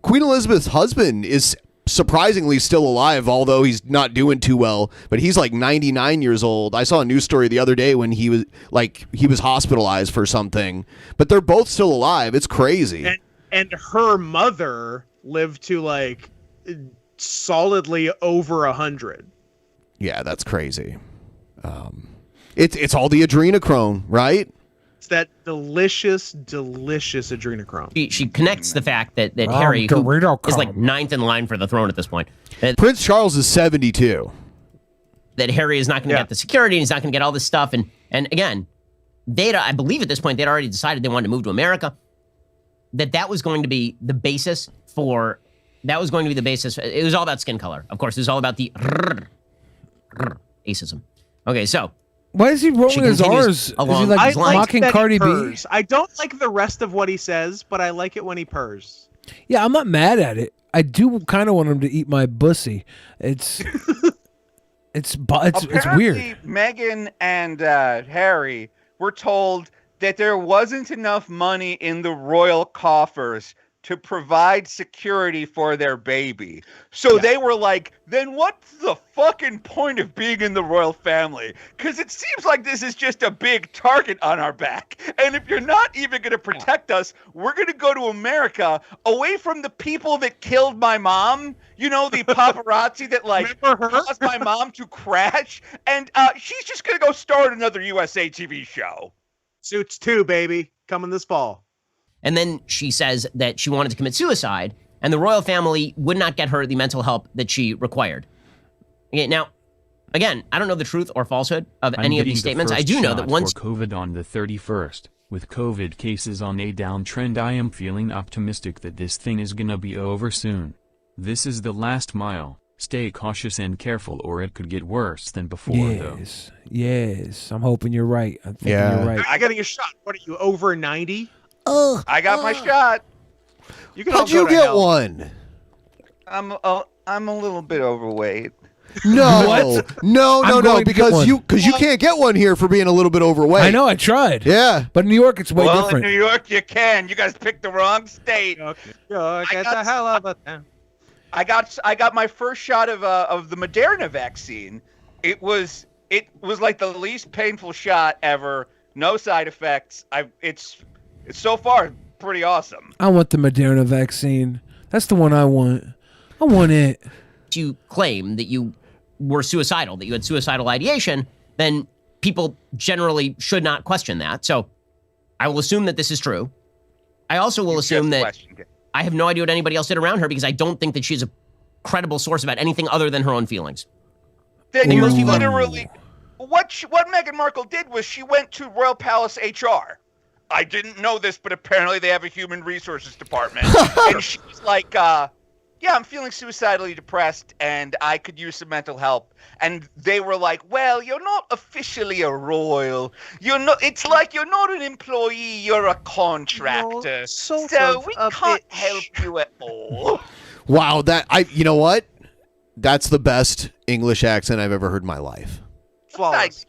Queen Elizabeth's husband is surprisingly still alive, although he's not doing too well. But he's 99 years old. I saw a news story the other day when he was hospitalized for something. But they're both still alive. It's crazy. And her mother lived to solidly over 100. Yeah, that's crazy. It's all the adrenochrome, right? It's that delicious adrenochrome. She connects the fact that Harry, who is ninth in line for the throne at this point. Prince Charles is 72. That Harry is not going to get the security, and he's not going to get all this stuff. And again, I believe at this point they'd already decided they wanted to move to America. that was going to be the basis for. That was going to be the basis. It was all about skin color. Of course, it was all about the racism. Okay, so. Why is he rolling his R's? Is he like mocking Cardi B? I don't like the rest of what he says, but I like it when he purrs. Yeah, I'm not mad at it. I do kind of want him to eat my bussy. It's it's weird. Meghan and Harry were told that there wasn't enough money in the royal coffers to provide security for their baby. So they were like, then what's the fucking point of being in the royal family? Because it seems like this is just a big target on our back. And if you're not even going to protect us, we're going to go to America away from the people that killed my mom. You know, the paparazzi that like caused my mom to crash. And she's just going to go start another USA TV show. Suits 2, baby. Coming this fall. And then she says that she wanted to commit suicide, and the royal family would not get her the mental help that she required. Okay, now, again, I don't know the truth or falsehood of any of these statements. I do know that once for COVID on the 31st, with COVID cases on a downtrend, I am feeling optimistic that this thing is gonna be over soon. This is the last mile. Stay cautious and careful, or it could get worse than before, though. Yes, I'm hoping you're right. I'm thinking you're right. I getting a shot. What are you, over 90? I got my shot. How'd you get one? I'm a little bit overweight. No, no, because you can't get one here for being a little bit overweight. I know, I tried. Yeah, but in New York it's way different. In New York you can. You guys picked the wrong state. It's a hell of a town. I got my first shot of the Moderna vaccine. It was like the least painful shot ever. No side effects. It's so far pretty awesome. I want the Moderna vaccine. That's the one I want. I want it. You claim that you were suicidal, that you had suicidal ideation, then people generally should not question that. So I will assume that this is true. I also will assume that I have no idea what anybody else did around her, because I don't think that she's a credible source about anything other than her own feelings. Then you literally... What Meghan Markle did was she went to Royal Palace HR. I didn't know this, but apparently they have a human resources department. And she was like, yeah, I'm feeling suicidally depressed and I could use some mental help. And they were like, well, you're not officially a royal. It's like you're not an employee, you're a contractor. So we can't help you at all. Wow, you know what? That's the best English accent I've ever heard in my life.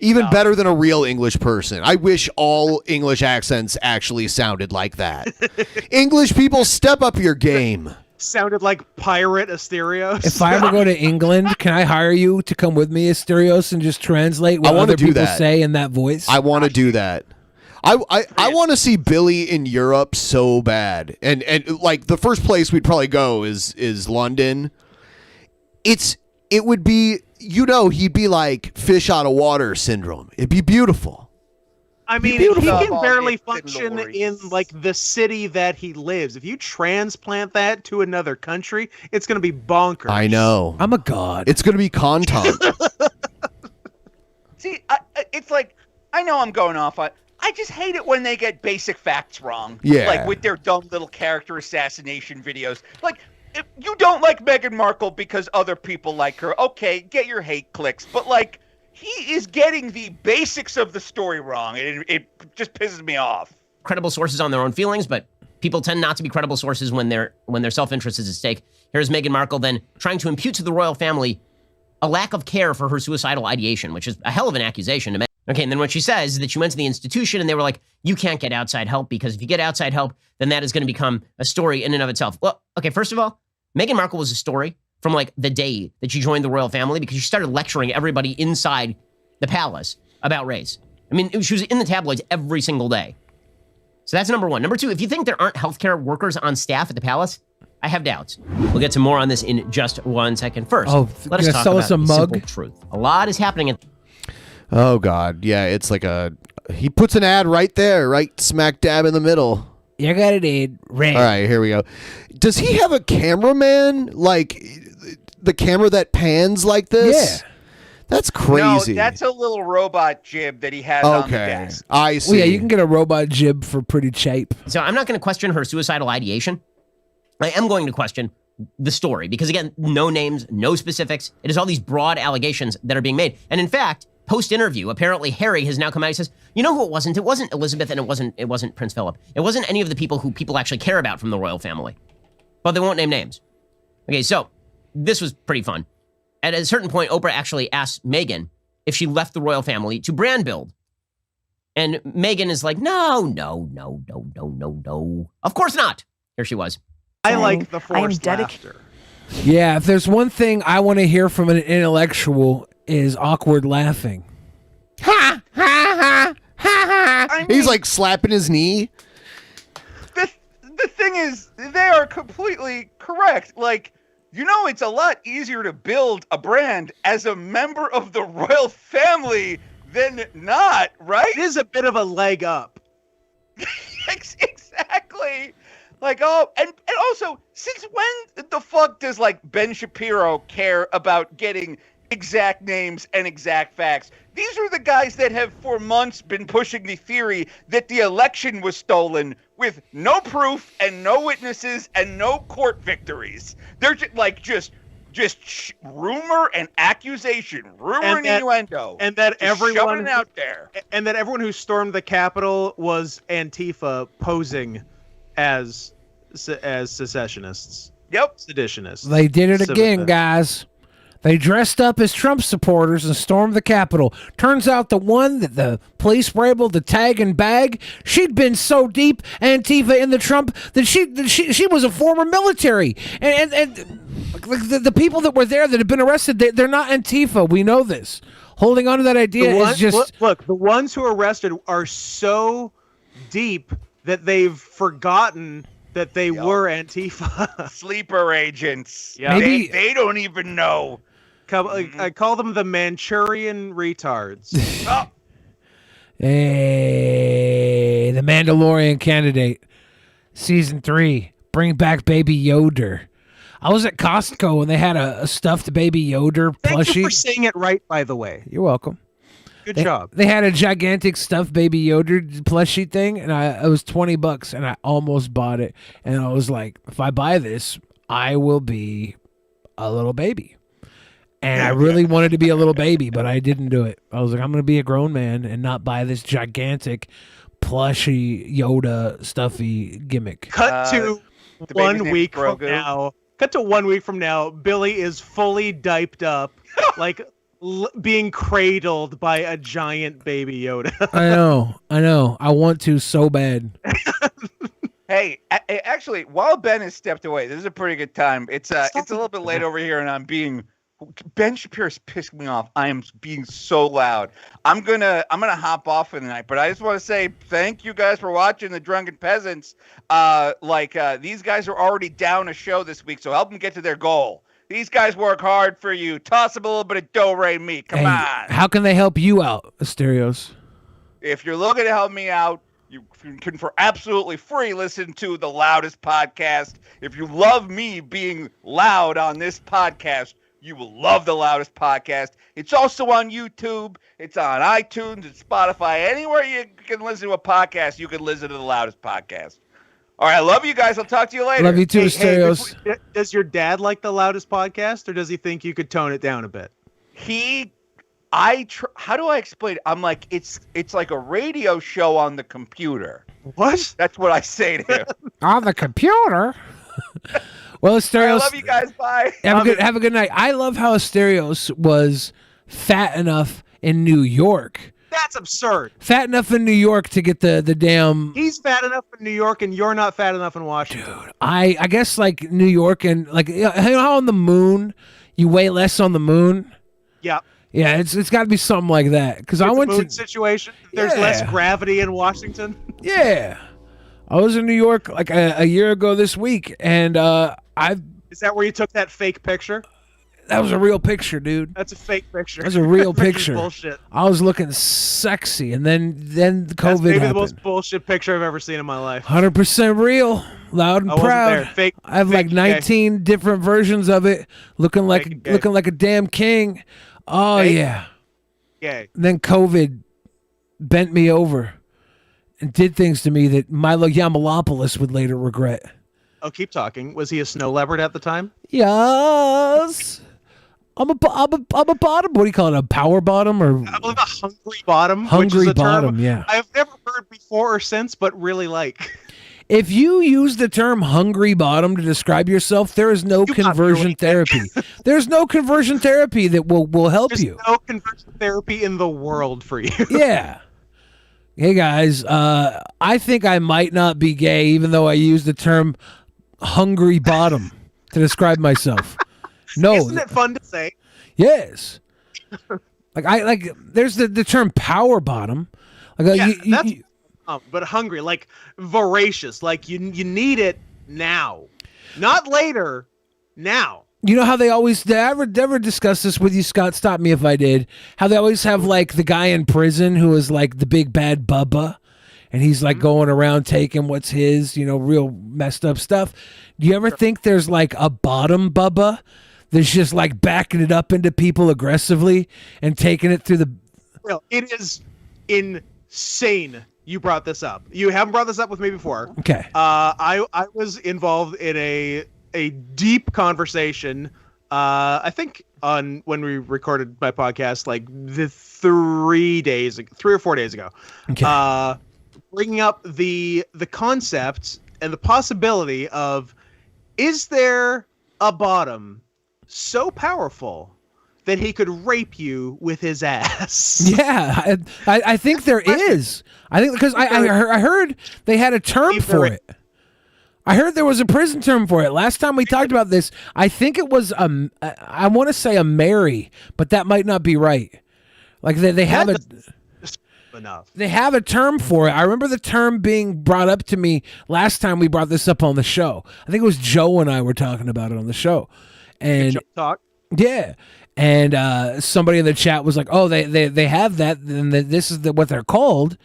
Even better than a real English person. I wish all English accents actually sounded like that. English people, step up your game. Sounded like pirate Asterios. If I ever go to England, can I hire you to come with me, Asterios, and just translate what other people say in that voice? I want to do that. I want to see Billy in Europe so bad. And like the first place we'd probably go is London. It would be, he'd be like fish out of water syndrome. It'd be beautiful. I mean, he can barely function in like the city that he lives. If you transplant that to another country, it's going to be bonkers. I know. I'm a god. It's going to be content. See, it's like, I know I'm going off on... I just hate it when they get basic facts wrong. Yeah. Like with their dumb little character assassination videos. Like, if you don't like Meghan Markle because other people like her. Okay, get your hate clicks. But, like, he is getting the basics of the story wrong. It just pisses me off. Credible sources on their own feelings, but people tend not to be credible sources when their self-interest is at stake. Here's Meghan Markle then trying to impute to the royal family a lack of care for her suicidal ideation, which is a hell of an accusation to make. Okay, and then what she says is that she went to the institution and they were like, you can't get outside help, because if you get outside help, then that is going to become a story in and of itself. Well, okay, first of all, Meghan Markle was a story from like the day that she joined the royal family, because she started lecturing everybody inside the palace about race. I mean, she was in the tabloids every single day. So that's number one. Number two, if you think there aren't healthcare workers on staff at the palace, I have doubts. We'll get to more on this in just 1 second. First, let us talk about the simple truth. A lot is happening. Oh, God. Yeah, it's like he puts an ad right there, right smack dab in the middle. You got it, Aid. Red. All right, here we go. Does he have a cameraman, like the camera that pans like this? Yeah. That's crazy. No, that's a little robot jib that he has on the desk. I see. Well, yeah, you can get a robot jib for pretty cheap. So I'm not going to question her suicidal ideation. I am going to question the story because, again, no names, no specifics. It is all these broad allegations that are being made. And in fact, post-interview, apparently Harry has now come out and says, you know who it wasn't? It wasn't Elizabeth and it wasn't Prince Philip. It wasn't any of the people who people actually care about from the royal family. But they won't name names. Okay, so this was pretty fun. At a certain point, Oprah actually asked Meghan if she left the royal family to brand build. And Meghan is like, no. Of course not. Here she was. I like the forced laughter. Yeah, if there's one thing I want to hear from an intellectual is awkward laughing. Ha, ha, ha, ha, ha. He's like slapping his knee. The thing is, they are completely correct. Like, you know, it's a lot easier to build a brand as a member of the royal family than not, right? It is a bit of a leg up. Exactly. Like, oh, and also, since when the fuck does, like, Ben Shapiro care about getting exact names and exact facts? These are the guys that have for months been pushing the theory that the election was stolen with no proof and no witnesses and no court victories. They're just rumor and accusation, rumor and innuendo, and that everyone out there, and that everyone who stormed the Capitol was Antifa posing as secessionists. Yep, seditionists. They did it again, guys. They dressed up as Trump supporters and stormed the Capitol. Turns out the one that the police were able to tag and bag, she'd been so deep Antifa in the Trump that she was a former military. And the people that were there that have been arrested, they're not Antifa. We know this. Holding on to that idea is just... Look, the ones who are arrested are so deep that they've forgotten that they were Antifa. Sleeper agents. Yeah. Maybe they don't even know. I call them the Manchurian retards. Oh. Hey, the Mandalorian candidate. Season 3. Bring back Baby Yoda. I was at Costco and they had a stuffed Baby Yoda plushie. Thank you for saying it right, by the way. You're welcome. Good job. They had a gigantic stuffed Baby Yoda plushie thing, and it was $20, and I almost bought it. And I was like, if I buy this, I will be a little baby. And I really wanted to be a little baby, but I didn't do it. I was like, I'm going to be a grown man and not buy this gigantic plushy Yoda stuffy gimmick. Cut to 1 week from now. Cut to 1 week from now. Billy is fully diped up, like being cradled by a giant Baby Yoda. I know. I want to so bad. Hey, actually, while Ben has stepped away, this is a pretty good time. It's a little bit late over here, and I'm being... Ben Shapiro's pissed me off. I am being so loud. I'm gonna hop off for the night, but I just want to say thank you guys for watching the Drunken Peasants. These guys are already down a show this week, so help them get to their goal. These guys work hard for you. Toss them a little bit of do-re-mi. Come on. How can they help you out, Asterios? If you're looking to help me out, you can for absolutely free listen to the loudest podcast. If you love me being loud on this podcast, you will love the loudest podcast. It's also on YouTube. It's on iTunes and Spotify. Anywhere you can listen to a podcast, you can listen to the loudest podcast. All right, I love you guys. I'll talk to you later. Love you too, Asterios. Hey, does your dad like the loudest podcast, or does he think you could tone it down a bit? How do I explain it? I'm like, it's like a radio show on the computer. What? That's what I say to him. On the computer? Well, Asterios, I love you guys. Bye. Have a good night. I love how Asterios was fat enough in New York. That's absurd. Fat enough in New York to get the damn... He's fat enough in New York, and you're not fat enough in Washington. Dude, I guess like New York and like, you know how on the moon you weigh less on the moon? Yeah. Yeah, it's got to be something like that. Because I went to situation. There's less gravity in Washington. Yeah. I was in New York like a year ago this week, and Is that where you took that fake picture? That was a real picture, dude. That's a fake picture. That's a real picture. Bullshit. I was looking sexy, and then the COVID That's maybe happened. the most bullshit picture I've ever seen in my life. 100% real, loud and I wasn't proud. there. Fake. I have like 19 different versions of it, looking like a damn king. Oh Hey? yeah. Yay. Then COVID bent me over and did things to me that Milo Yiannopoulos would later regret. Oh, keep talking. Was he a snow leopard at the time? Yes. I'm a bottom. What do you call it? A power bottom or I believe a hungry bottom. which hungry is a bottom? term Yeah. I've never heard before or since, but really like. If you use the term hungry bottom to describe yourself, there is no conversion therapy. There's no conversion therapy that will help There's you. no conversion therapy in the world for you. Yeah. Hey guys, I think I might not be gay, even though I use the term hungry bottom to describe myself. No. Isn't it fun to say? Yes. There's the term power bottom. But hungry, like voracious, like you need it now, not later. Now. You know how they ever discuss this with you, Scott? Stop me if I did. How they always have like the guy in prison who is like the big bad Bubba, and he's like going around taking what's his, real messed up stuff. Do you ever think there's like a bottom Bubba that's just like backing it up into people aggressively and taking it through the? Well, it is insane. You brought this up. You haven't brought this up with me before. Okay. I was involved in a deep conversation. I think on when we recorded my podcast, like 3 or 4 days ago. Okay. Bringing up the concept and the possibility of, is there a bottom so powerful that he could rape you with his ass? Yeah, I think there is. I think because I heard they had a term for it. I heard there was a prison term for it. Last time we talked about this, I think it was I want to say a Mary, but that might not be right. Like they have enough. They have a term for it. I remember the term being brought up to me last time we brought this up on the show. I think it was Joe and I were talking about it on the show. And talk. Yeah. And somebody in the chat was like, "Oh, they have that, and this is what they're called."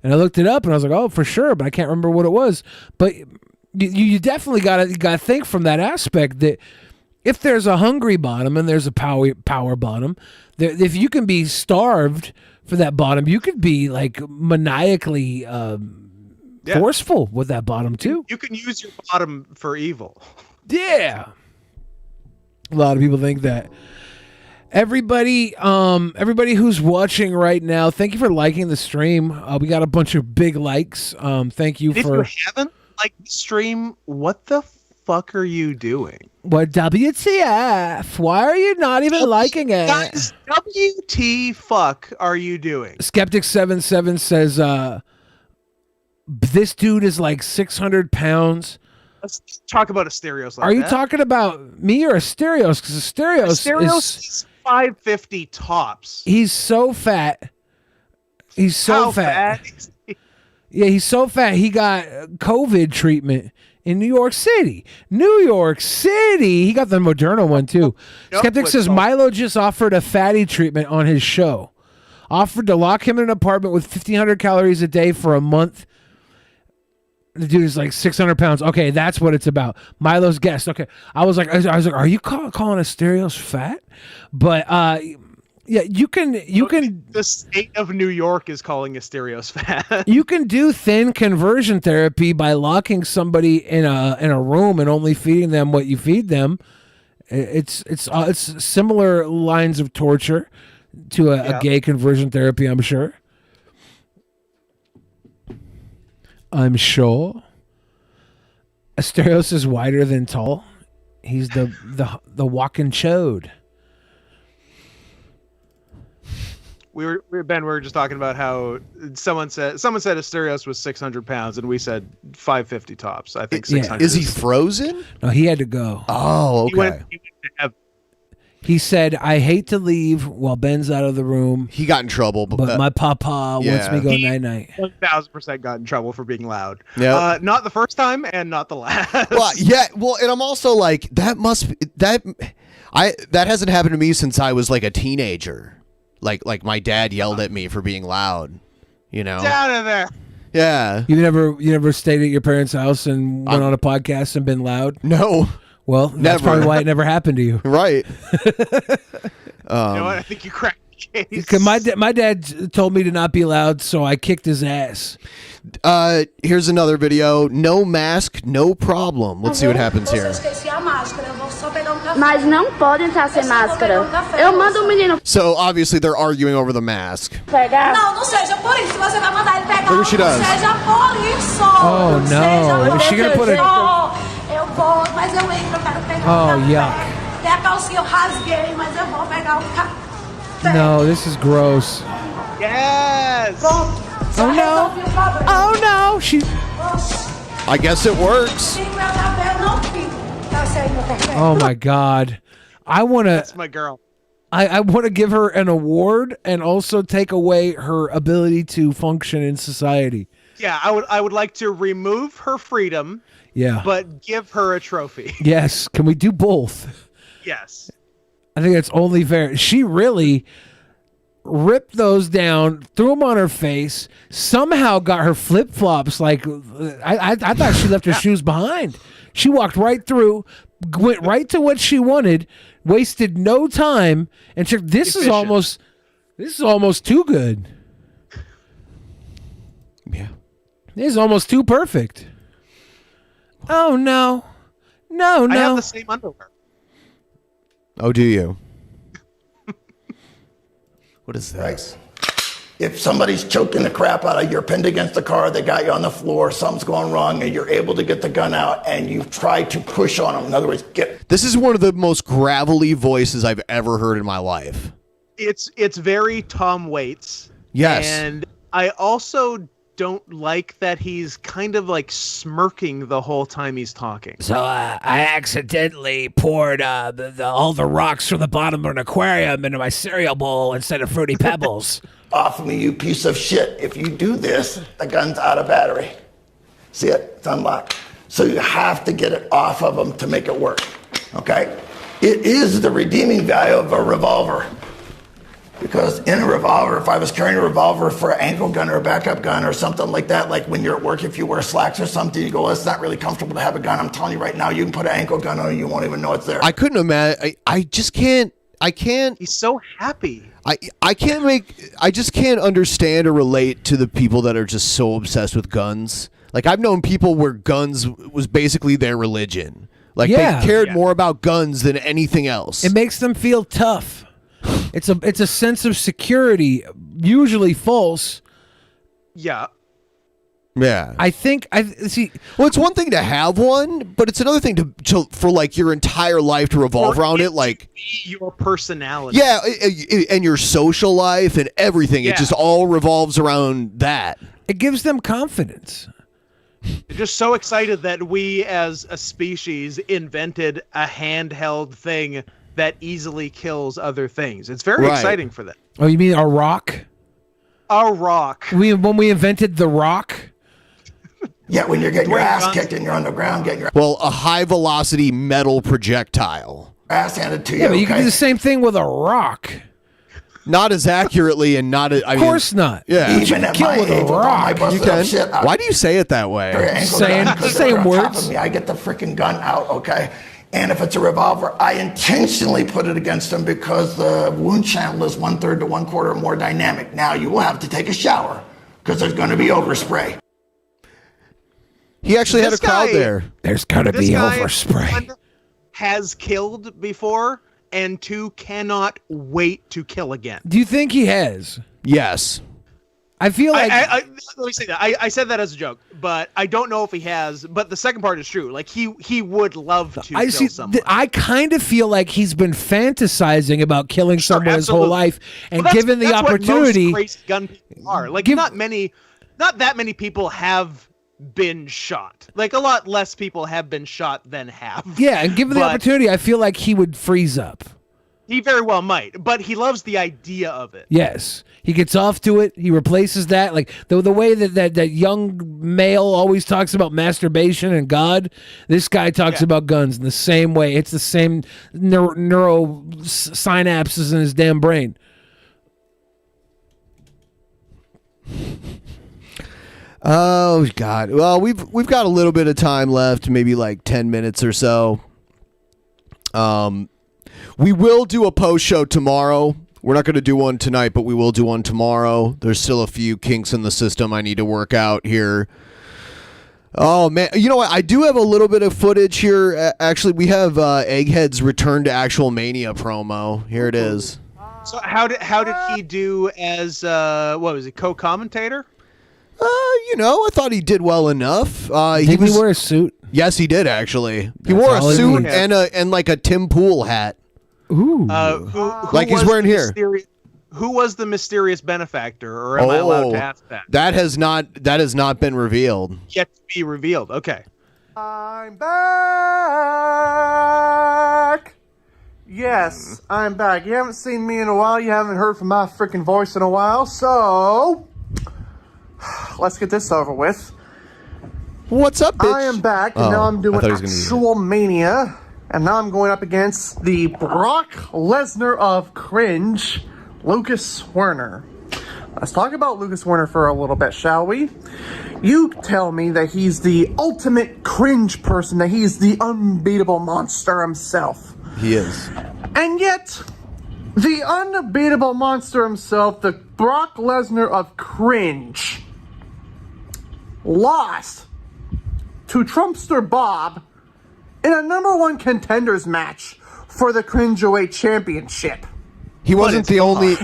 And I looked it up, and I was like, "Oh, for sure," but I can't remember what it was. But you definitely gotta think from that aspect that if there's a hungry bottom and there's a power bottom, if you can be starved for that bottom, you could be like maniacally forceful with that bottom too. You can use your bottom for evil. Yeah. A lot of people think that. Everybody who's watching right now, thank you for liking the stream. We got a bunch of big likes. Thank you If for. you haven't liked the stream, what the fuck are you doing? What WTF? Why are you not even liking it? Guys, WT fuck are you doing? Skeptic77 says, this dude is like 600 pounds. Let's talk about Asterios. Are you talking about me or Asterios? Because Asterios is 550 tops. He's so fat. He's so How fat. is he? Yeah, he's so fat. He got COVID treatment in New York City. New York City. He got the Moderna one too. Skeptic says Milo just offered a fatty treatment on his show. Offered to lock him in an apartment with 1,500 calories a day for a month. The dude is like 600 pounds. Okay, that's what it's about. Milo's guest. Okay, I was like, are you calling Asterios fat? But yeah, you can. The state of New York is calling Asterios fat. You can do thin conversion therapy by locking somebody in a room and only feeding them what you feed them. It's similar lines of torture to a gay conversion therapy, I'm sure. I'm sure. Asterios is wider than tall. He's the walking chode. We were just talking about how someone said Asterios was 600 pounds and we said 550 tops. I think 600. Is he frozen? No, he had to go. Oh, okay. He went to heaven. He said, "I hate to leave while Ben's out of the room." He got in trouble, but my papa wants me to go night night. 1,000% got in trouble for being loud. Yeah, not the first time and not the last. Well, yeah, well, and I'm also like that hasn't happened to me since I was like a teenager. Like my dad yelled at me for being loud. You know, get out of there. Yeah. You never stayed at your parents' house and went on a podcast and been loud? No. Well, that's Never. probably why it never happened to you. Right. You know what? I think you cracked the case. 'Cause my dad told me to not be loud, so I kicked his ass. Here's another video. No mask, no problem. Let's see what happens here. Mas não pode entrar sem máscara. Eu mando o menino So obviously they're arguing over the mask. pegar. Não seja por isso. Você vai mandar ele pegar. Look what she does. Não seja por isso. Oh, no. Seja Is she gonna put a- Eu vou, mas eu entro, eu quero pegar Oh, o café. yuck. Até a calcinha eu rasguei, mas eu vou pegar o café. No, this is gross. Yes. Pronto. Já Oh, no. resolvi o problema. Oh no, she. I guess it works. Pingo meu café, eu não pingo. Tá saindo meu café. Oh my God, I want to. That's my girl. I want to give her an award and also take away her ability to function in society. Yeah, I would like to remove her freedom, Yeah. but give her a trophy. Yes. Can we do both? Yes. I think that's only fair. She really ripped those down, threw them on her face, somehow got her flip flops. Like I thought she left her shoes behind. She walked right through, went right to what she wanted, wasted no time, and checked. This is almost too good. Yeah. This is almost too perfect. Oh no, no, no. I have the same underwear. Oh, do you? What is that? Right. If somebody's choking the crap out of you, you're pinned against the car, they got you on the floor, something's going wrong, and you're able to get the gun out, and you try to push on them. In other words, get. This is one of the most gravelly voices I've ever heard in my life. It's very Tom Waits. Yes. And I also don't like that he's kind of like smirking the whole time he's talking. So I accidentally poured all the rocks from the bottom of an aquarium into my cereal bowl instead of Fruity Pebbles. Off of me, you piece of shit. If you do this, the gun's out of battery. See it? It's unlocked. So you have to get it off of them to make it work. Okay? It is the redeeming value of a revolver. Because in a revolver, if I was carrying a revolver for an ankle gun or a backup gun or something like that, like when you're at work, if you wear slacks or something, you go, well, it's not really comfortable to have a gun. I'm telling you right now, you can put an ankle gun on and you won't even know it's there. I couldn't imagine. I just can't. I can't. He's so happy. I can't make. I just can't understand or relate to the people that are just so obsessed with guns. Like I've known people where guns was basically their religion. Like Yeah. they cared more about guns than anything else. It makes them feel tough. It's a sense of security, usually false. Yeah. Yeah. I think I see. Well, it's one thing to have one, but it's another thing to for like your entire life to revolve around it. Like your personality. Yeah, and your social life and everything. Yeah. It just all revolves around that. It gives them confidence. They're just so excited that we as a species invented a handheld thing that easily kills other things. It's very Right. exciting for them. Oh, you mean a rock? A rock. When we invented the rock. Yeah, when you're getting your Dwayne ass Johnson. kicked and you're on the ground getting your Well, a high velocity metal projectile. ass handed to you. Yeah, but you okay? can do the same thing with a rock. Not as accurately and not. Of course not. Yeah, You can kill with a rock. You can. Why do you say it that way? Same words. I get the freaking gun out, okay? And if it's a revolver, I intentionally put it against them because the wound channel is 1/3 to 1/4 more dynamic. Now you will have to take a shower because there's going to be overspray. He actually had a This crowd guy- there. There's gotta This be guy, overspray. one, has killed before, and two, cannot wait to kill again. Do you think he has? Yes. I feel like let me say that. I said that as a joke, but I don't know if he has. But the second part is true. Like he would love to I kill see. someone. I kind of feel like he's been fantasizing about killing someone his whole absolutely. life, and Well, given the that's opportunity, what most crazy gun people are. Like not that many people have been shot. Like a lot less people have been shot than have. yeah, and given the But opportunity, I feel like he would freeze up. he very well might. But he loves the idea of it. Yes, he gets off to it. He replaces that, like the way that young male always talks about masturbation and God. This guy talks about guns in the same way. It's the same neuro synapses in his damn brain. Oh God. Well, we've got a little bit of time left, maybe like 10 minutes or so. We will do a post show tomorrow. We're not going to do one tonight, but we will do one tomorrow. There's still a few kinks in the system I need to work out here. Oh, man. You know what? I do have a little bit of footage here. Actually, we have Egghead's Return to Actual Mania promo. Here it is. So how did he do as what was he, co-commentator? I thought he did well enough. Did he wear a suit? Yes, he did actually. He wore a suit and like a Tim Pool hat. Ooh. Who like he's wearing here. Who was the mysterious benefactor, or am I allowed to ask that? That has not been revealed. Yet to be revealed. Okay. I'm back. Yes, I'm back. You haven't seen me in a while. You haven't heard from my freaking voice in a while. So let's get this over with. What's up, bitch? I am back, and now I'm doing Actual Mania, and now I'm going up against the Brock Lesnar of cringe, Lucas Werner. Let's talk about Lucas Werner for a little bit, shall we? You tell me that he's the ultimate cringe person, that he's the unbeatable monster himself. He is. And yet, the unbeatable monster himself, the Brock Lesnar of cringe, lost to Trumpster Bob in a #1 contenders match for the Cringeaway Championship. He wasn't the only.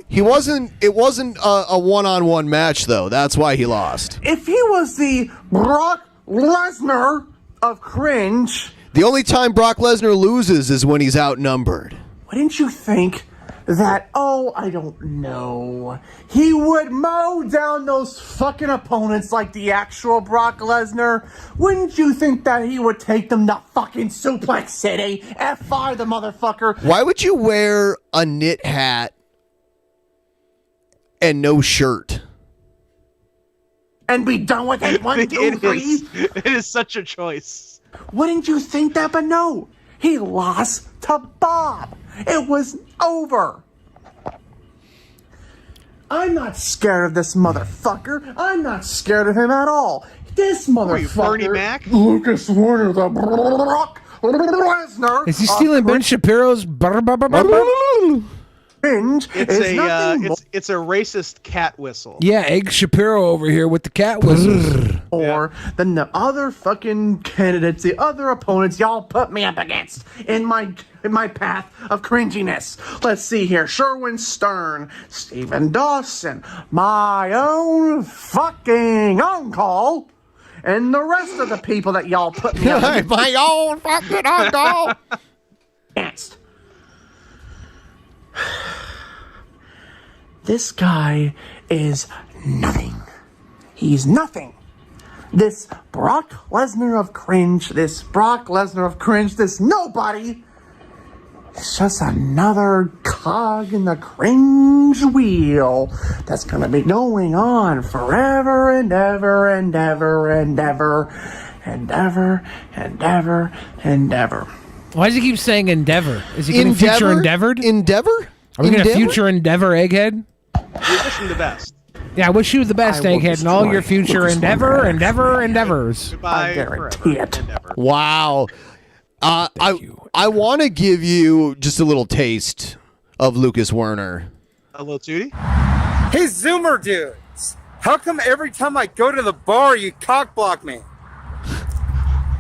He wasn't. It wasn't a one-on-one match though. That's why he lost. If he was the Brock Lesnar of cringe, the only time Brock Lesnar loses is when he's outnumbered. Wouldn't you think that, I don't know, he would mow down those fucking opponents like the actual Brock Lesnar? Wouldn't you think that he would take them to fucking Suplex City? F5 the motherfucker. Why would you wear a knit hat and no shirt? And be done with it? 1, 2, 3? It is such a choice. Wouldn't you think that? But no, he lost to Bob. It was over. I'm not scared of this motherfucker. I'm not scared of him at all. This motherfucker, Bernie Mac? Lucas Werner, the Brock Lesnar. Is he stealing Ben Shapiro's? Cringe. It's a racist cat whistle. Yeah, Egg Shapiro over here with the cat whistle. Or than the other fucking candidates, the other opponents y'all put me up against in my path of cringiness. Let's see here. Sherwin Stern, Stephen Dawson, my own fucking uncle, and the rest of the people that y'all put me up against. My own fucking uncle. Against. This guy is nothing. He's nothing. This Brock Lesnar of cringe, this nobody, is just another cog in the cringe wheel that's gonna be going on forever and ever and ever and ever and ever and ever and ever. Why does he keep saying Endeavor? Is he getting future endeavored? Endeavor? Are we going to future Endeavor, Egghead? We wish him the best. Yeah, I wish you the best, Egghead, and all your future endeavors. Goodbye. I guarantee it. Wow. I want to give you just a little taste of Lucas Werner. A little tootie? Hey, Zoomer dudes. How come every time I go to the bar, you cockblock me?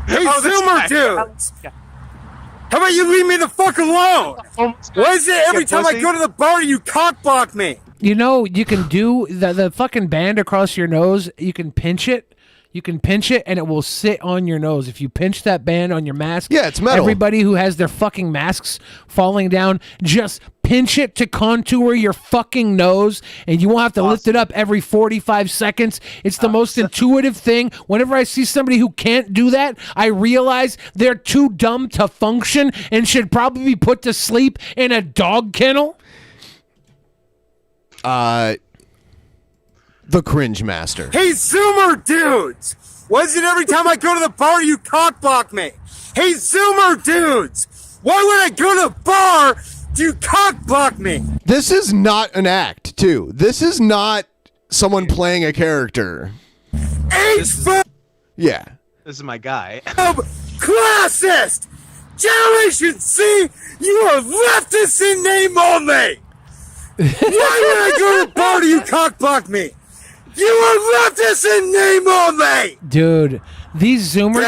Hey, Zoomer dudes. How about you leave me the fuck alone? Why is it every time I go to the bar, you cockblock me? You know, you can do the fucking band across your nose. You can pinch it. And it will sit on your nose. If you pinch that band on your mask, yeah, it's metal. Everybody who has their fucking masks falling down, just pinch it to contour your fucking nose, and you won't have to lift it up every 45 seconds. It's the most intuitive thing. Whenever I see somebody who can't do that, I realize they're too dumb to function and should probably be put to sleep in a dog kennel. The Cringe Master. Hey, Zoomer dudes! Why is it every time I go to the bar, you cockblock me? Hey, Zoomer dudes! Why when I go to the bar, do you cockblock me? This is not an act, too. This is not someone playing a character. Yeah. This is my guy. Classist! Generation Z, you are leftists in name only. Why would I go to the bar you cockblock me? You are leftists in name only. Dude, these Zoomer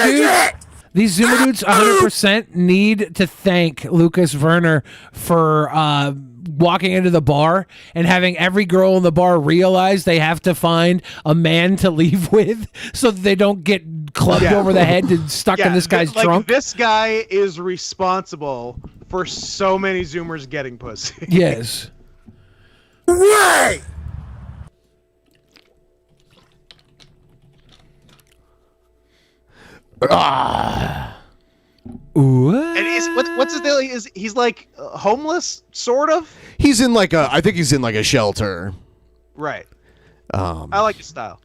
dudes 100% need to thank Lucas Werner for walking into the bar and having every girl in the bar realize they have to find a man to leave with so that they don't get clubbed over the head and stuck in this guy's trunk. This guy is responsible for so many Zoomers getting pussy. Yes. Way! And what's his deal? He's like homeless, sort of? He's in like I think he's in like a shelter. Right. I like his style.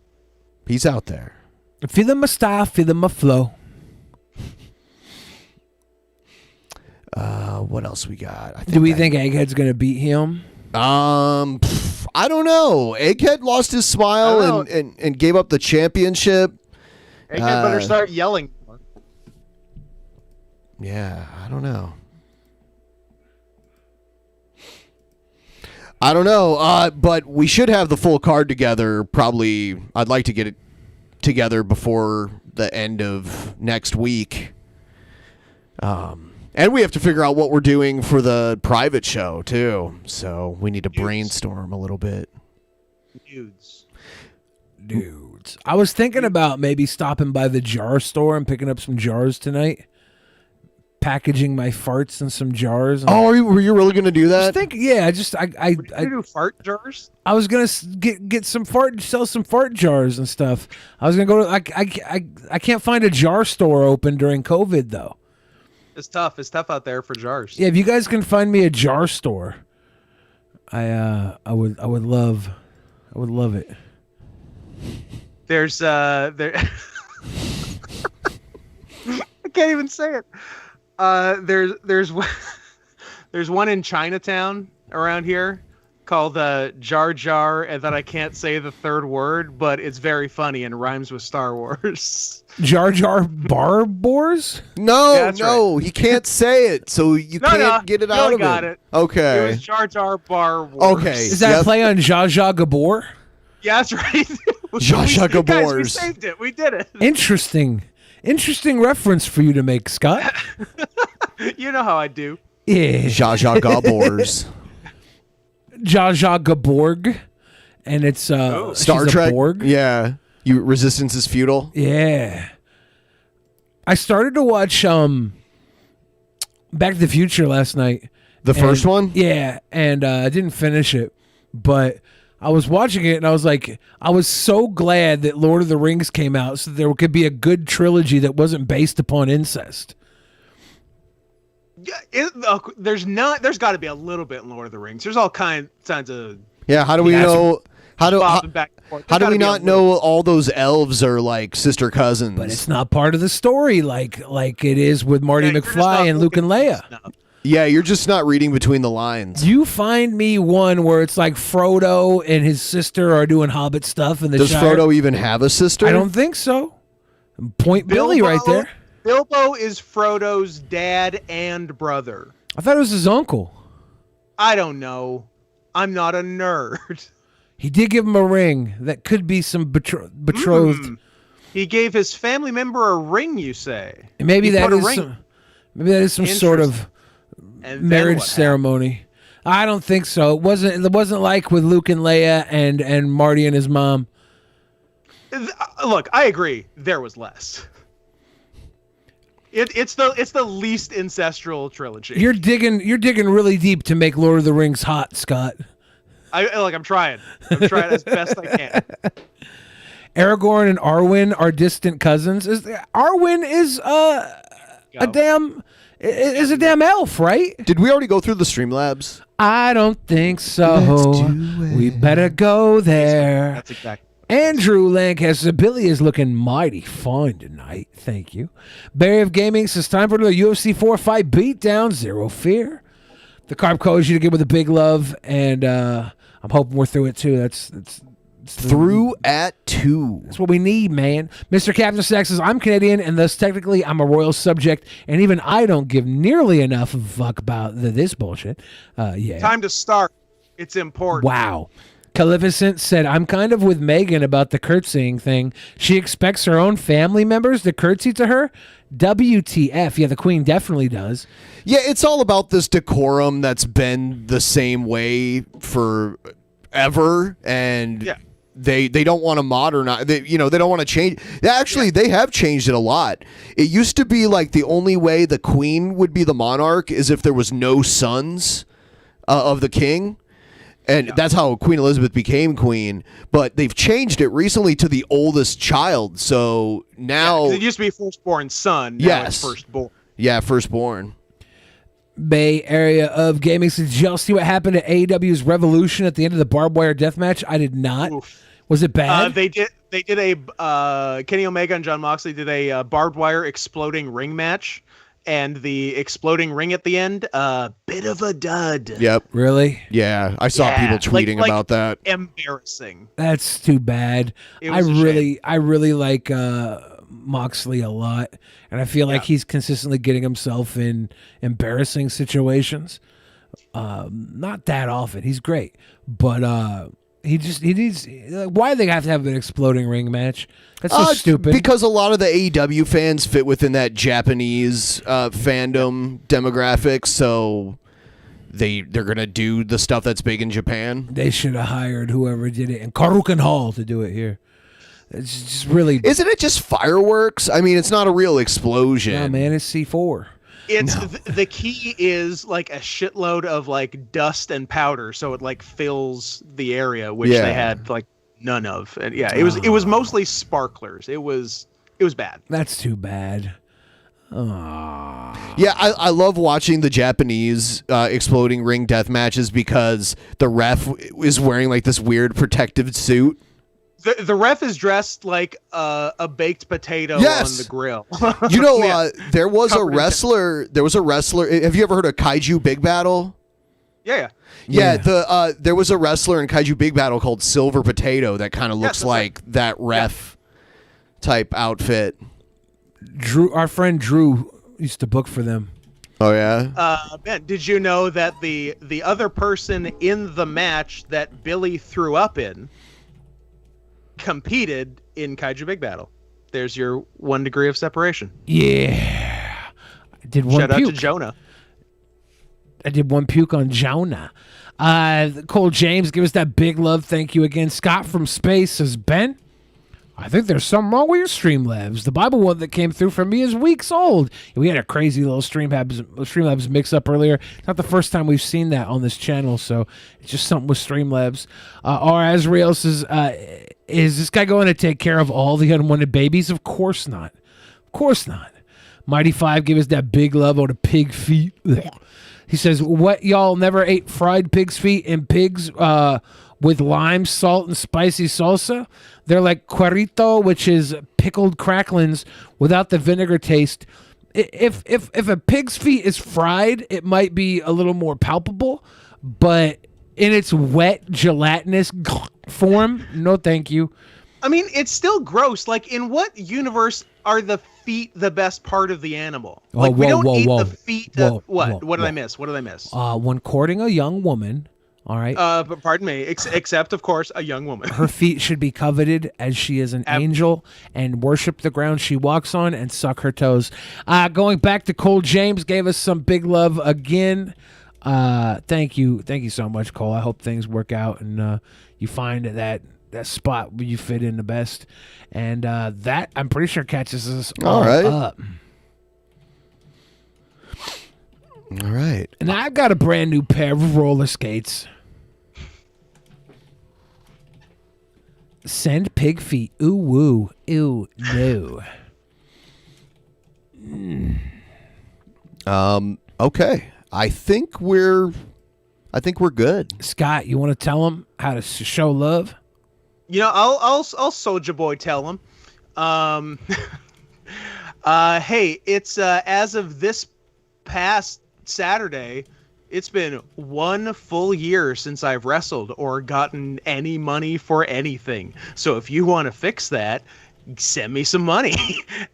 He's out there. Feeling my style, feeling my flow. What else we got? Do we think Egghead's gonna beat him? I don't know. Egghead lost his smile and gave up the championship. Egghead better start yelling. Yeah, I don't know. But we should have the full card together. Probably, I'd like to get it together before the end of next week. And we have to figure out what we're doing for the private show, too. So we need to brainstorm a little bit. Dudes. I was thinking about maybe stopping by the jar store and picking up some jars tonight. Packaging my farts in some jars. Were you really going to do that? I do fart jars. I was gonna get some sell some fart jars and stuff. I was gonna go to I can't find a jar store open during COVID though. It's tough. It's tough out there for jars. Yeah, if you guys can find me a jar store, I would love it. There's there. I can't even say it. There's one in Chinatown around here called Jar Jar, and then I can't say the third word, but it's very funny and rhymes with Star Wars. Jar Jar Barbors? No, he can't say it, so you can't get it out of got it. it. Okay. It was Jar Jar Bar Wars. Okay. Is that a play on Zsa Zsa Gabor? Yeah, that's right. Zsa Zsa Gabors. Guys, we saved it. We did it. Interesting reference for you to make, Scott. You know how I do. Yeah. Zsa Zsa Gabors. Zsa Zsa Gaborg, and it's Star she's Trek. a Borg. Yeah, resistance is futile. Yeah. I started to watch Back to the Future last night. The first one? Yeah, and I didn't finish it, but I was watching it and I was like, I was so glad that Lord of the Rings came out so there could be a good trilogy that wasn't based upon incest. Yeah, there's got to be a little bit in Lord of the Rings. There's all kinds of. Yeah, how do we know? How do we not know all those elves are like sister cousins? But it's not part of the story like it is with Marty McFly and Luke and Leia. Yeah, you're just not reading between the lines. You find me one where it's like Frodo and his sister are doing Hobbit stuff in the Does Shire. Frodo even have a sister? I don't think so. Point Billy right there. Bilbo is Frodo's dad and brother. I thought it was his uncle. I don't know. I'm not a nerd. He did give him a ring that could be some betrothed. He gave his family member a ring, you say? And maybe that is some sort of marriage ceremony. I don't think so. It wasn't like with Luke and Leia and Marty and his mom. Look, I agree. There was less. It's the least ancestral trilogy. You're digging really deep to make Lord of the Rings hot, Scott. I'm trying. I'm trying as best I can. Aragorn and Arwen are distant cousins. Arwen is a damn elf, right? Did we already go through the Streamlabs? I don't think so. Let's do it. We better go there. That's exactly. Andrew Lancaster, Billy is looking mighty fine tonight. Thank you. Barry of Gaming says time for another UFC 4 fight beatdown. Zero fear. The Carb calls you to give with a big love, and I'm hoping we're through it too. That's Through at 2. That's what we need, man. Mr. Captain Sex says, I'm Canadian, and thus technically I'm a royal subject, and even I don't give nearly enough of a fuck about this bullshit. Yeah. Time to start. It's important. Wow. Calificent said, I'm kind of with Megan about the curtsying thing. She expects her own family members to curtsy to her? WTF. Yeah, the queen definitely does. Yeah, it's all about this decorum that's been the same way forever, and they don't want to modernize. They don't want to change. Actually, they have changed it a lot. It used to be like the only way the queen would be the monarch is if there was no sons of the king. And that's how Queen Elizabeth became queen. But they've changed it recently to the oldest child. So now... it used to be firstborn son. Now it's firstborn. Yeah, firstborn. Bay Area of Gaming says, did y'all see what happened at AEW's Revolution at the end of the barbed wire death match? I did not. Oof. Was it bad? They did a... Kenny Omega and John Moxley did a barbed wire exploding ring match. And the exploding ring at the end, bit of a dud. Yep. Really? Yeah, I saw people tweeting about that. Embarrassing. That's too bad. I really like Moxley a lot, and I feel like he's consistently getting himself in embarrassing situations. Not that often. He's great, but he needs. Why do they have to have an exploding ring match? That's so stupid. Because a lot of the AEW fans fit within that Japanese fandom demographic, so they're gonna do the stuff that's big in Japan. They should have hired whoever did it in Karukan Hall to do it here. It's just really. Isn't it just fireworks? I mean, it's not a real explosion. No, man, it's C4. It's the key is like a shitload of like dust and powder, so it like fills the area, which they had like none of. And it was mostly sparklers. It was bad. That's too bad. Yeah, I love watching the Japanese exploding ring death matches because the ref is wearing like this weird protective suit. The ref is dressed like a baked potato on the grill. You know, there was a wrestler. Have you ever heard of Kaiju Big Battle? Yeah. There was a wrestler in Kaiju Big Battle called Silver Potato that kind of looks like that ref type outfit. Our friend Drew used to book for them. Oh yeah. Ben, did you know that the other person in the match that Billy threw up in competed in Kaiju Big Battle? There's your 1 degree of separation. Yeah. I did one Shout puke. out to Jonah. I did one puke on Jonah. Cole James, give us that big love. Thank you again. Scott from Space says, Ben, I think there's something wrong with your Streamlabs. The Bible one that came through for me is weeks old. We had a crazy little Streamlabs mix up earlier. It's not the first time we've seen that on this channel, so it's just something with Streamlabs. Or Azrael says, is this guy going to take care of all the unwanted babies? Of course not. Of course not. Mighty Five, give us that big love on the pig feet. He says, what, y'all never ate fried pig's feet and pigs with lime, salt, and spicy salsa? They're like cuerito, which is pickled cracklings without the vinegar taste. If a pig's feet is fried, it might be a little more palpable, but in its wet, gelatinous form, no thank you. I mean, it's still gross. Like, in what universe are the feet the best part of the animal? Like, we don't eat the feet. What did I miss? What did I miss? When courting a young woman, all right. But pardon me, except, of course, a young woman. Her feet should be coveted as she is an angel and worship the ground she walks on and suck her toes. Going back to Cole James, gave us some big love again. Thank you so much, Cole. I hope things work out and you find that spot where you fit in the best. And that, I'm pretty sure, catches us all up. All right. And I've got a brand new pair of roller skates. Send pig feet. Ooh, woo. Ew, no. Okay. I think we're good. Scott, you want to tell them how to show love? You know, I'll Soulja Boy tell him. Hey, it's as of this past Saturday, It's been 1 full year since I've wrestled or gotten any money for anything. So if you want to fix that, send me some money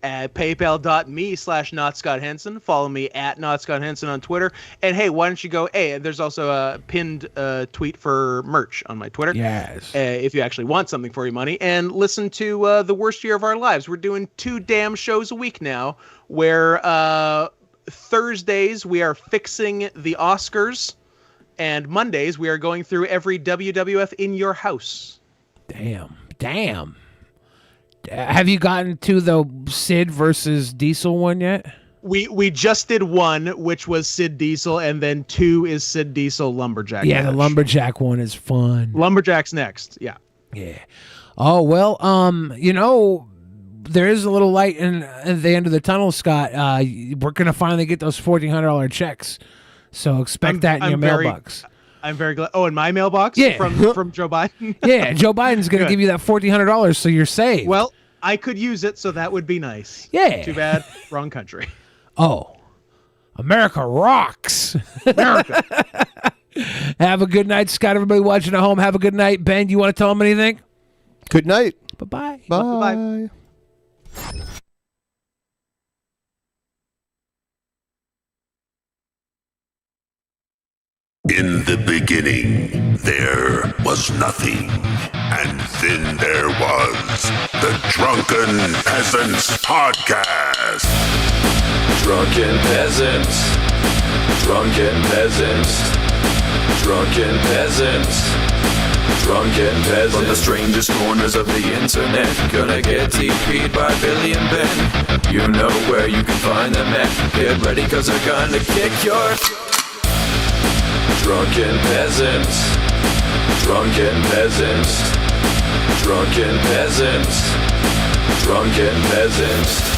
at paypal.me/NotScottHenson. Follow me at NotScottHenson on Twitter. And hey, why don't you go, hey, there's also a pinned tweet for merch on my Twitter. Yes. If you actually want something for your money. And listen to The Worst Year of Our Lives. We're doing 2 damn shows a week now where Thursdays we are fixing the Oscars. And Mondays we are going through every WWF in your house. Damn. Have you gotten to the Sid versus Diesel one yet? We just did 1, which was Sid Diesel, and then 2 is Sid Diesel Lumberjack. Yeah, match. the Lumberjack one is fun. Lumberjack's next. Yeah. Yeah. Oh well, there is a little light at the end of the tunnel, Scott. We're gonna finally get those $1,400 checks, so expect that in your mailbox. I'm very glad. Oh, in my mailbox? Yeah. From Joe Biden? Yeah, Joe Biden's going to give you that $1,400, so you're saved. Well, I could use it, so that would be nice. Yeah. Too bad. Wrong country. Oh. America rocks. America. Have a good night, Scott. Everybody watching at home, have a good night. Ben, you want to tell them anything? Good night. Bye-bye. Bye. In the beginning, there was nothing. And then there was the Drunken Peasants Podcast. Drunken Peasants. Drunken Peasants. Drunken Peasants. Drunken Peasants. From the strangest corners of the internet, gonna get TP'd by Billy and Ben. You know where you can find them at. Get ready, cause they're gonna kick your... Drunken Peasants. Drunken Peasants. Drunken Peasants. Drunken Peasants.